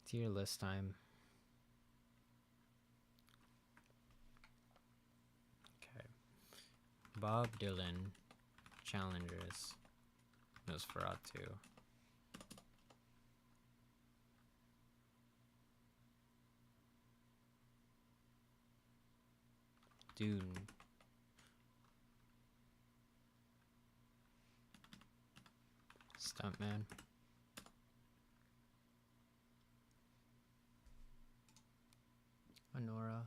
Tier list time. Okay. Bob Dylan challengers Nosferatu. Dune. Stuntman. Honora.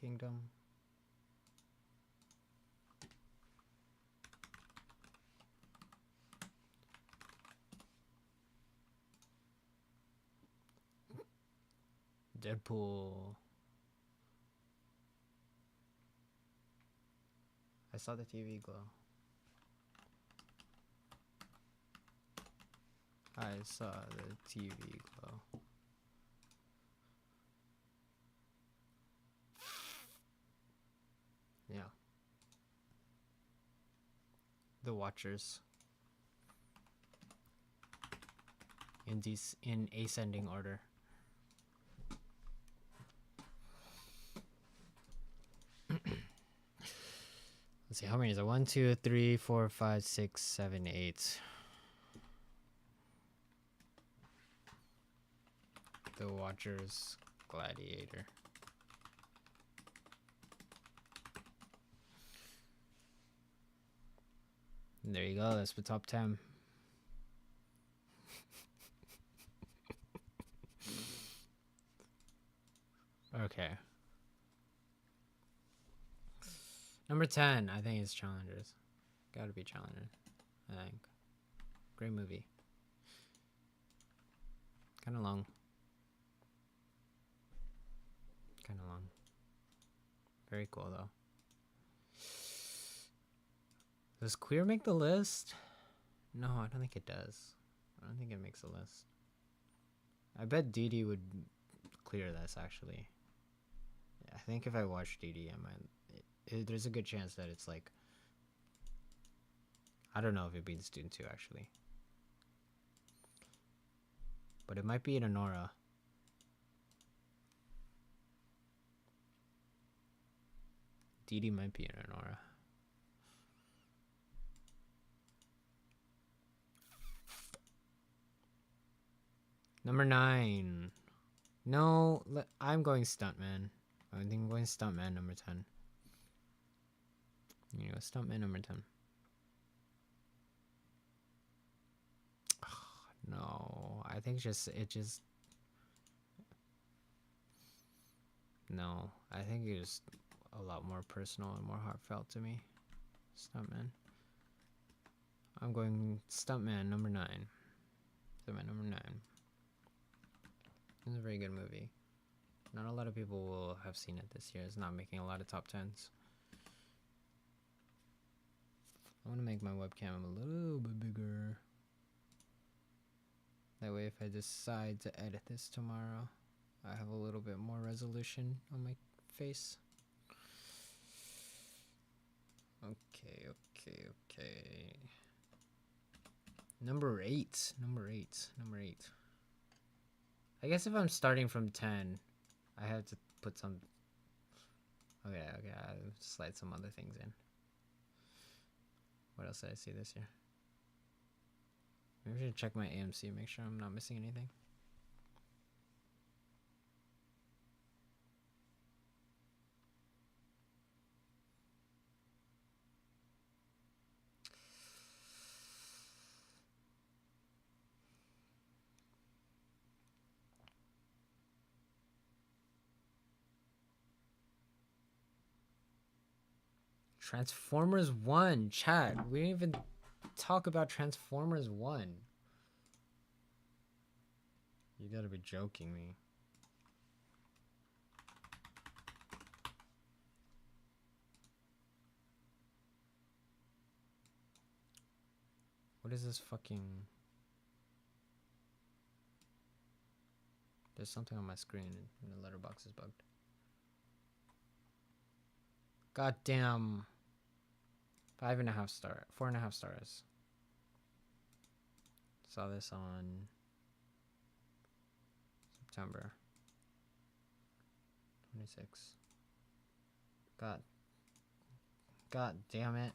Kingdom. Deadpool. I saw the TV glow. I saw the TV glow. Yeah. The Watchers. In ascending order. Let's see, how many is it? 1, 2, 3, 4, 5, 6, 7, 8. The Watchers Gladiator. And there you go, that's the top 10. Okay. Number 10, I think it's Challengers. Gotta be Challengers, I think. Great movie. Kinda long. Kinda long. Very cool though. Does Queer make the list? No, I don't think it does. I don't think it makes the list. I bet Dee Dee would clear this actually. I think if I watch Dee Dee, I might. There's a good chance that it's like. I don't know if it beats Dune 2 actually. But it might be in Honora. Dee Dee might be in Honora. Number 9. No, I'm going Stuntman. I think I'm going Stuntman number 10. You know, Stuntman number 10. No, I think no, I think it's a lot more personal and more heartfelt to me. Stuntman. I'm going Stuntman number 9. Stuntman number 9. It's a very good movie. Not a lot of people will have seen it this year. It's not making a lot of top 10s. I want to make my webcam a little bit bigger. That way if I decide to edit this tomorrow, I have a little bit more resolution on my face. Okay. Number 8. I guess if I'm starting from 10, I have to put some... Okay, I'll slide some other things in. What else did I see this year? Maybe I should check my AMC, make sure I'm not missing anything. Transformers 1, chat. We didn't even talk about Transformers 1. You gotta be joking me. What is this fucking... There's something on my screen and the letterbox is bugged. God damn. 5.5 star, 4.5 stars. Saw this on September 26. God damn it.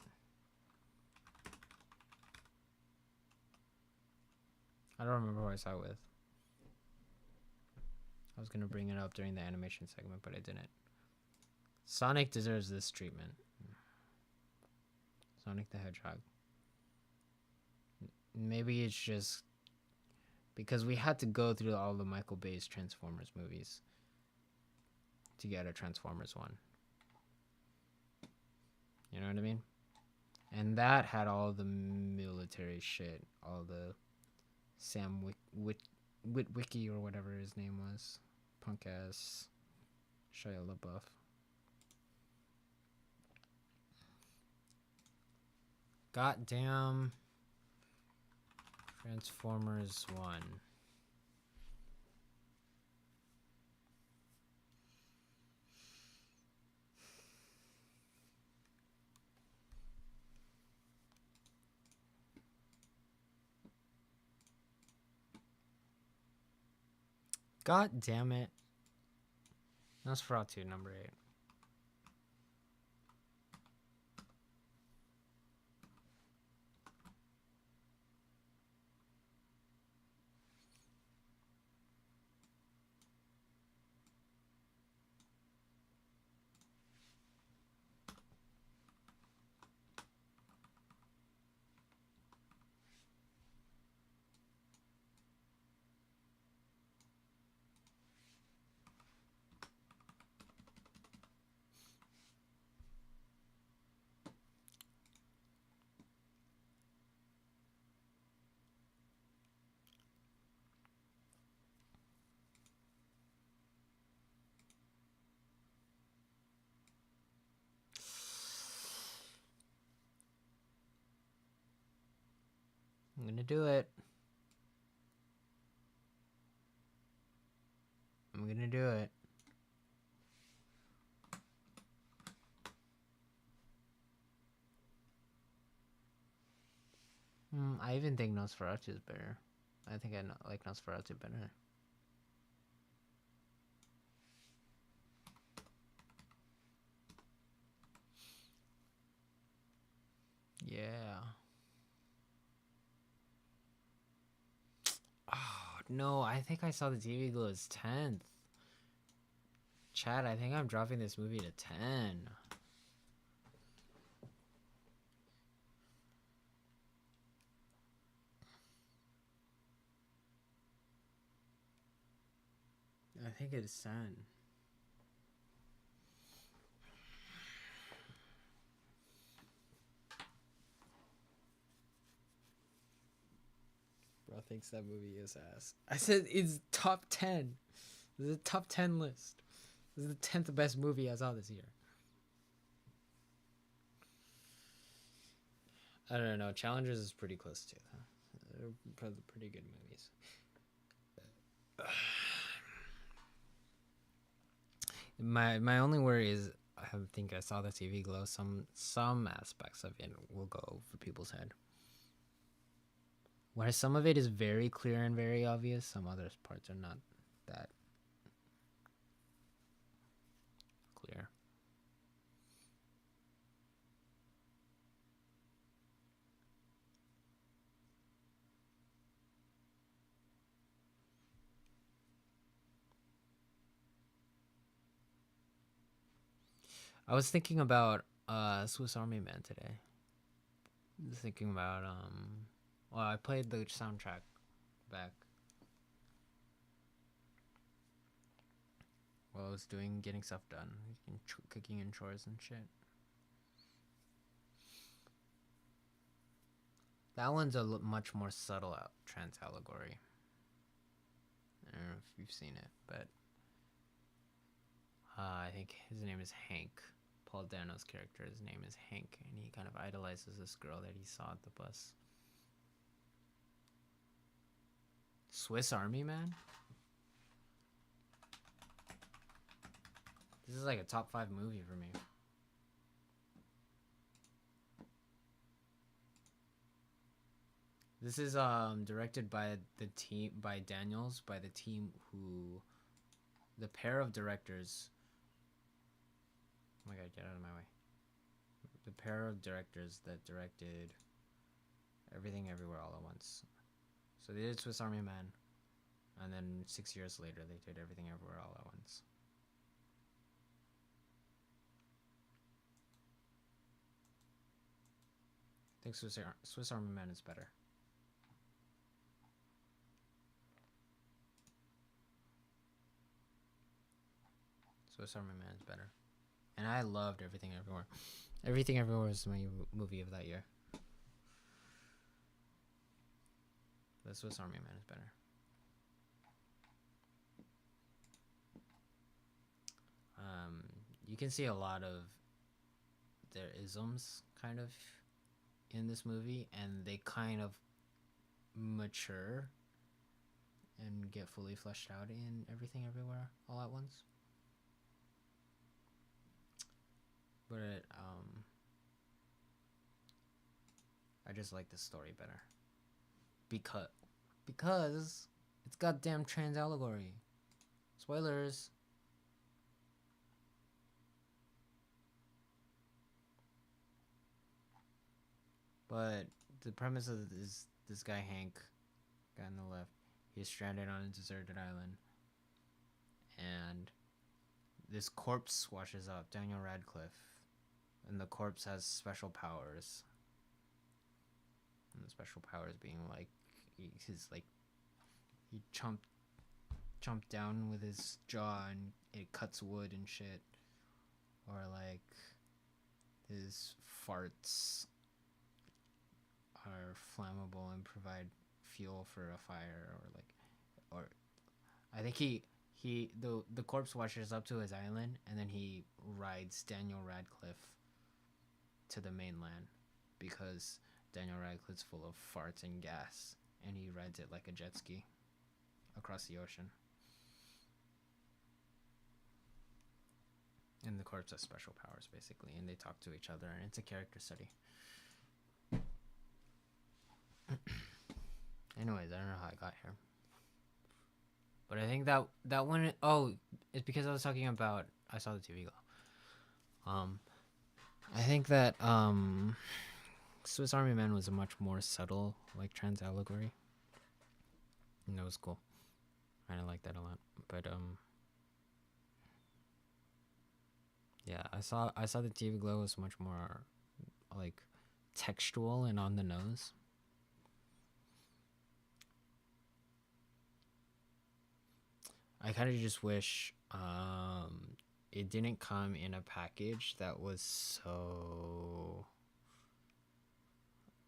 I don't remember who I saw it with. I was gonna bring it up during the animation segment, but I didn't. Sonic deserves this treatment. Sonic the Hedgehog. Maybe it's just because we had to go through all the Michael Bay's Transformers movies to get a Transformers 1. You know what I mean? And that had all the military shit, all the Sam Witwicky or whatever his name was, punk ass Shia LaBeouf. Goddamn. Transformers 1. God damn it. Nosferatu number 8. I'm gonna do it. I'm gonna do it. I even think Nosferatu is better. I think like Nosferatu better. Yeah. Oh, no, I think I saw the TV Glow as 10th. Chad, I think I'm dropping this movie to 10. I think it's 10. Bro thinks that movie is ass. I said it's top 10. This is a top 10 list. This is the 10th best movie I saw this year. I don't know. Challengers is pretty close too. They're pretty good movies. My only worry is I think I saw the TV Glow. Some aspects of it will go over people's head. Where some of it is very clear and very obvious, some other parts are not that clear. I was thinking about Swiss Army Man today. I was thinking about well, I played the soundtrack back while I was getting stuff done, cooking and chores and shit. That one's a much more subtle trans allegory. I don't know if you've seen it, but I think his name is Hank. Paul Dano's character's name is Hank, and he kind of idolizes this girl that he saw at the bus. Swiss Army Man? This is like a top 5 movie for me. This is directed by the team, by Daniels, by the team who, the pair of directors. Oh my god, get out of my way. The pair of directors that directed Everything Everywhere All at Once. So they did Swiss Army Man, and then 6 years later they did Everything Everywhere All at Once. I think Swiss Army Man is better. Swiss Army Man is better. And I loved Everything Everywhere. Everything Everywhere is my movie of that year. The Swiss Army Man is better. You can see a lot of their isms, kind of, in this movie, and they kind of mature and get fully fleshed out in Everything Everywhere All at Once. But I just like the story better because it's goddamn trans allegory. Spoilers. But the premise of this guy Hank, guy on the left, he's stranded on a deserted island, and this corpse washes up, Daniel Radcliffe, and the corpse has special powers. And the special powers being like, he chomped down with his jaw and it cuts wood and shit, or like his farts are flammable and provide fuel for a fire, or I think the corpse washes up to his island, and then he rides Daniel Radcliffe to the mainland because Daniel Radcliffe's full of farts and gas, and he rides it like a jet ski across the ocean. And the corpse has special powers, basically, and they talk to each other, and it's a character study. Anyways, I don't know how I got here. But I think that one... Oh, it's because I was talking about... I saw the TV glow. I think that Swiss Army Man was a much more subtle, like, trans allegory. And that was cool. I like that a lot. But, yeah, I saw the TV glow was much more, like, textual and on the nose. I kind of just wish it didn't come in a package that was so,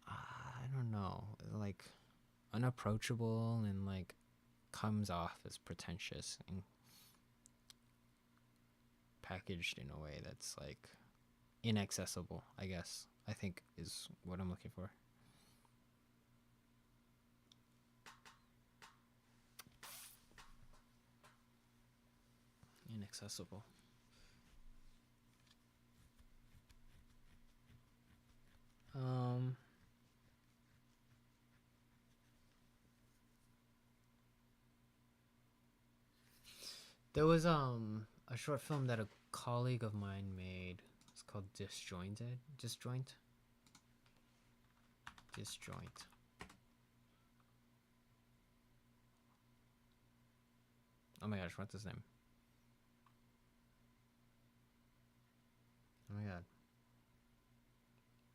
I don't know, like unapproachable and like comes off as pretentious and packaged in a way that's like inaccessible, I guess, I think is what I'm looking for. Inaccessible. There was a short film that a colleague of mine made. It's called Disjoint. Oh my gosh, what's his name? Oh my god.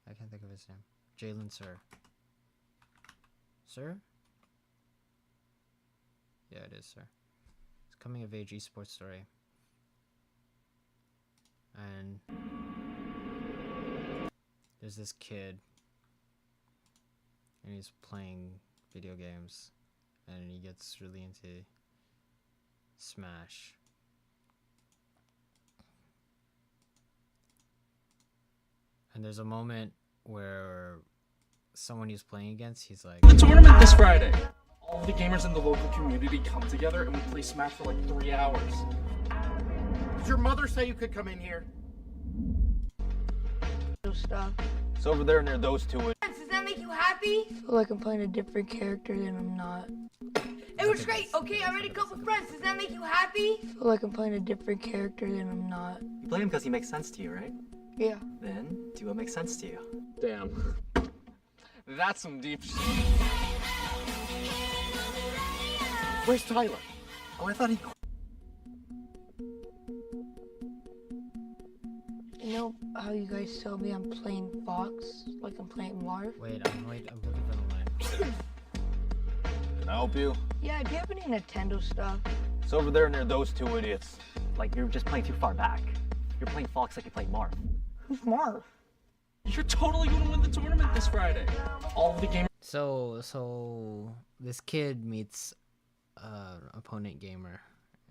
I can't think of his name. Jalen Sir. Sir? Yeah, it is Sir. It's coming of age esports story. And there's this kid and he's playing video games and he gets really into Smash. And there's a moment where someone he's playing against, he's like, The tournament this Friday! All the gamers in the local community come together and we play Smash for like 3 hours. Did your mother say you could come in here? Stuff. It's over there near those two. Does that make you happy? I feel like I'm playing a different character than I'm not. It was great. Okay, I'm ready to go with friends. Does that make you happy? I feel like I'm playing a different character than I'm not. You play him because he makes sense to you, right? Yeah. Then do what makes sense to you. Damn. That's some deep shit. Where's Tyler? Oh, I thought he... You know how you guys tell me I'm playing Fox, like I'm playing Marv? Wait, I'm looking for the line. Can I help you? Yeah, do you have any Nintendo stuff? It's over there near those two idiots. Like, you're just playing too far back. You're playing Fox like you played Marv. Who's Marv? You're totally gonna win the tournament this Friday. All of the gamers... So this kid meets opponent gamer,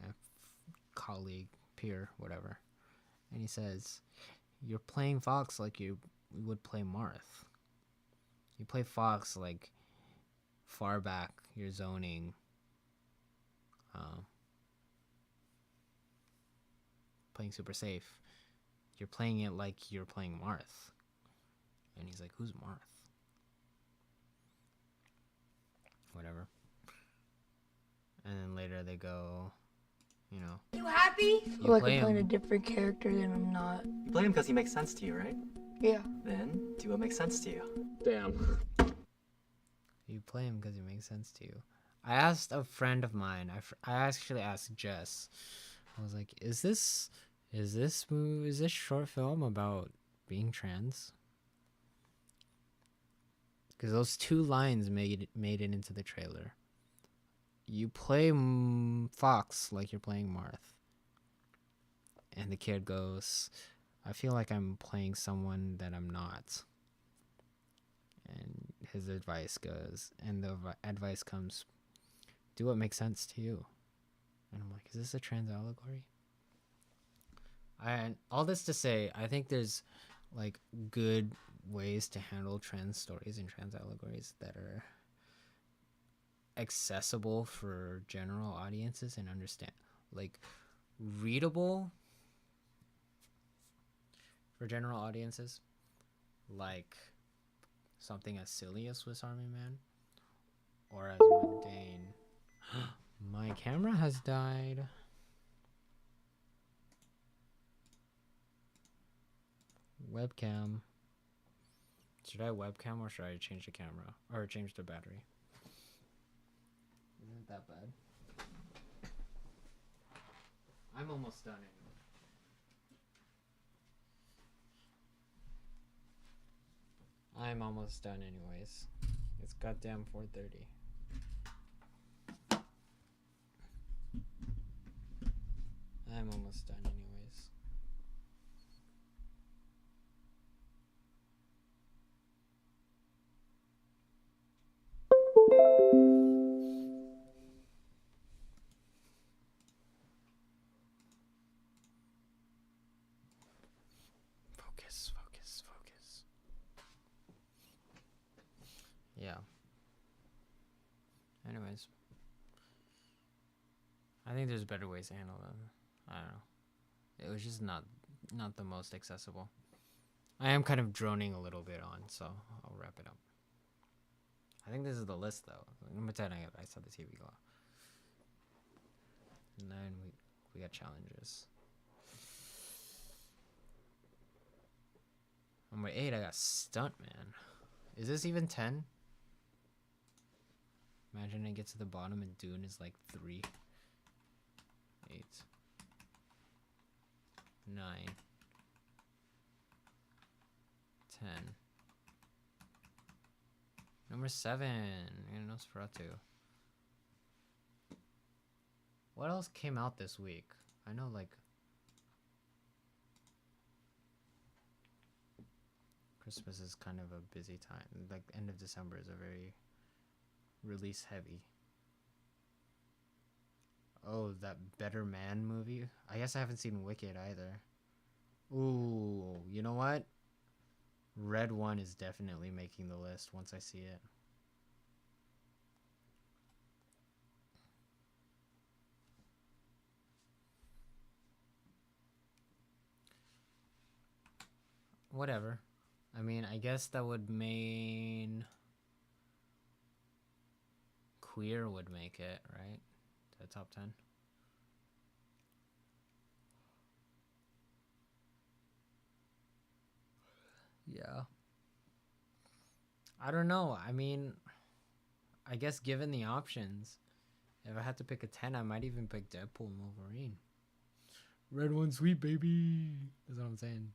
a colleague, peer, whatever. And he says, you're playing Fox like you would play Marth. You play Fox like far back, you're zoning. Playing super safe. You're playing it like you're playing Marth. And he's like, who's Marth? Whatever. And then later they go, you know. You happy? You like play I'm playing him. a different character than I'm not. You play him because he makes sense to you, right? Yeah. Then do what makes sense to you. Damn. You play him because he makes sense to you. I asked a friend of mine. I actually asked Jess. I was like, "Is this short film about being trans?" Because those two lines made it into the trailer. You play Fox like you're playing Marth, and the kid goes, "I feel like I'm playing someone that I'm not." And his advice goes, and the advice comes, do what makes sense to you. And I'm like, is this a trans allegory? And all this to say, I think there's like good ways to handle trans stories and trans allegories that are accessible for general audiences and understand, like readable for general audiences, like something as silly as Swiss Army Man, or as mundane. My camera has died. Webcam. Should I webcam or should I change the camera? Or change the battery? Isn't that bad? I'm almost done anyway. I'm almost done anyways. It's goddamn 4:30. I'm almost done anyways. Focus, focus, focus. Yeah. Anyways. I think there's better ways to handle that. I don't know. It was just not the most accessible. I am kind of droning a little bit on, so I'll wrap it up. I think this is the list though. Number 10, I saw the TV law. 9, we got challenges. Number 8, I got Stuntman. Is this even 10? Imagine I get to the bottom and Dune is like 3. 8. 9. 10. Number 7. Nosferatu. What else came out this week? I know, like, Christmas is kind of a busy time. Like, end of December is a very release heavy. Oh, that Better Man movie? I guess I haven't seen Wicked either. Ooh, you know what? Red 1 is definitely making the list once I see it. Whatever. I mean, I guess that would mean Queer would make it, right? The top 10. Yeah. I don't know. I mean, I guess given the options, if I had to pick a 10, I might even pick Deadpool and Wolverine. Red 1 sweet, baby. That's what I'm saying.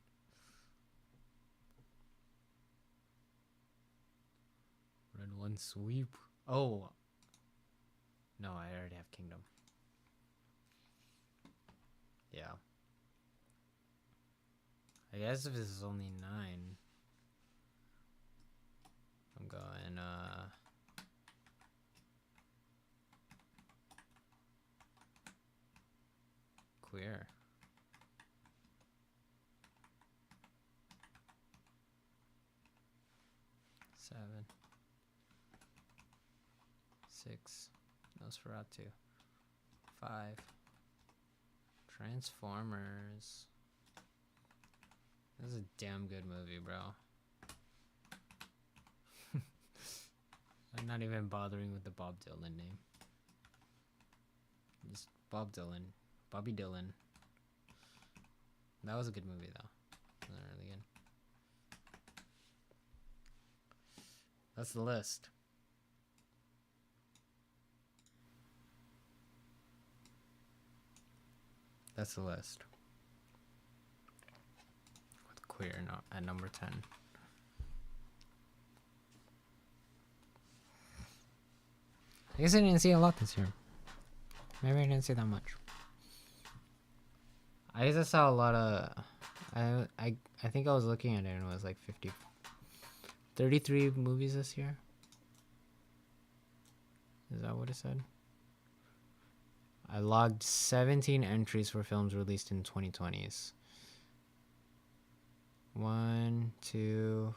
Red 1 sweep. Oh. No, I already have Kingdom. Yeah. I guess if this is only 9, I'm going, Queer. 7, 6, Nosferatu, 5, Transformers. This is a damn good movie, bro. I'm not even bothering with the Bob Dylan name. Just Bob Dylan. Bobby Dylan. That was a good movie, though. Wasn't it really good? That's the list. That's the list. With Queer not at number 10. I guess I didn't see a lot this year. Maybe I didn't see that much. I guess I saw a lot of... I think I was looking at it and it was like 33 movies this year. Is that what it said? I logged 17 entries for films released in 2020s. 1, 2...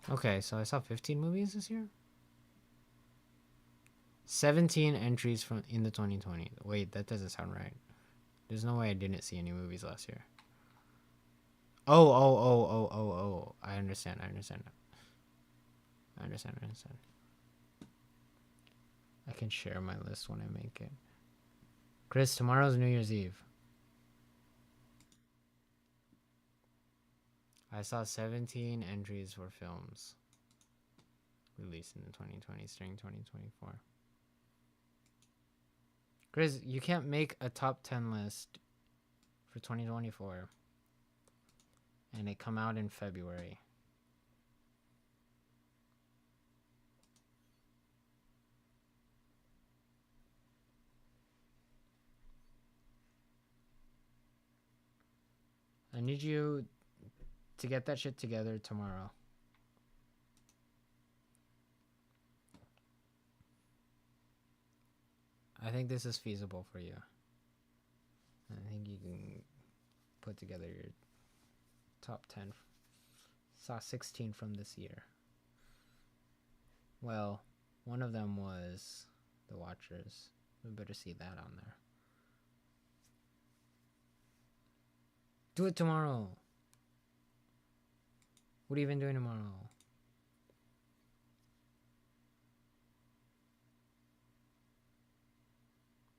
Okay, so I saw 15 movies this year? 17 entries from in the 2020. Wait, that doesn't sound right. There's no way I didn't see any movies last year. Oh. I understand. I understand. I can share my list when I make it. Chris, tomorrow's New Year's Eve. I saw 17 entries for films released in the 2020s during 2024. Chris, you can't make a top 10 list for 2024 and it come out in February. I need you to get that shit together tomorrow. I think this is feasible for you. I think you can put together your top 10. Saw 16 from this year. Well, one of them was The Watchers. We better see that on there. Do it tomorrow. What are you even doing tomorrow?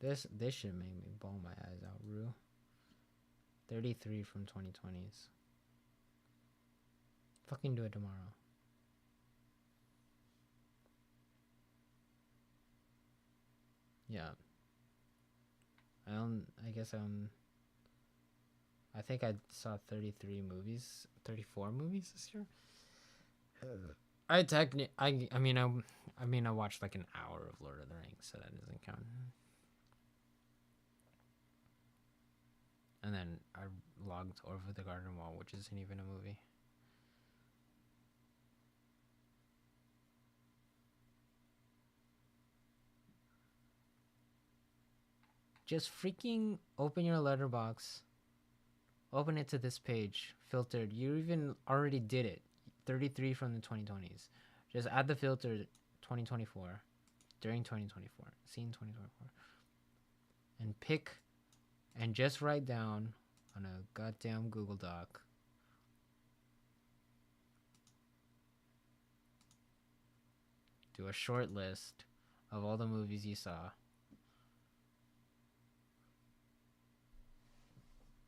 This should make me bawl my eyes out, Rue. 33 from 2020s. Fucking do it tomorrow. Yeah. I think I saw 33 movies, 34 movies this year. I watched like an hour of Lord of the Rings, so that doesn't count. And then I logged Over the Garden Wall, which isn't even a movie. Just freaking open your letterbox. Open it to this page. Filtered. You even already did it. 33 from the 2020s. Just add the filter 2024. During 2024. Scene 2024. And pick... And just write down on a goddamn Google Doc. Do a short list of all the movies you saw.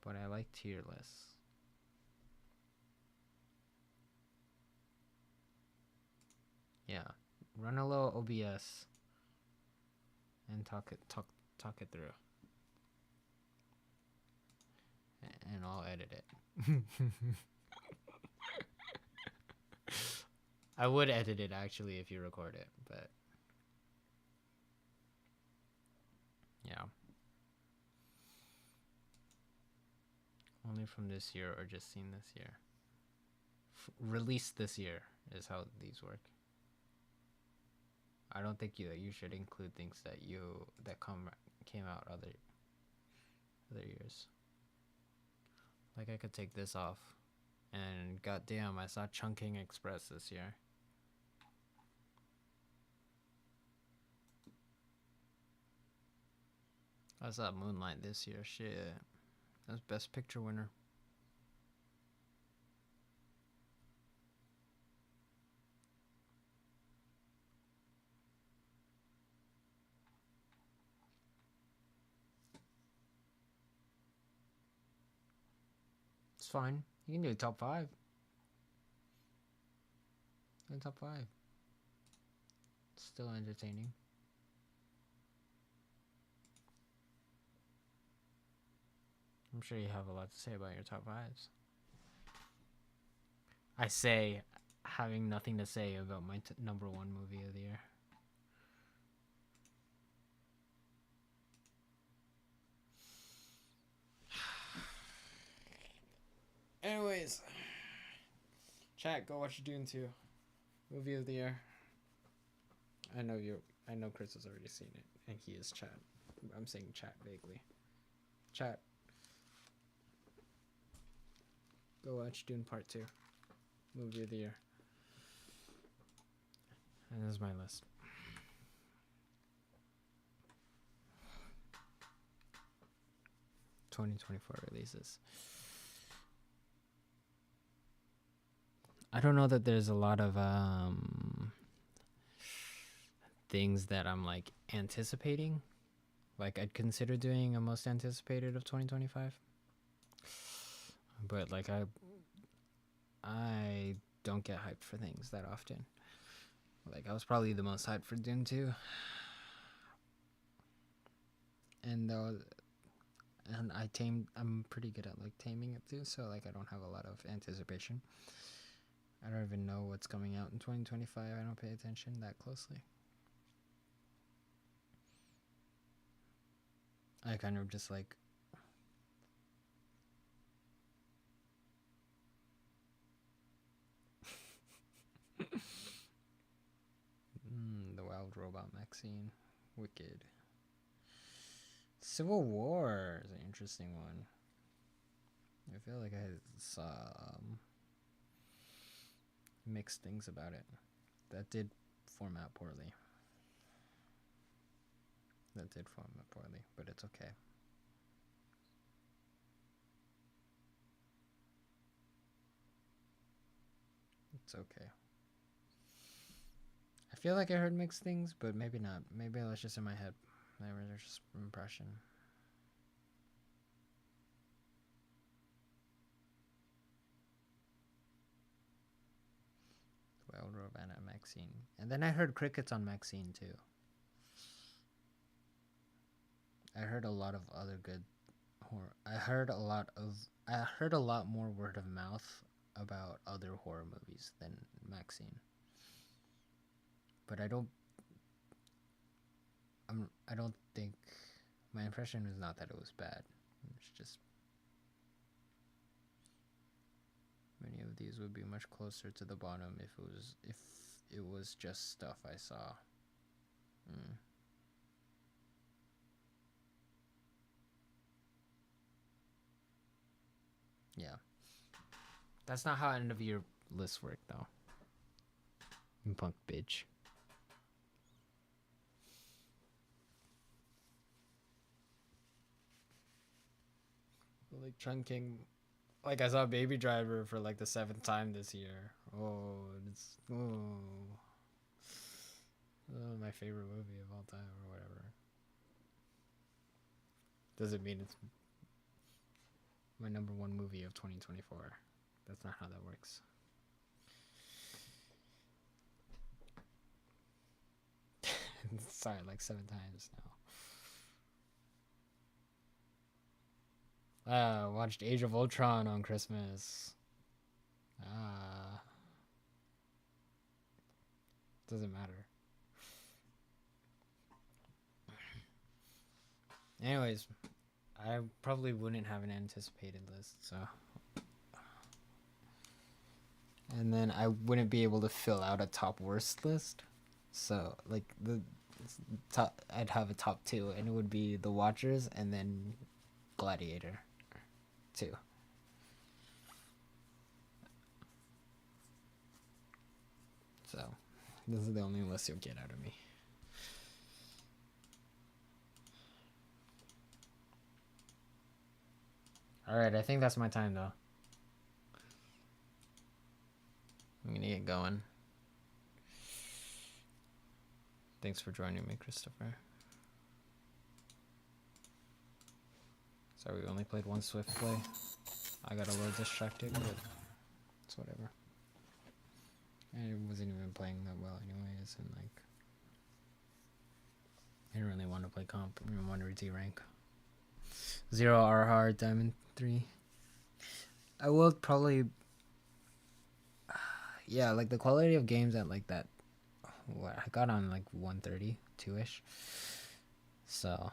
But I like tier lists. Yeah. Run a little OBS and talk it through. And I'll edit it. I would edit it actually if you record it, but yeah. Only from this year or just seen this year. Released this year is how these work. I don't think you should include things that came out other years. Like I could take this off. And goddamn, I saw Chungking Express this year. I saw Moonlight this year. Shit. That's Best Picture winner. It's fine. You can do a top 5. Do a top 5. It's still entertaining. I'm sure you have a lot to say about your top 5s. I say, having nothing to say about my number 1 movie of the year. Anyways, chat, go watch Dune 2. Movie of the year. I know Chris has already seen it, and he is chat. I'm saying chat vaguely. Chat. Go watch Dune Part 2. Movie of the year. And this is my list. '24 releases. I don't know that there's a lot of things that I'm like anticipating. Like I'd consider doing a most anticipated of 2025. But like I don't get hyped for things that often. Like I was probably the most hyped for Dune 2. And I'm pretty good at like taming it too, so like I don't have a lot of anticipation. I don't even know what's coming out in 2025. I don't pay attention that closely. I kind of just like the Wild Robot Maxine. Wicked. Civil War is an interesting one. I feel like I saw mixed things about it. That did format poorly. But it's okay. It's okay. I feel like I heard mixed things, but maybe not. Maybe it was just in my head. Maybe it was just impression. Wild Robot at Maxine. And then I heard crickets on Maxine too. I heard a lot of other good horror. I heard a lot more word of mouth about other horror movies than Maxine. But I don't think my impression was not that it was bad. It's just many of these would be much closer to the bottom if it was just stuff I saw. Yeah. That's not how end of year lists work though. You punk bitch. Like Chungking. Like I saw Baby Driver for like the 7th time this year. My favorite movie of all time or whatever. Doesn't mean it's my number 1 movie of 2024. That's not how that works. Sorry, like 7 times now. Watched Age of Ultron on Christmas. Doesn't matter. Anyways, I probably wouldn't have an anticipated list, so. And then I wouldn't be able to fill out a top worst list. So, like, I'd have a top 2, and it would be The Watchers and then Gladiator 2. So, this is the only list you'll get out of me. Alright, I think that's my time though. I'm gonna get going. Thanks for joining me, Christopher. Sorry, we only played one Swift play. I got a little distracted, but it's whatever. I wasn't even playing that well anyways, and like, I didn't really want to play comp. I didn't want to D rank. 0 R hard, Diamond 3. I will probably, yeah, like the quality of games at like that, what I got on like 130, 2-ish. So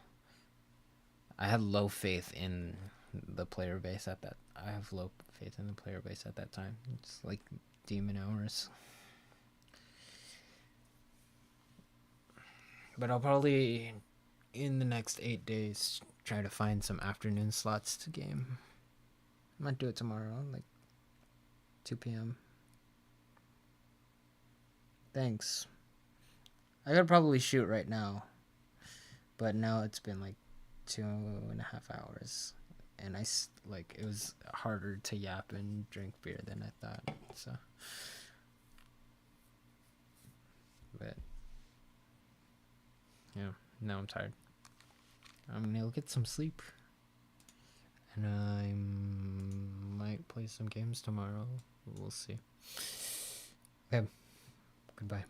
I had low faith in the player base at that. I have low faith in the player base at that time. It's like demon hours. But I'll probably, in the next 8 days, try to find some afternoon slots to game. I might do it tomorrow, like 2 p.m. Thanks. I could probably shoot right now, but now it's been like 2.5 hours, and like it was harder to yap and drink beer than I thought. So, but yeah, now I'm tired. I'm gonna get some sleep, and I might play some games tomorrow. We'll see. Okay, goodbye.